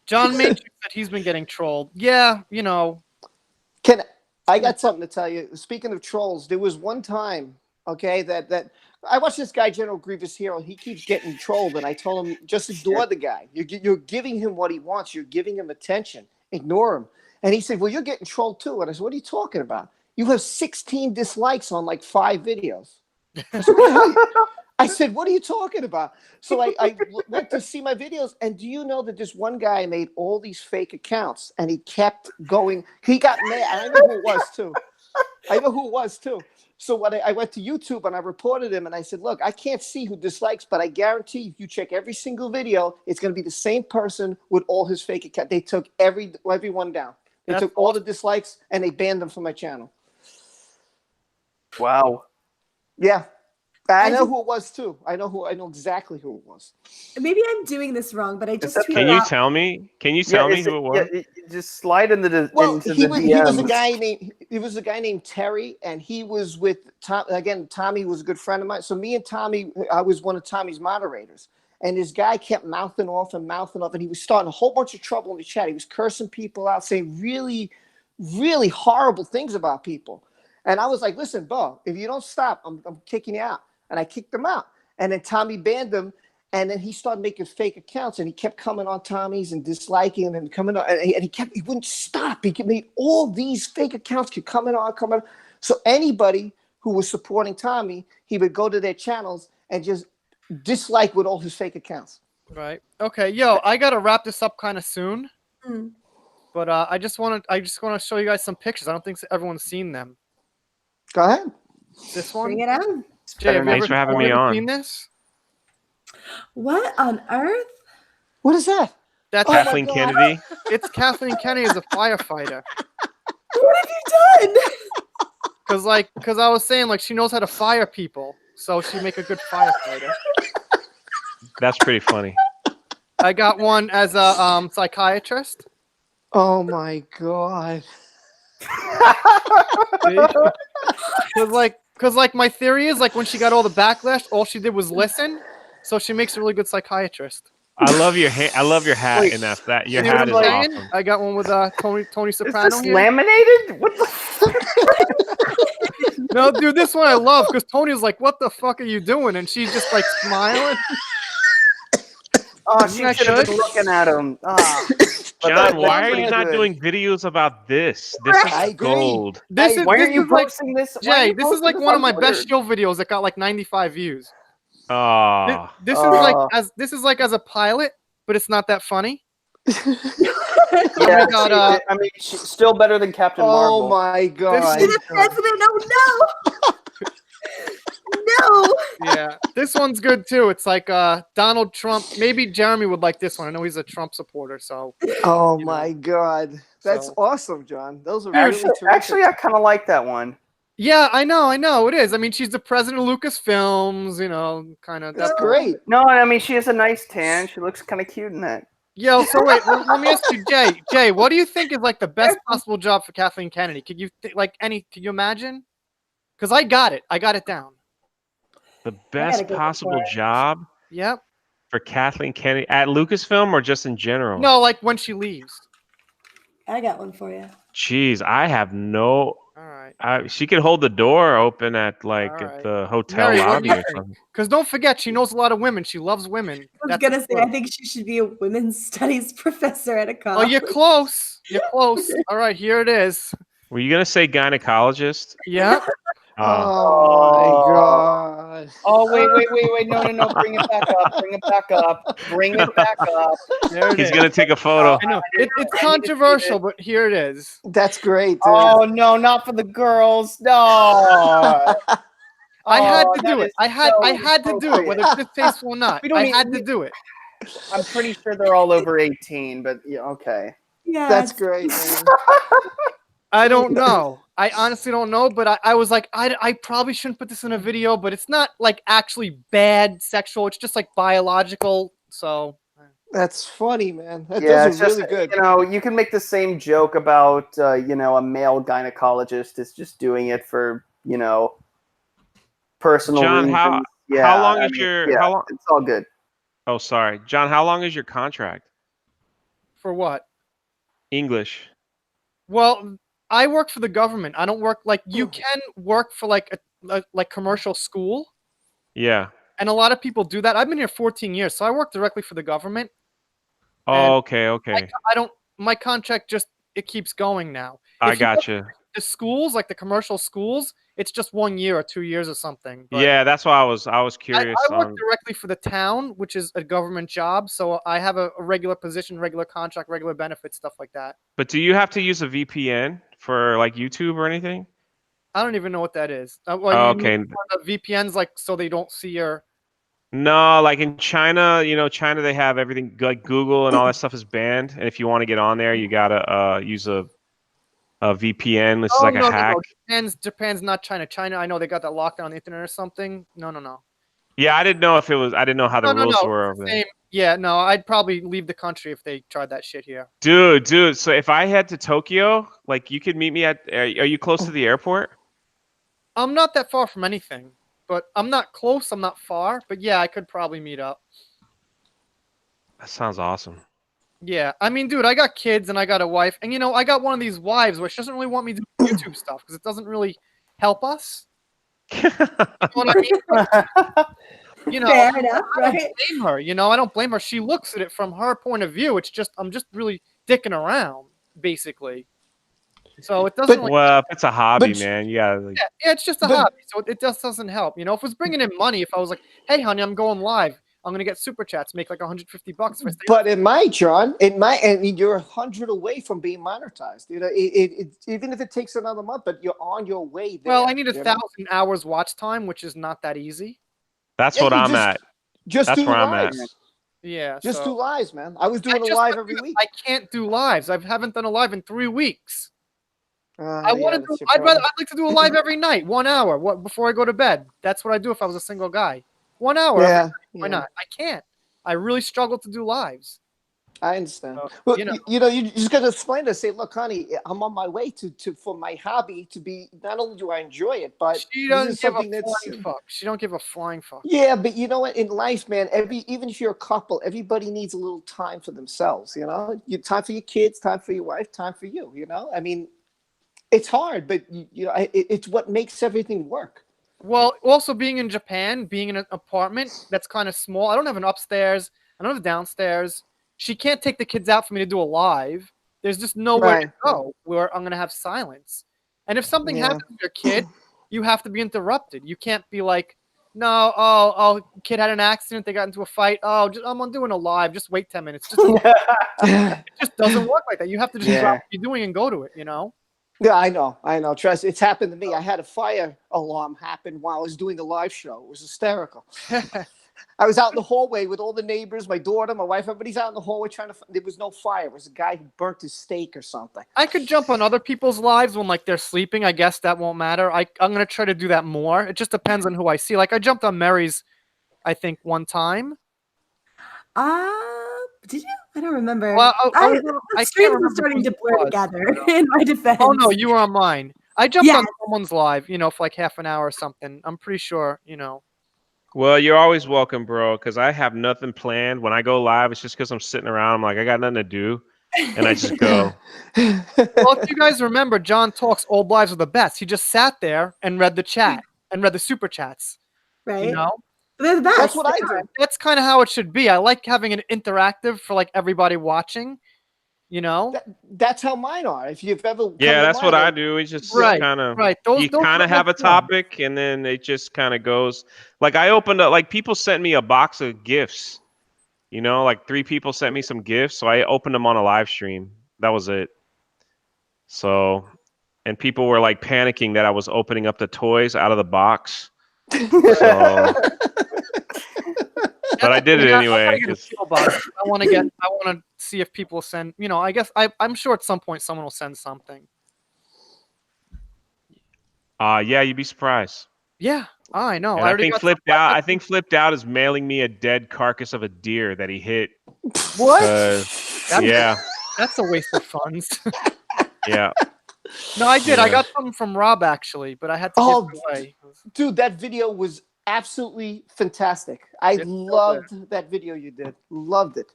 John Matrix said he's been getting trolled. Yeah, you know. I got something to tell you. Speaking of trolls, there was one time, okay, that I watched this guy, General Grievous Hero. He keeps getting trolled, and I told him just ignore the guy. You're giving him what he wants. You're giving him attention. Ignore him. And he said, "Well, you're getting trolled too." And I said, "What are you talking about? You have 16 dislikes on like 5 videos." I said, "What are you talking about?" So I went to see my videos, and do you know that this one guy made all these fake accounts, and he kept going. He got mad. I know who it was too. So I went to YouTube and I reported him, and I said, "Look, I can't see who dislikes, but I guarantee if you check every single video, it's going to be the same person with all his fake accounts." They took everyone down. They That's took all the dislikes and they banned them from my channel. Wow. Yeah. I know who it was too. I know exactly who it was. Maybe I'm doing this wrong, but I just that tweeted can you out. tell me? Can you tell me who it was? Yeah, just slide into the He DMs. was a guy named Terry, and he was with Tom. Again, Tommy was a good friend of mine. So me and Tommy, I was one of Tommy's moderators, and this guy kept mouthing off, and he was starting a whole bunch of trouble in the chat. He was cursing people out, saying really, really horrible things about people. And I was like, "Listen, Bo, if you don't stop, I'm kicking you out." And I kicked him out. And then Tommy banned him. And then he started making fake accounts, and he kept coming on Tommy's and disliking and coming on, and he wouldn't stop. He made all these fake accounts keep coming on. So anybody who was supporting Tommy, he would go to their channels and just dislike with all his fake accounts. Right. Okay. Yo, I gotta wrap this up kind of soon. Mm. But I just want to show you guys some pictures. I don't think everyone's seen them. Go ahead. This one. Bring it on. Jay, have you Thanks ever, for having have you me ever on. seen this? What on earth? What is that? That's my Kathleen God. Kennedy. It's Kathleen Kennedy as a firefighter. What have you done? Cause I was saying like she knows how to fire people, so she'd make a good firefighter. That's pretty funny. I got one as a psychiatrist. Oh my God. See? Cause like my theory is like when she got all the backlash, all she did was listen. So she makes a really good psychiatrist. I love your I love your hat Wait, in that. Your You know hat what is I'm saying? awesome. I got one with Tony Is Soprano this here. laminated? What the? No, dude, this one I love because Tony's like, "What the fuck are you doing?" And she's just like smiling. Oh, Isn't she that should have good? been looking at him. Ah. But John, why that's are you pretty not good. doing videos about this? This I is agree. gold. This is Why this aren't you is like posting this? Why aren't Jay. you This is posting like this one on of my Twitter? best show videos that got like 95 views. Ah, This is like Oh. this is like as a pilot, but it's not that funny. Yeah, we got, I mean, she's still better than Captain Oh Marvel. my god. You're the president. Oh no. No. Yeah, this one's good too. It's like Donald Trump. Maybe Jeremy would like this one. I know he's a Trump supporter, so Oh you know, my god. That's so- awesome, John. Those are Dude, really terrific. Actually, I kind of like that one. yeah, I know it is. I mean, she's the president of Lucasfilms. You know, kind of. That's great. No, I mean, she has a nice tan. She looks kind of cute in that. Yo, so wait, let me ask you, Jay. Jay, what do you think is like the best possible job for Kathleen Kennedy? Could you Can you imagine? Because I got it down. the best go possible for it. job Yep. for Kathleen Kennedy at Lucasfilm or just in general? No, like when she leaves. I got one for you. Jeez, I have no. All right. She could hold the door open at like All right. at the hotel Mary, what do lobby you or think? something. Because don't forget, she knows a lot of women. She loves women. I was That's gonna a say, clue. I think she should be a women's studies professor at a Oh, college. you're close. You're close. All right, here it is. Were you gonna say gynecologist? Yeah. Oh my god. Oh, wait. No. Bring it back up. Bring it back up. Bring it back up. There it He's is. gonna take a photo. I know. It's controversial, but here it is. That's great, dude. Oh, no, not for the girls. No. I had Oh, to that do it. is I had to do it, inappropriate. whether it's distasteful or not. We don't I need- had to do it. I'm pretty sure they're all over 18, but yeah, okay. Yeah, That's great, man. I don't know. I honestly don't know, but I was like, I probably shouldn't put this in a video, but it's not like actually bad sexual. It's just like biological. So That's funny, man. Yeah, Those it's are just, really good. you know, you can make the same joke about, a male gynecologist is just doing it for, personal John, reasons. how long is your how long? It's all good. Oh, sorry, John. How long is your contract? for what? English. Well, I work for the government. I don't work like you can work for like a like commercial school, Yeah. and a lot of people do that. I've been here 14 years, so I work directly for the government. Oh, okay. I don't. My contract just it keeps going now. I If you got look you. at the schools, like the commercial schools, it's just 1 year or 2 years or something. But Yeah, that's why I was I curious. work directly for the town, which is a government job, so I have a regular position, regular contract, regular benefits, stuff like that. But do you have to use a VPN for like YouTube or anything? I don't even know what that is. Well, Oh, you mean okay. the VPNs, like so they don't see your. No, like in China, China they have everything like Google and all that stuff is banned, and if you want to get on there, you gotta use a VPN. This is like a hack. No. Japan's not China. China, I know they got that lockdown on the internet or something. No. Yeah, I didn't know if it was. I didn't know how the rules were over there. Same. Yeah, no, I'd probably leave the country if they tried that shit here. Dude. So if I head to Tokyo, like you could meet me at. Are you close to the airport? I'm not that far from anything, but I'm not close. I'm not far, but yeah, I could probably meet up. That sounds awesome. Yeah, I mean, dude, I got kids and I got a wife, and I got one of these wives where she doesn't really want me to do YouTube stuff because it doesn't really help us. You know what I mean? Fair enough, I don't right? blame her. I don't blame her. She looks at it from her point of view. It's just I'm just really dicking around, basically. So it doesn't. Well, if it's a hobby, but- man, you gotta. Like, Yeah, it's just a But- hobby, so it just doesn't help. If it was bringing in money, if I was like, "Hey, honey, I'm going live. I'm gonna get super chats, make like $150 if I stay." But it might, John. It might, and you're 100 away from being monetized. Even if it takes another month, but you're on your way there. Well, I need you know? 1,000 hours watch time, which is not that easy. that's Yeah, what you I'm just- at. Just That's do where I'm at. lives. Yeah, Just so. do lives, man. I was doing I a just live don't every do- week. I can't do lives. I haven't done a live in 3 weeks. I I'd like to do a live every night, 1 hour, before I go to bed. That's what I do if I was a single guy. 1 hour. Yeah. Why not? I can't. I really struggle to do lives. I understand. So, Well, you know, you just got to explain to her, say, look, honey, I'm on my way to for my hobby to be. Not only do I enjoy it, but she this doesn't is give a something that's. flying fuck. She don't give a flying fuck. Yeah, but you know what? In life, man, even if you're a couple, everybody needs a little time for themselves. You know, time for your kids, time for your wife, time for you. You know, I mean, it's hard, but it's what makes everything work. Well, also being in Japan, being in an apartment that's kind of small. I don't have an upstairs. I don't have a downstairs. She can't take the kids out for me to do a live. There's just nowhere to Right. go where I'm gonna have silence. And if something Yeah. happens with your kid, you have to be interrupted. You can't be like, no, oh, kid had an accident. They got into a fight. Oh, I'm doing a live. Just wait 10 minutes. It just doesn't work like that. You have to just drop Yeah. what you're doing and go to it. You know. Yeah, I know. Trust, it's happened to me. I had a fire alarm happen while I was doing a live show. It was hysterical. I was out in the hallway with all the neighbors, my daughter, my wife. Everybody's out in the hallway trying to. There was no fire. It was a guy who burnt his steak or something. I could jump on other people's lives when like they're sleeping. I guess that won't matter. I'm gonna try to do that more. It just depends on who I see. Like I jumped on Mary's, I think one time. Did you? I don't remember. Well, I The can't streams remember are starting whose to it blur was, together. you know? In my defense. Oh no, you were on mine. I jumped Yeah. on someone's live, you know, for like half an hour or something. I'm pretty sure, you know. Well, you're always welcome, bro, because I have nothing planned. When I go live, it's just because I'm sitting around. I'm like, I got nothing to do. And I just go. Well, if you guys remember, John Talk's old lives are the best. He just sat there and read the chat and read the super chats. Right. You know? They're the best. That's what I do. That's kind of how it should be. I like having an interactive for like everybody watching, you know? That's how mine are. If you've ever come Yeah, to that's what mine, I do. It's just Right, kind of right. you Those kind are of have a more fun. topic, and then it just kind of goes. Like I opened up, like people sent me a box of gifts. You know, like 3 people sent me some gifts, so I opened them on a live stream. That was it. So, and people were like panicking that I was opening up the toys out of the box. So, but I did it I anyway. gotta get a 'Cause, skill box. I want to see if people send, you know, I guess I'm sure at some point someone will send something. yeah, you'd be surprised. Yeah, I know. And I I already think got flipped out. I think flipped out is mailing me a dead carcass of a deer that he hit. what? Yeah, That's a waste of funds. yeah. No, I did. I Yeah. got some from Rob actually, but I had to Oh, give it away. Dude, that video was absolutely fantastic. I It's so loved that video you did. Loved it.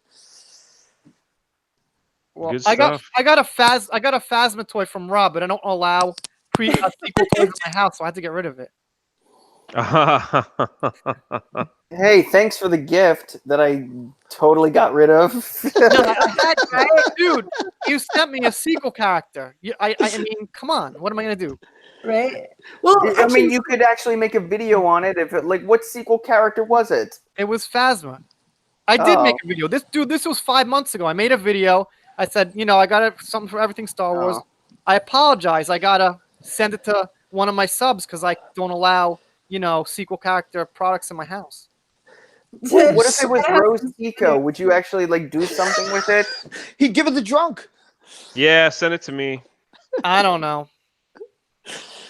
Well, Good I got stuff. I got a Phasma toy from Rob, but I don't allow sequel toys in my house, so I had to get rid of it. Hey, thanks for the gift that I totally got rid of. Dude, you sent me a sequel character. I mean, come on. What am I gonna do? Right. Well, I actually, mean, you could actually make a video on it. If it, like, what sequel character was it? It was Phasma. I did make Oh. a video. This was 5 months ago. I made a video. I said, you know, I got something for everything Star Wars. Oh. I apologize. I gotta send it to one of my subs because I don't allow, you know, sequel character products in my house. What if it was Rose Tico? Would you actually like do something with it? He'd give it the drunk. Yeah, send it to me. I don't know.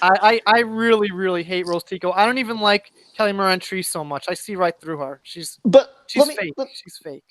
I really, really hate Rose Tico. I don't even like Kelly Moran Tree so much. I see right through her. She's fake. She's fake.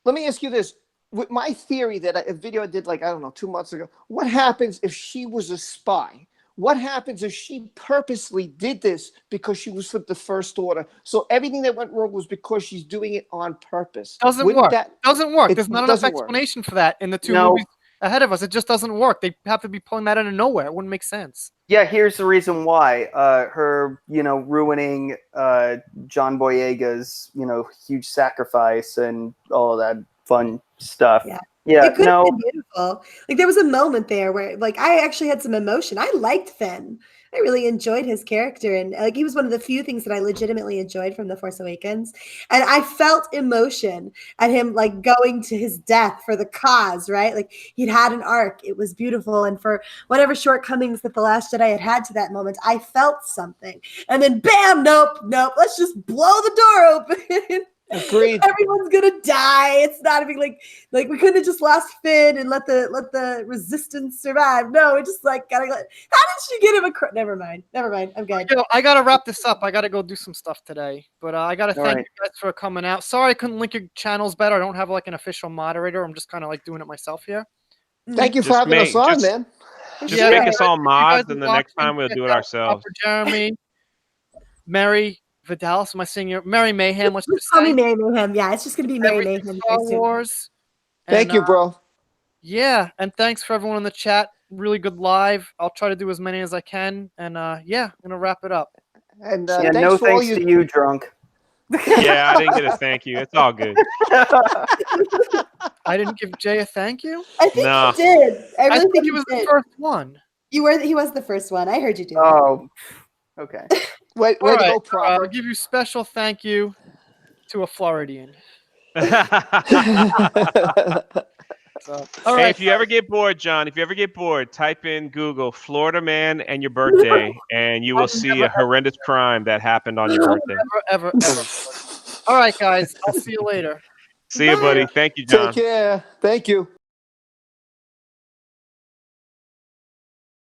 Let me ask you this. With my theory that a video I did like, I don't know, 2 months ago, what happens if she was a spy? What happens if she purposely did this because she was with the First Order? So everything that went wrong was because she's doing it on purpose. Doesn't Wouldn't work. that- Doesn't work. it There's not enough doesn't work. explanation for that in the two No. movies ahead of us. It just doesn't work. They have to be pulling that out of nowhere. It wouldn't make sense. Yeah, here's the reason why. Her, you know, ruining John Boyega's, you know, huge sacrifice and all that fun stuff. Yeah. Yeah, It could no, have been beautiful. Like there was a moment there where like I actually had some emotion. I liked Finn. I really enjoyed his character, and like he was one of the few things that I legitimately enjoyed from The Force Awakens. And I felt emotion at him like going to his death for the cause, right? Like he'd had an arc. It was beautiful, and for whatever shortcomings that The Last Jedi had to that moment, I felt something. And then bam, nope. Let's just blow the door open. Agreed. Everyone's gonna die. It's not even like we couldn't have just lost Finn and let the resistance survive. No, we just like gotta go. How did she get him a? Never mind. I'm good. Yo, I gotta wrap this up. I gotta go do some stuff today. But I gotta All thank right. you guys for coming out. Sorry I couldn't link your channels better. I don't have like an official moderator. I'm just kind of like doing it myself here. Thank you for Just having us on, man. Just Yeah, make yeah. us all If you guys mods, are and the next watching, time we'll check do it out ourselves. Proper Jeremy, Mary Vidalis. Am I saying your Mary Mayhem? Let's Just just call me say Mary Mayhem. Yeah, it's just gonna be Mary everything Mayhem. Star very soon. Wars. Thank And, you, bro. yeah, and thanks for everyone in the chat. Really good live. I'll try to do as many as I can. And yeah, I'm gonna wrap it up. And Yeah, thanks no for all thanks you. to you, drunk. Yeah, I didn't get a thank you. It's all good. I didn't give Jay a thank you. I think No. you did. I I really thought think he you was the did. first one. He was the first one. I heard you do that. Oh, okay. Way All to right, go, Proper. I'll give you special thank you to a Floridian. So, all Hey, right, if you ever get bored, John, type in Google Florida man and your birthday, and you will see a horrendous crime that happened on your birthday. ever. All right, guys. I'll see you later. See you, buddy. Thank you, Take John. care. Thank you.